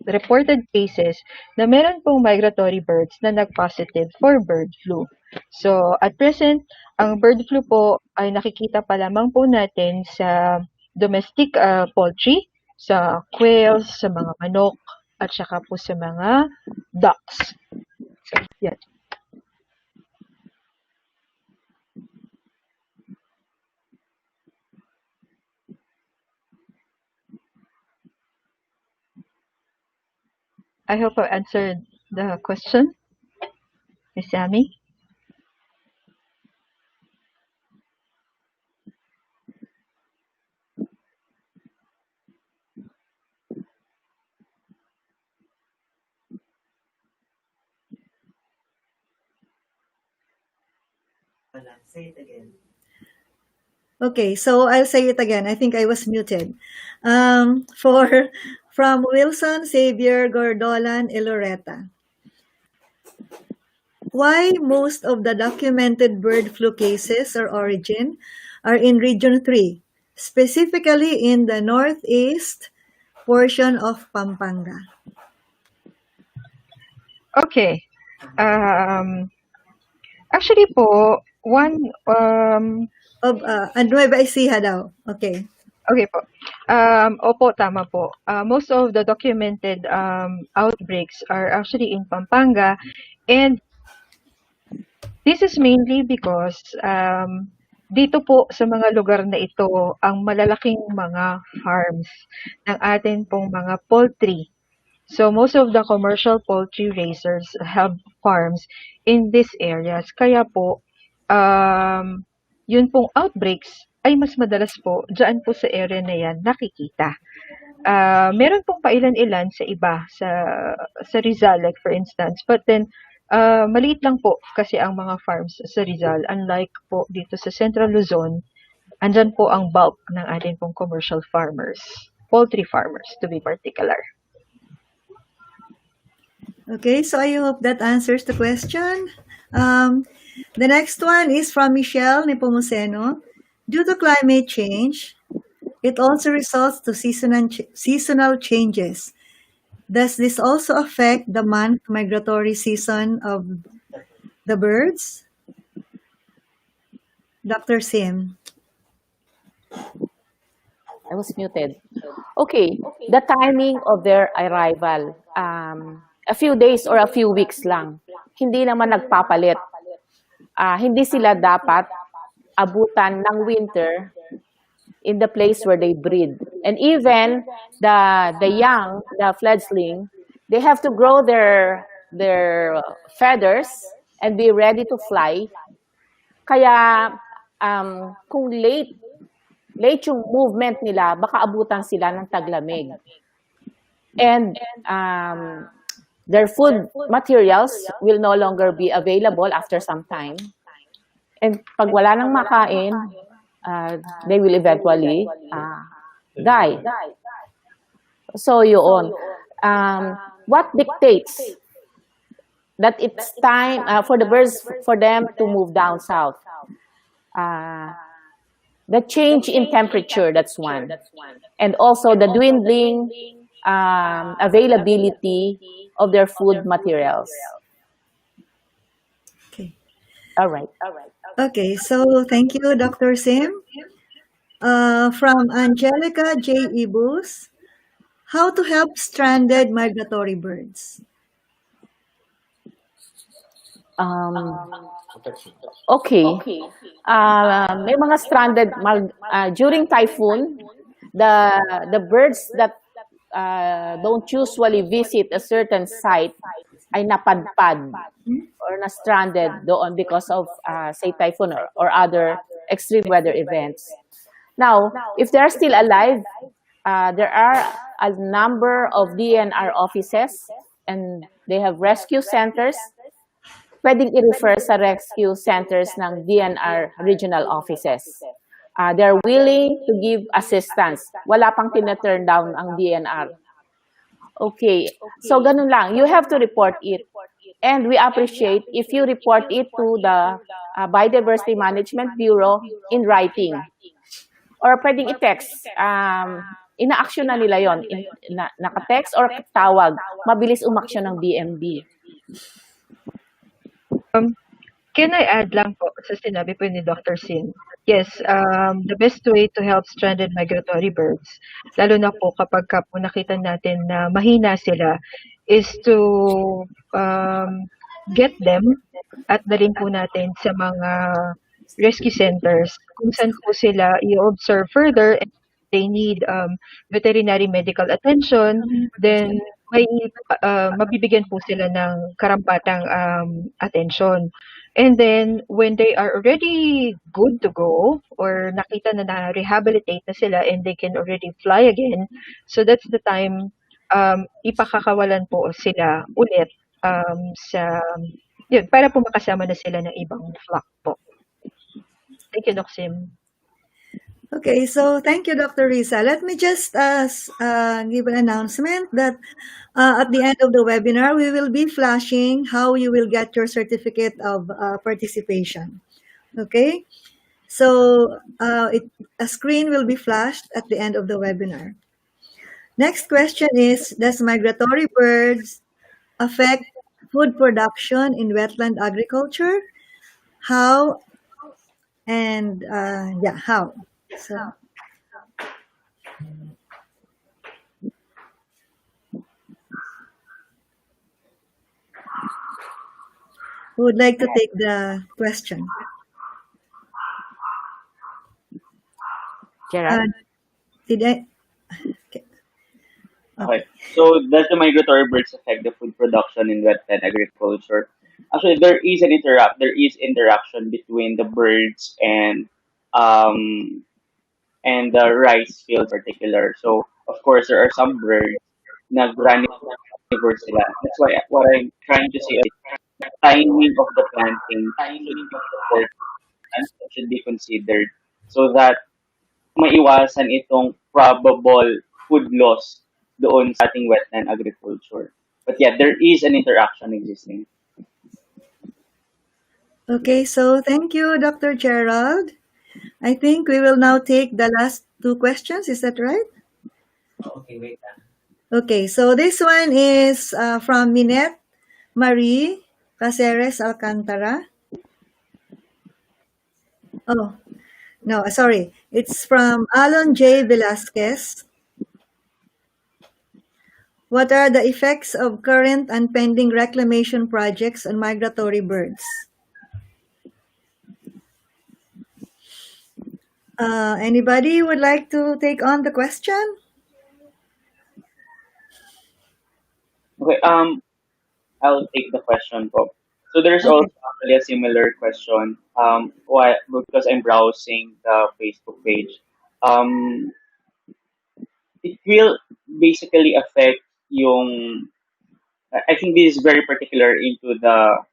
reported cases na meron pong migratory birds na nag-positive for bird flu. So, at present, ang bird flu po ay nakikita pa lamang po natin sa domestic poultry, sa quails, sa mga manok, at saka po sa mga ducks. So, yan. I hope I answered the question, Miss Sammy. Say it again. Okay, so I'll say it again. I think I was muted. From Wilson Xavier Gordolan Iloreta. Why most of the documented bird flu cases or origin are in Region 3, specifically in the northeast portion of Pampanga? Okay. Actually po, one Of Nueva Ecija daw. Okay. okay po. Opo, tama po. Most of the documented outbreaks are actually in Pampanga, and this is mainly because dito po sa mga lugar na ito ang malalaking mga farms ng atin pong mga poultry. So most of the commercial poultry raisers have farms in these areas. Kaya po, yun pong outbreaks ay mas madalas po dyan po sa area na yan nakikita. Meron pong pailan-ilan sa iba, sa Rizal, like for instance. But then, maliit lang po kasi ang mga farms sa Rizal. Unlike po dito sa Central Luzon, andyan po ang bulk ng atin pong commercial farmers, poultry farmers to be particular. Okay, so I hope that answers the question. The next one is from Michelle Nepomuceno. Due to climate change, it also results to seasonal changes. Does this also affect the month migratory season of the birds? Dr. Sim. I was muted. Okay, the timing of their arrival, a few days or a few weeks lang. Hindi naman nagpapalit. Hindi sila dapat abutan ng winter in the place where they breed. And even the young, the fledgling, they have to grow their feathers and be ready to fly. Kaya kung late yung movement nila, baka abutan sila ng taglamig. And their food materials will no longer be available after some time. And pag wala nang makain, they will eventually die. So yun. What dictates that it's time for the birds, for them to move down south? The change in temperature, that's one. And also the dwindling availability of their food materials. Okay. All right. Okay, so thank you, Dr. Sim. From Angelica J. Ibus, how to help stranded migratory birds? Okay. May mga stranded during typhoon, the birds that don't usually visit a certain site ay napadpad or na-stranded doon because of say typhoon or other extreme weather events. Now, if they're still alive, there are a number of DNR offices and they have rescue centers. Pwedeng i-refer sa rescue centers ng DNR regional offices. They're willing to give assistance. Wala pang tina-turn down ang DNR. Okay, so ganun lang. You have to report it. And we appreciate if you report it to the Biodiversity Management Bureau in writing. Or pwedeng i-text. Ina-action na nila yon. Naka-text or tawag. Mabilis umaksyon ng BMB. Can I add lang po sa sinabi po ni Dr. Sin? Yes, the best way to help stranded migratory birds, lalo na po kapag po nakita natin na mahina sila, is to get them at dalhin po natin sa mga rescue centers kung saan po sila i-observe further and they need veterinary medical attention, then may mabibigyan po sila ng karampatang attention. And then, when they are already good to go, or nakita na na-rehabilitate na sila and they can already fly again, so that's the time ipakakawalan po sila ulit yun, para po makasama na sila ng ibang flock po. Thank you, Doc Sim. Okay, so thank you, Dr. Rizza. Let me just give an announcement that at the end of the webinar, we will be flashing how you will get your certificate of participation. Okay, so a screen will be flashed at the end of the webinar. Next question is, does migratory birds affect food production in wetland agriculture? How? And how? So, who would like to take the question? Gerald? Did I? Okay. So, does the migratory birds affect the food production in wetland agriculture? Actually, there is interaction between the birds and the rice field in particular. So, of course, there are some birds na granivores sila. That's why what I'm trying to say is timing of the planting should be considered so that maiwasan itong probable food loss doon sa ating wetland agriculture. But yeah, there is an interaction existing. Okay, so thank you, Dr. Gerald. I think we will now take the last two questions. Is that right? Okay, wait. Okay, so this one is from Minette Marie Caceres Alcantara. Oh, no, sorry. It's from Alon J. Velasquez. What are the effects of current and pending reclamation projects on migratory birds? Anybody would like to take on the question? Okay, I'll take the question po. So there's also actually a similar question. Why? Because I'm browsing the Facebook page. It will basically affect yung. I think this is very particular into the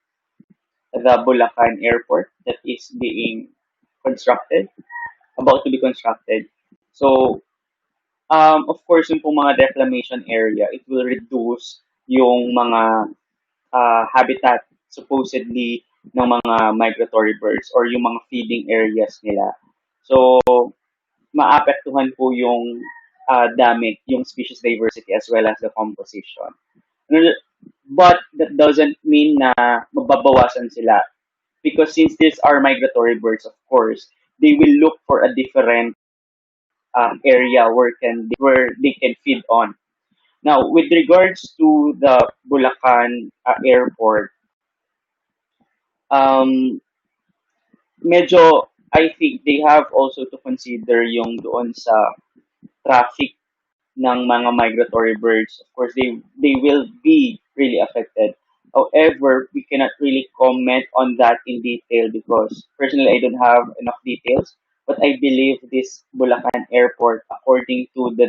the Bulacan Airport that is being constructed, about to be constructed. So, of course, yung pong mga reclamation area, it will reduce yung mga habitat supposedly ng mga migratory birds or yung mga feeding areas nila. So, maapektuhan po yung dami, yung species diversity as well as the composition. But that doesn't mean na mababawasan sila because since these are migratory birds, of course, they will look for a different area where they can feed on. Now, with regards to the Bulacan airport, um, medyo I think they have also to consider yung doon sa traffic ng mga migratory birds. Of course, they will be really affected. However, we cannot really comment on that in detail because personally I don't have enough details. But I believe this Bulacan Airport, according to the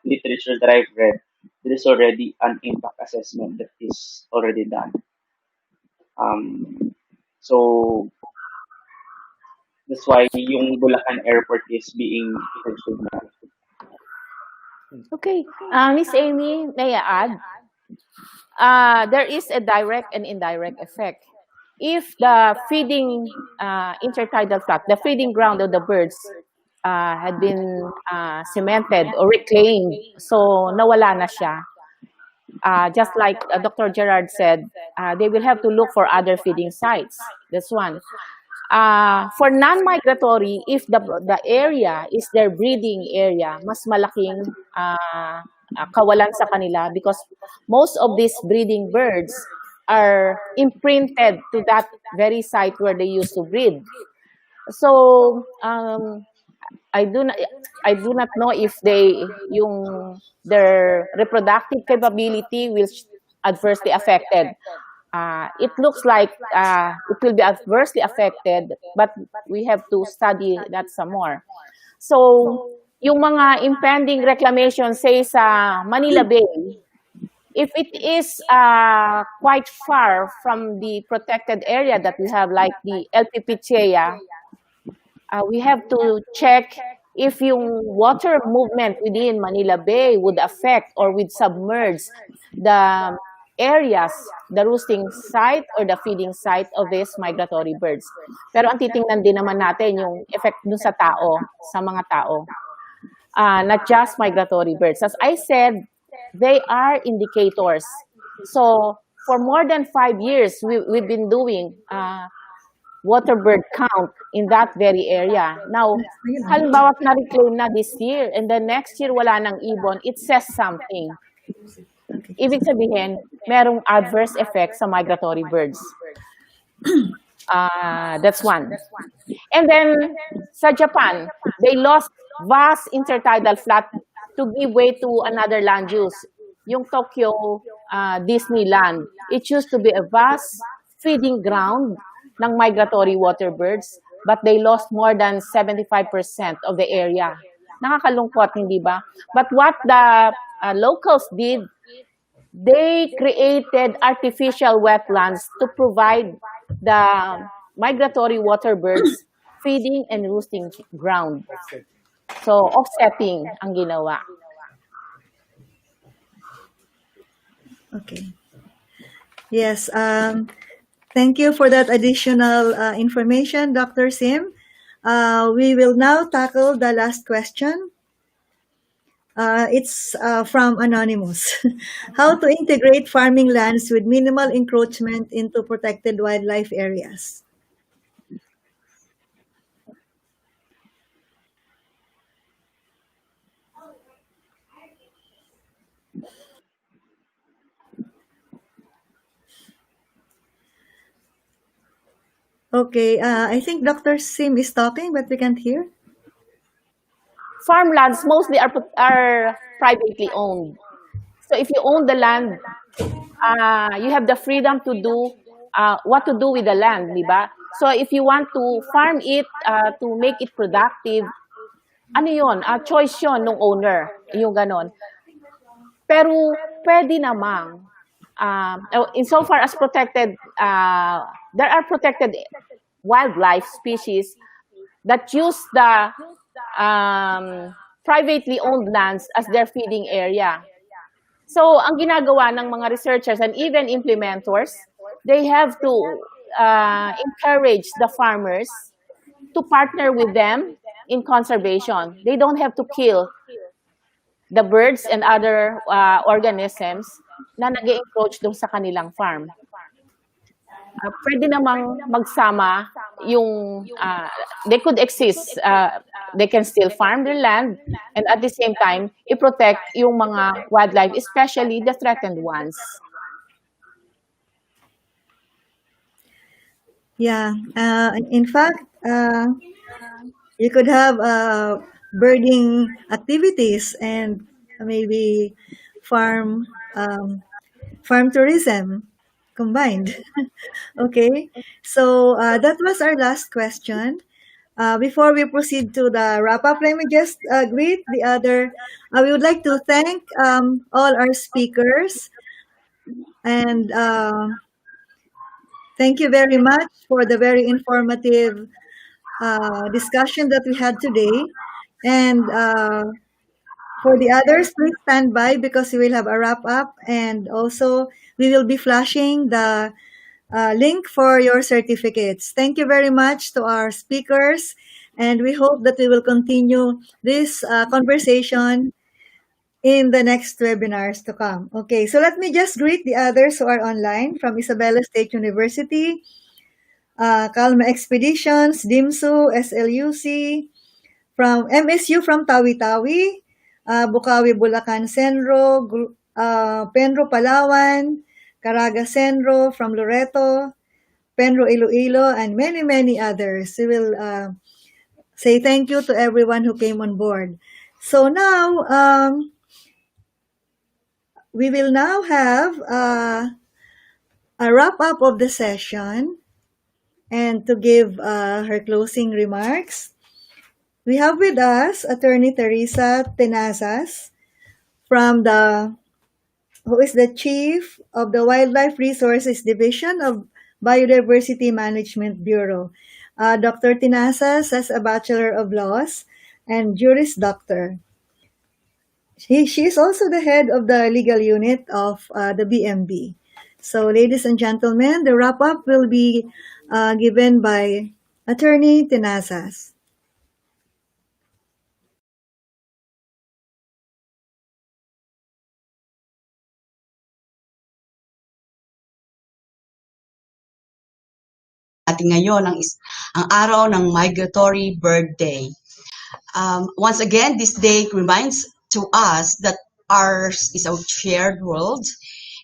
literature that I've read, there is already an impact assessment that is already done. So that's why yung Bulacan Airport is being pursued now. Okay. Miss Amy, may I add? There is a direct and indirect effect. If the feeding intertidal flat, the feeding ground of the birds had been cemented or reclaimed, so nawala na siya. Just like Dr. Gerald said, they will have to look for other feeding sites. That's one. For non-migratory, if the area is their breeding area, mas malaking kawalan sa kanila because most of these breeding birds are imprinted to that very site where they used to breed. So I do not know if their reproductive capability will adversely affected. It looks like it will be adversely affected, but we have to study that some more. So, yung mga impending reclamation, say sa Manila Bay, if it is quite far from the protected area that we have, like the LPPCEA, we have to check if yung water movement within Manila Bay would affect or would submerge the areas, the roosting site or the feeding site of these migratory birds. Pero ang titingnan din naman natin yung effect dun sa tao, sa mga tao. Not just migratory birds. As I said, they are indicators. So, for more than 5 years, we've been doing water bird count in that very area. Now, halimbawa na-reclaim na this year and then next year wala nang ibon, it says something. Ibig sabihin, merong adverse effect sa migratory birds. That's one. And then, sa Japan, they lost vast intertidal flat to give way to another land use. Yung Tokyo Disneyland, it used to be a vast feeding ground ng migratory water birds, but they lost more than 75% of the area. Nakakalungkot, hindi ba? But what the locals did, they created artificial wetlands to provide the migratory water birds feeding and roosting ground. So, offsetting ang ginawa. Okay. Yes. Thank you for that additional information, Dr. Sim. We will now tackle the last question. It's from Anonymous. How to integrate farming lands with minimal encroachment into protected wildlife areas? Okay, I think Dr. Sim is talking, but we can't hear. Farmlands mostly are privately owned. So if you own the land, you have the freedom to do what to do with the land, di ba? So if you want to farm it to make it productive, ano yun? Choice yun ng owner, yung ganon. Pero pwede namang insofar as there are protected wildlife species that use the privately owned lands as their feeding area. So, ang ginagawa ng mga researchers and even implementers, they have to encourage the farmers to partner with them in conservation. They don't have to kill the birds and other organisms na nag-encroach doon sa kanilang farm. Pwede namang magsama yung, they could exist, they can still farm their land and at the same time, i-protect yung mga wildlife, especially the threatened ones. Yeah, in fact, you could have birding activities and maybe farm tourism combined. Okay, so that was our last question. Before we proceed to the wrap-up, let me just greet the other. We would like to thank all our speakers and thank you very much for the very informative discussion that we had today. And for the others, please stand by because we will have a wrap-up and also we will be flashing the link for your certificates. Thank you very much to our speakers, and we hope that we will continue this conversation in the next webinars to come. Okay, so let me just greet the others who are online from Isabela State University, Calma Expeditions, DIMSU, SLUC, from MSU from Tawi-Tawi, Bukawi, Bulacan, Senro, Penro, Palawan, Caraga, Senro, from Loreto, Penro, Iloilo, and many, many others. We will say thank you to everyone who came on board. So now, we will now have a wrap-up of the session, and to give her closing remarks, we have with us Attorney Teresa Tenazas who is the Chief of the Wildlife Resources Division of Biodiversity Management Bureau. Dr. Tenazas has a Bachelor of Laws and Juris Doctor. She is also the head of the legal unit of the BMB. So, ladies and gentlemen, the wrap-up will be given by Attorney Tenazas. Natin ngayon ang araw ng Migratory Bird Day. Once again, this day reminds to us that ours is a shared world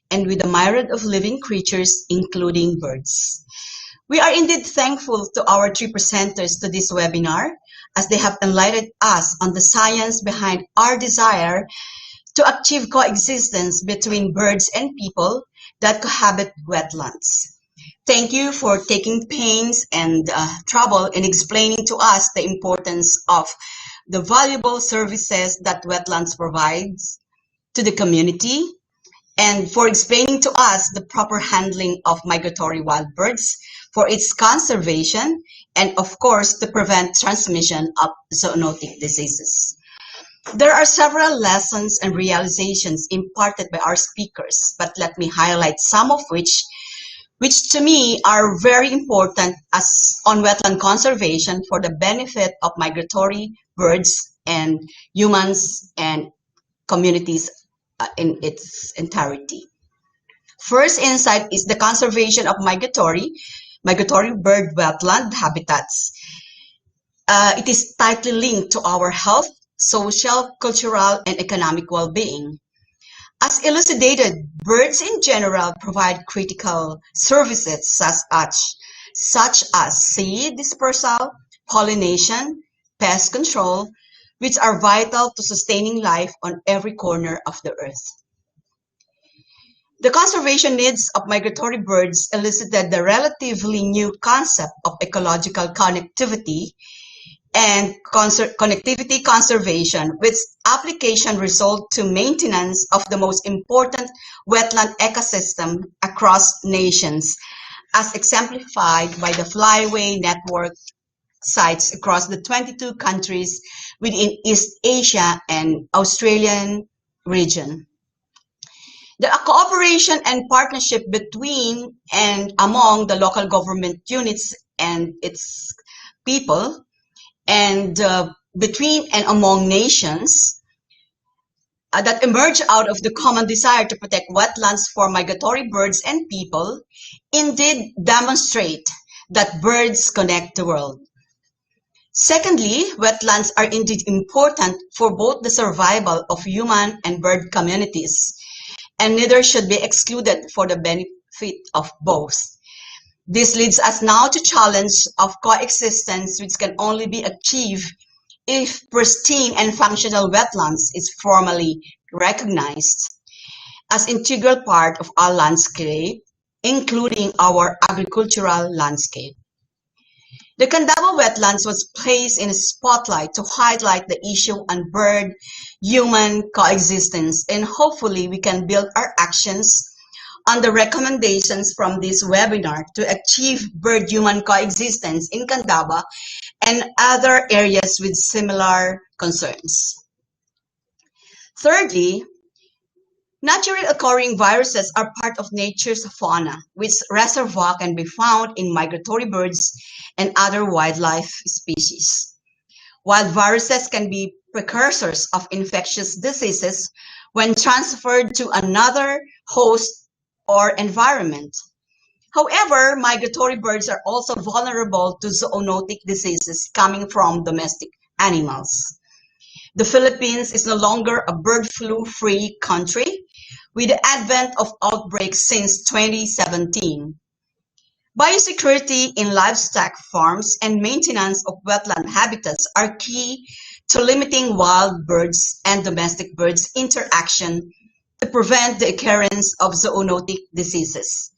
and with a myriad of living creatures, including birds. We are indeed thankful to our three presenters to this webinar as they have enlightened us on the science behind our desire to achieve coexistence between birds and people that cohabit wetlands. Thank you for taking pains and trouble in explaining to us the importance of the valuable services that wetlands provides to the community and for explaining to us the proper handling of migratory wild birds for its conservation and of course to prevent transmission of zoonotic diseases. There are several lessons and realizations imparted by our speakers, but let me highlight some of which to me are very important as on wetland conservation for the benefit of migratory birds and humans and communities in its entirety. First insight is the conservation of migratory bird wetland habitats. It is tightly linked to our health, social, cultural, and economic well-being. As elucidated, birds in general provide critical services such as seed dispersal, pollination, pest control, which are vital to sustaining life on every corner of the earth. The conservation needs of migratory birds elicited the relatively new concept of ecological connectivity and connectivity conservation, with application result to maintenance of the most important wetland ecosystem across nations, as exemplified by the Flyway network sites across the 22 countries within East Asia and Australian region. The cooperation and partnership between and among the local government units and its people, and between and among nations that emerge out of the common desire to protect wetlands for migratory birds and people, indeed demonstrate that birds connect the world. Secondly, wetlands are indeed important for both the survival of human and bird communities, and neither should be excluded for the benefit of both. This leads us now to challenge of coexistence, which can only be achieved if pristine and functional wetlands is formally recognized as integral part of our landscape, including our agricultural landscape. The Tandava Wetlands was placed in a spotlight to highlight the issue on bird-human coexistence, and hopefully we can build our actions on the recommendations from this webinar to achieve bird-human coexistence in Tandava and other areas with similar concerns. Thirdly, naturally occurring viruses are part of nature's fauna, which reservoir can be found in migratory birds and other wildlife species. Wild viruses can be precursors of infectious diseases when transferred to another host or environment. However, migratory birds are also vulnerable to zoonotic diseases coming from domestic animals. The Philippines is no longer a bird flu-free country, with the advent of outbreaks since 2017. Biosecurity in livestock farms and maintenance of wetland habitats are key to limiting wild birds and domestic birds' interaction to prevent the occurrence of zoonotic diseases.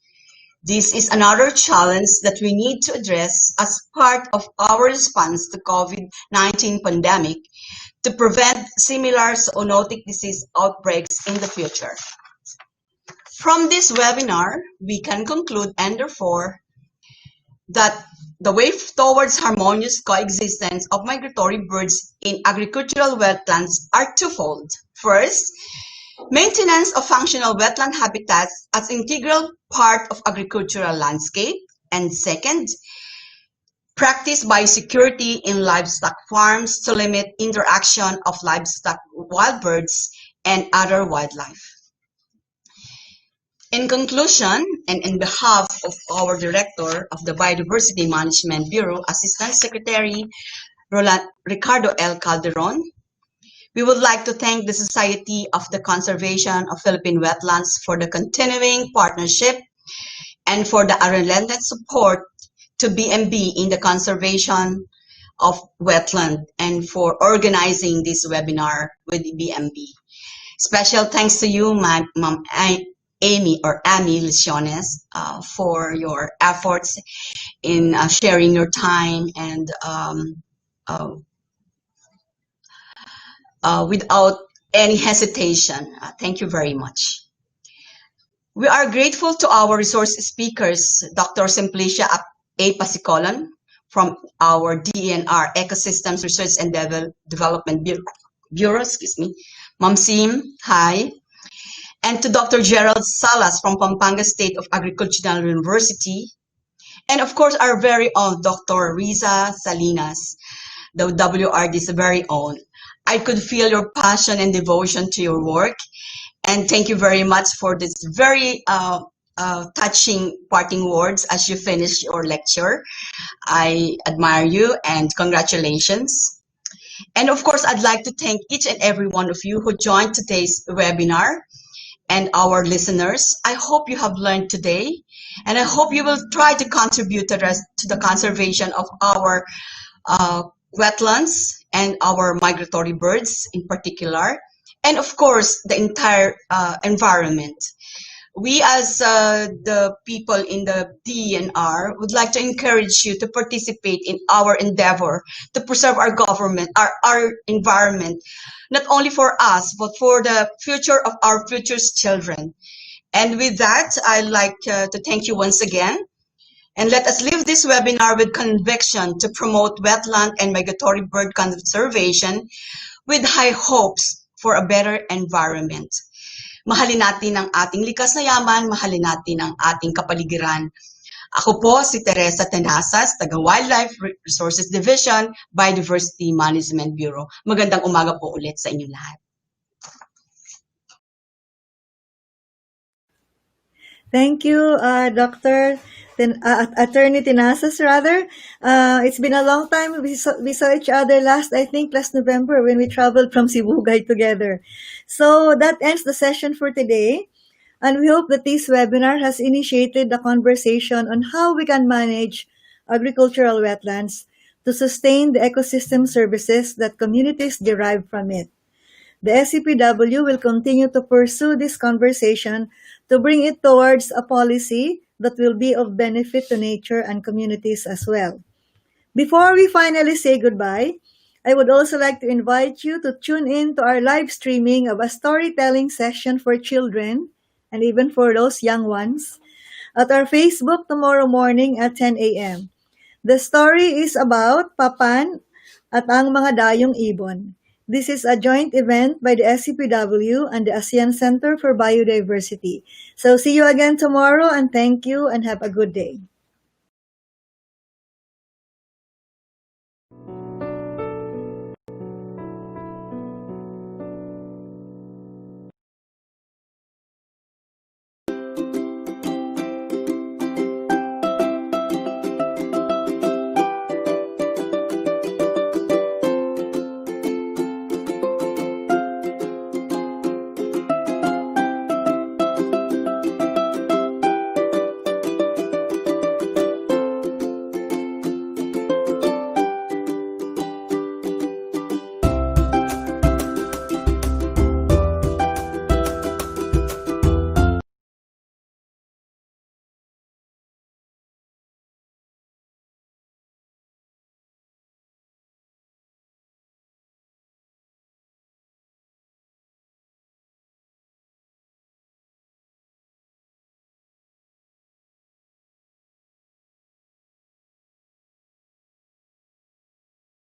This is another challenge that we need to address as part of our response to COVID-19 pandemic to prevent similar zoonotic disease outbreaks in the future. From this webinar, we can conclude, and therefore, that the way towards harmonious coexistence of migratory birds in agricultural wetlands are twofold. First, maintenance of functional wetland habitats as integral part of agricultural landscape, and second, practice biosecurity in livestock farms to limit interaction of livestock, wild birds, and other wildlife. In conclusion, and in behalf of our Director of the Biodiversity Management Bureau, Assistant Secretary Ricardo L. Calderon, we would like to thank the Society of the Conservation of Philippine Wetlands for the continuing partnership and for the relentless support to BMB in the conservation of wetland and for organizing this webinar with BMB. Special thanks to you, Ma'am Amy Lesiones, for your efforts in sharing your time and without any hesitation. Thank you very much. We are grateful to our resource speakers, Dr. Simplicia A. Pasicolan from our DENR Ecosystems Research and Development Bureau, Ma'am Sim, hi. And to Dr. Gerald Salas from Pampanga State of Agricultural University. And of course, our very own Dr. Rizza Salinas, the WRD's very own. I could feel your passion and devotion to your work. And thank you very much for this very touching parting words as you finish your lecture. I admire you and congratulations. And of course, I'd like to thank each and every one of you who joined today's webinar and our listeners. I hope you have learned today, and I hope you will try to contribute to the conservation of our wetlands and our migratory birds in particular, and of course, the entire environment. we as the people in the DENR would like to encourage you to participate in our endeavor to preserve our government, our environment, not only for us, but for the future of our future's children. And with that, I'd like to thank you once again. And let us leave this webinar with conviction to promote wetland and migratory bird conservation with high hopes for a better environment. Mahalin natin ang ating likas na yaman, mahalin natin ang ating kapaligiran. Ako po si Teresa Tenasas, taga Wildlife Resources Division, Biodiversity Management Bureau. Magandang umaga po ulit sa inyo lahat. Thank you, Dr. Attorney Tenasas, rather. It's been a long time. We saw each other last November when we traveled from Sibugay together. So that ends the session for today. And we hope that this webinar has initiated a conversation on how we can manage agricultural wetlands to sustain the ecosystem services that communities derive from it. The SCPW will continue to pursue this conversation to bring it towards a policy that will be of benefit to nature and communities as well. Before we finally say goodbye, I would also like to invite you to tune in to our live streaming of a storytelling session for children and even for those young ones at our Facebook tomorrow morning at 10 a.m. The story is about Papan at ang mga dayong ibon. This is a joint event by the SCPW and the ASEAN Center for Biodiversity. So see you again tomorrow, and thank you and have a good day.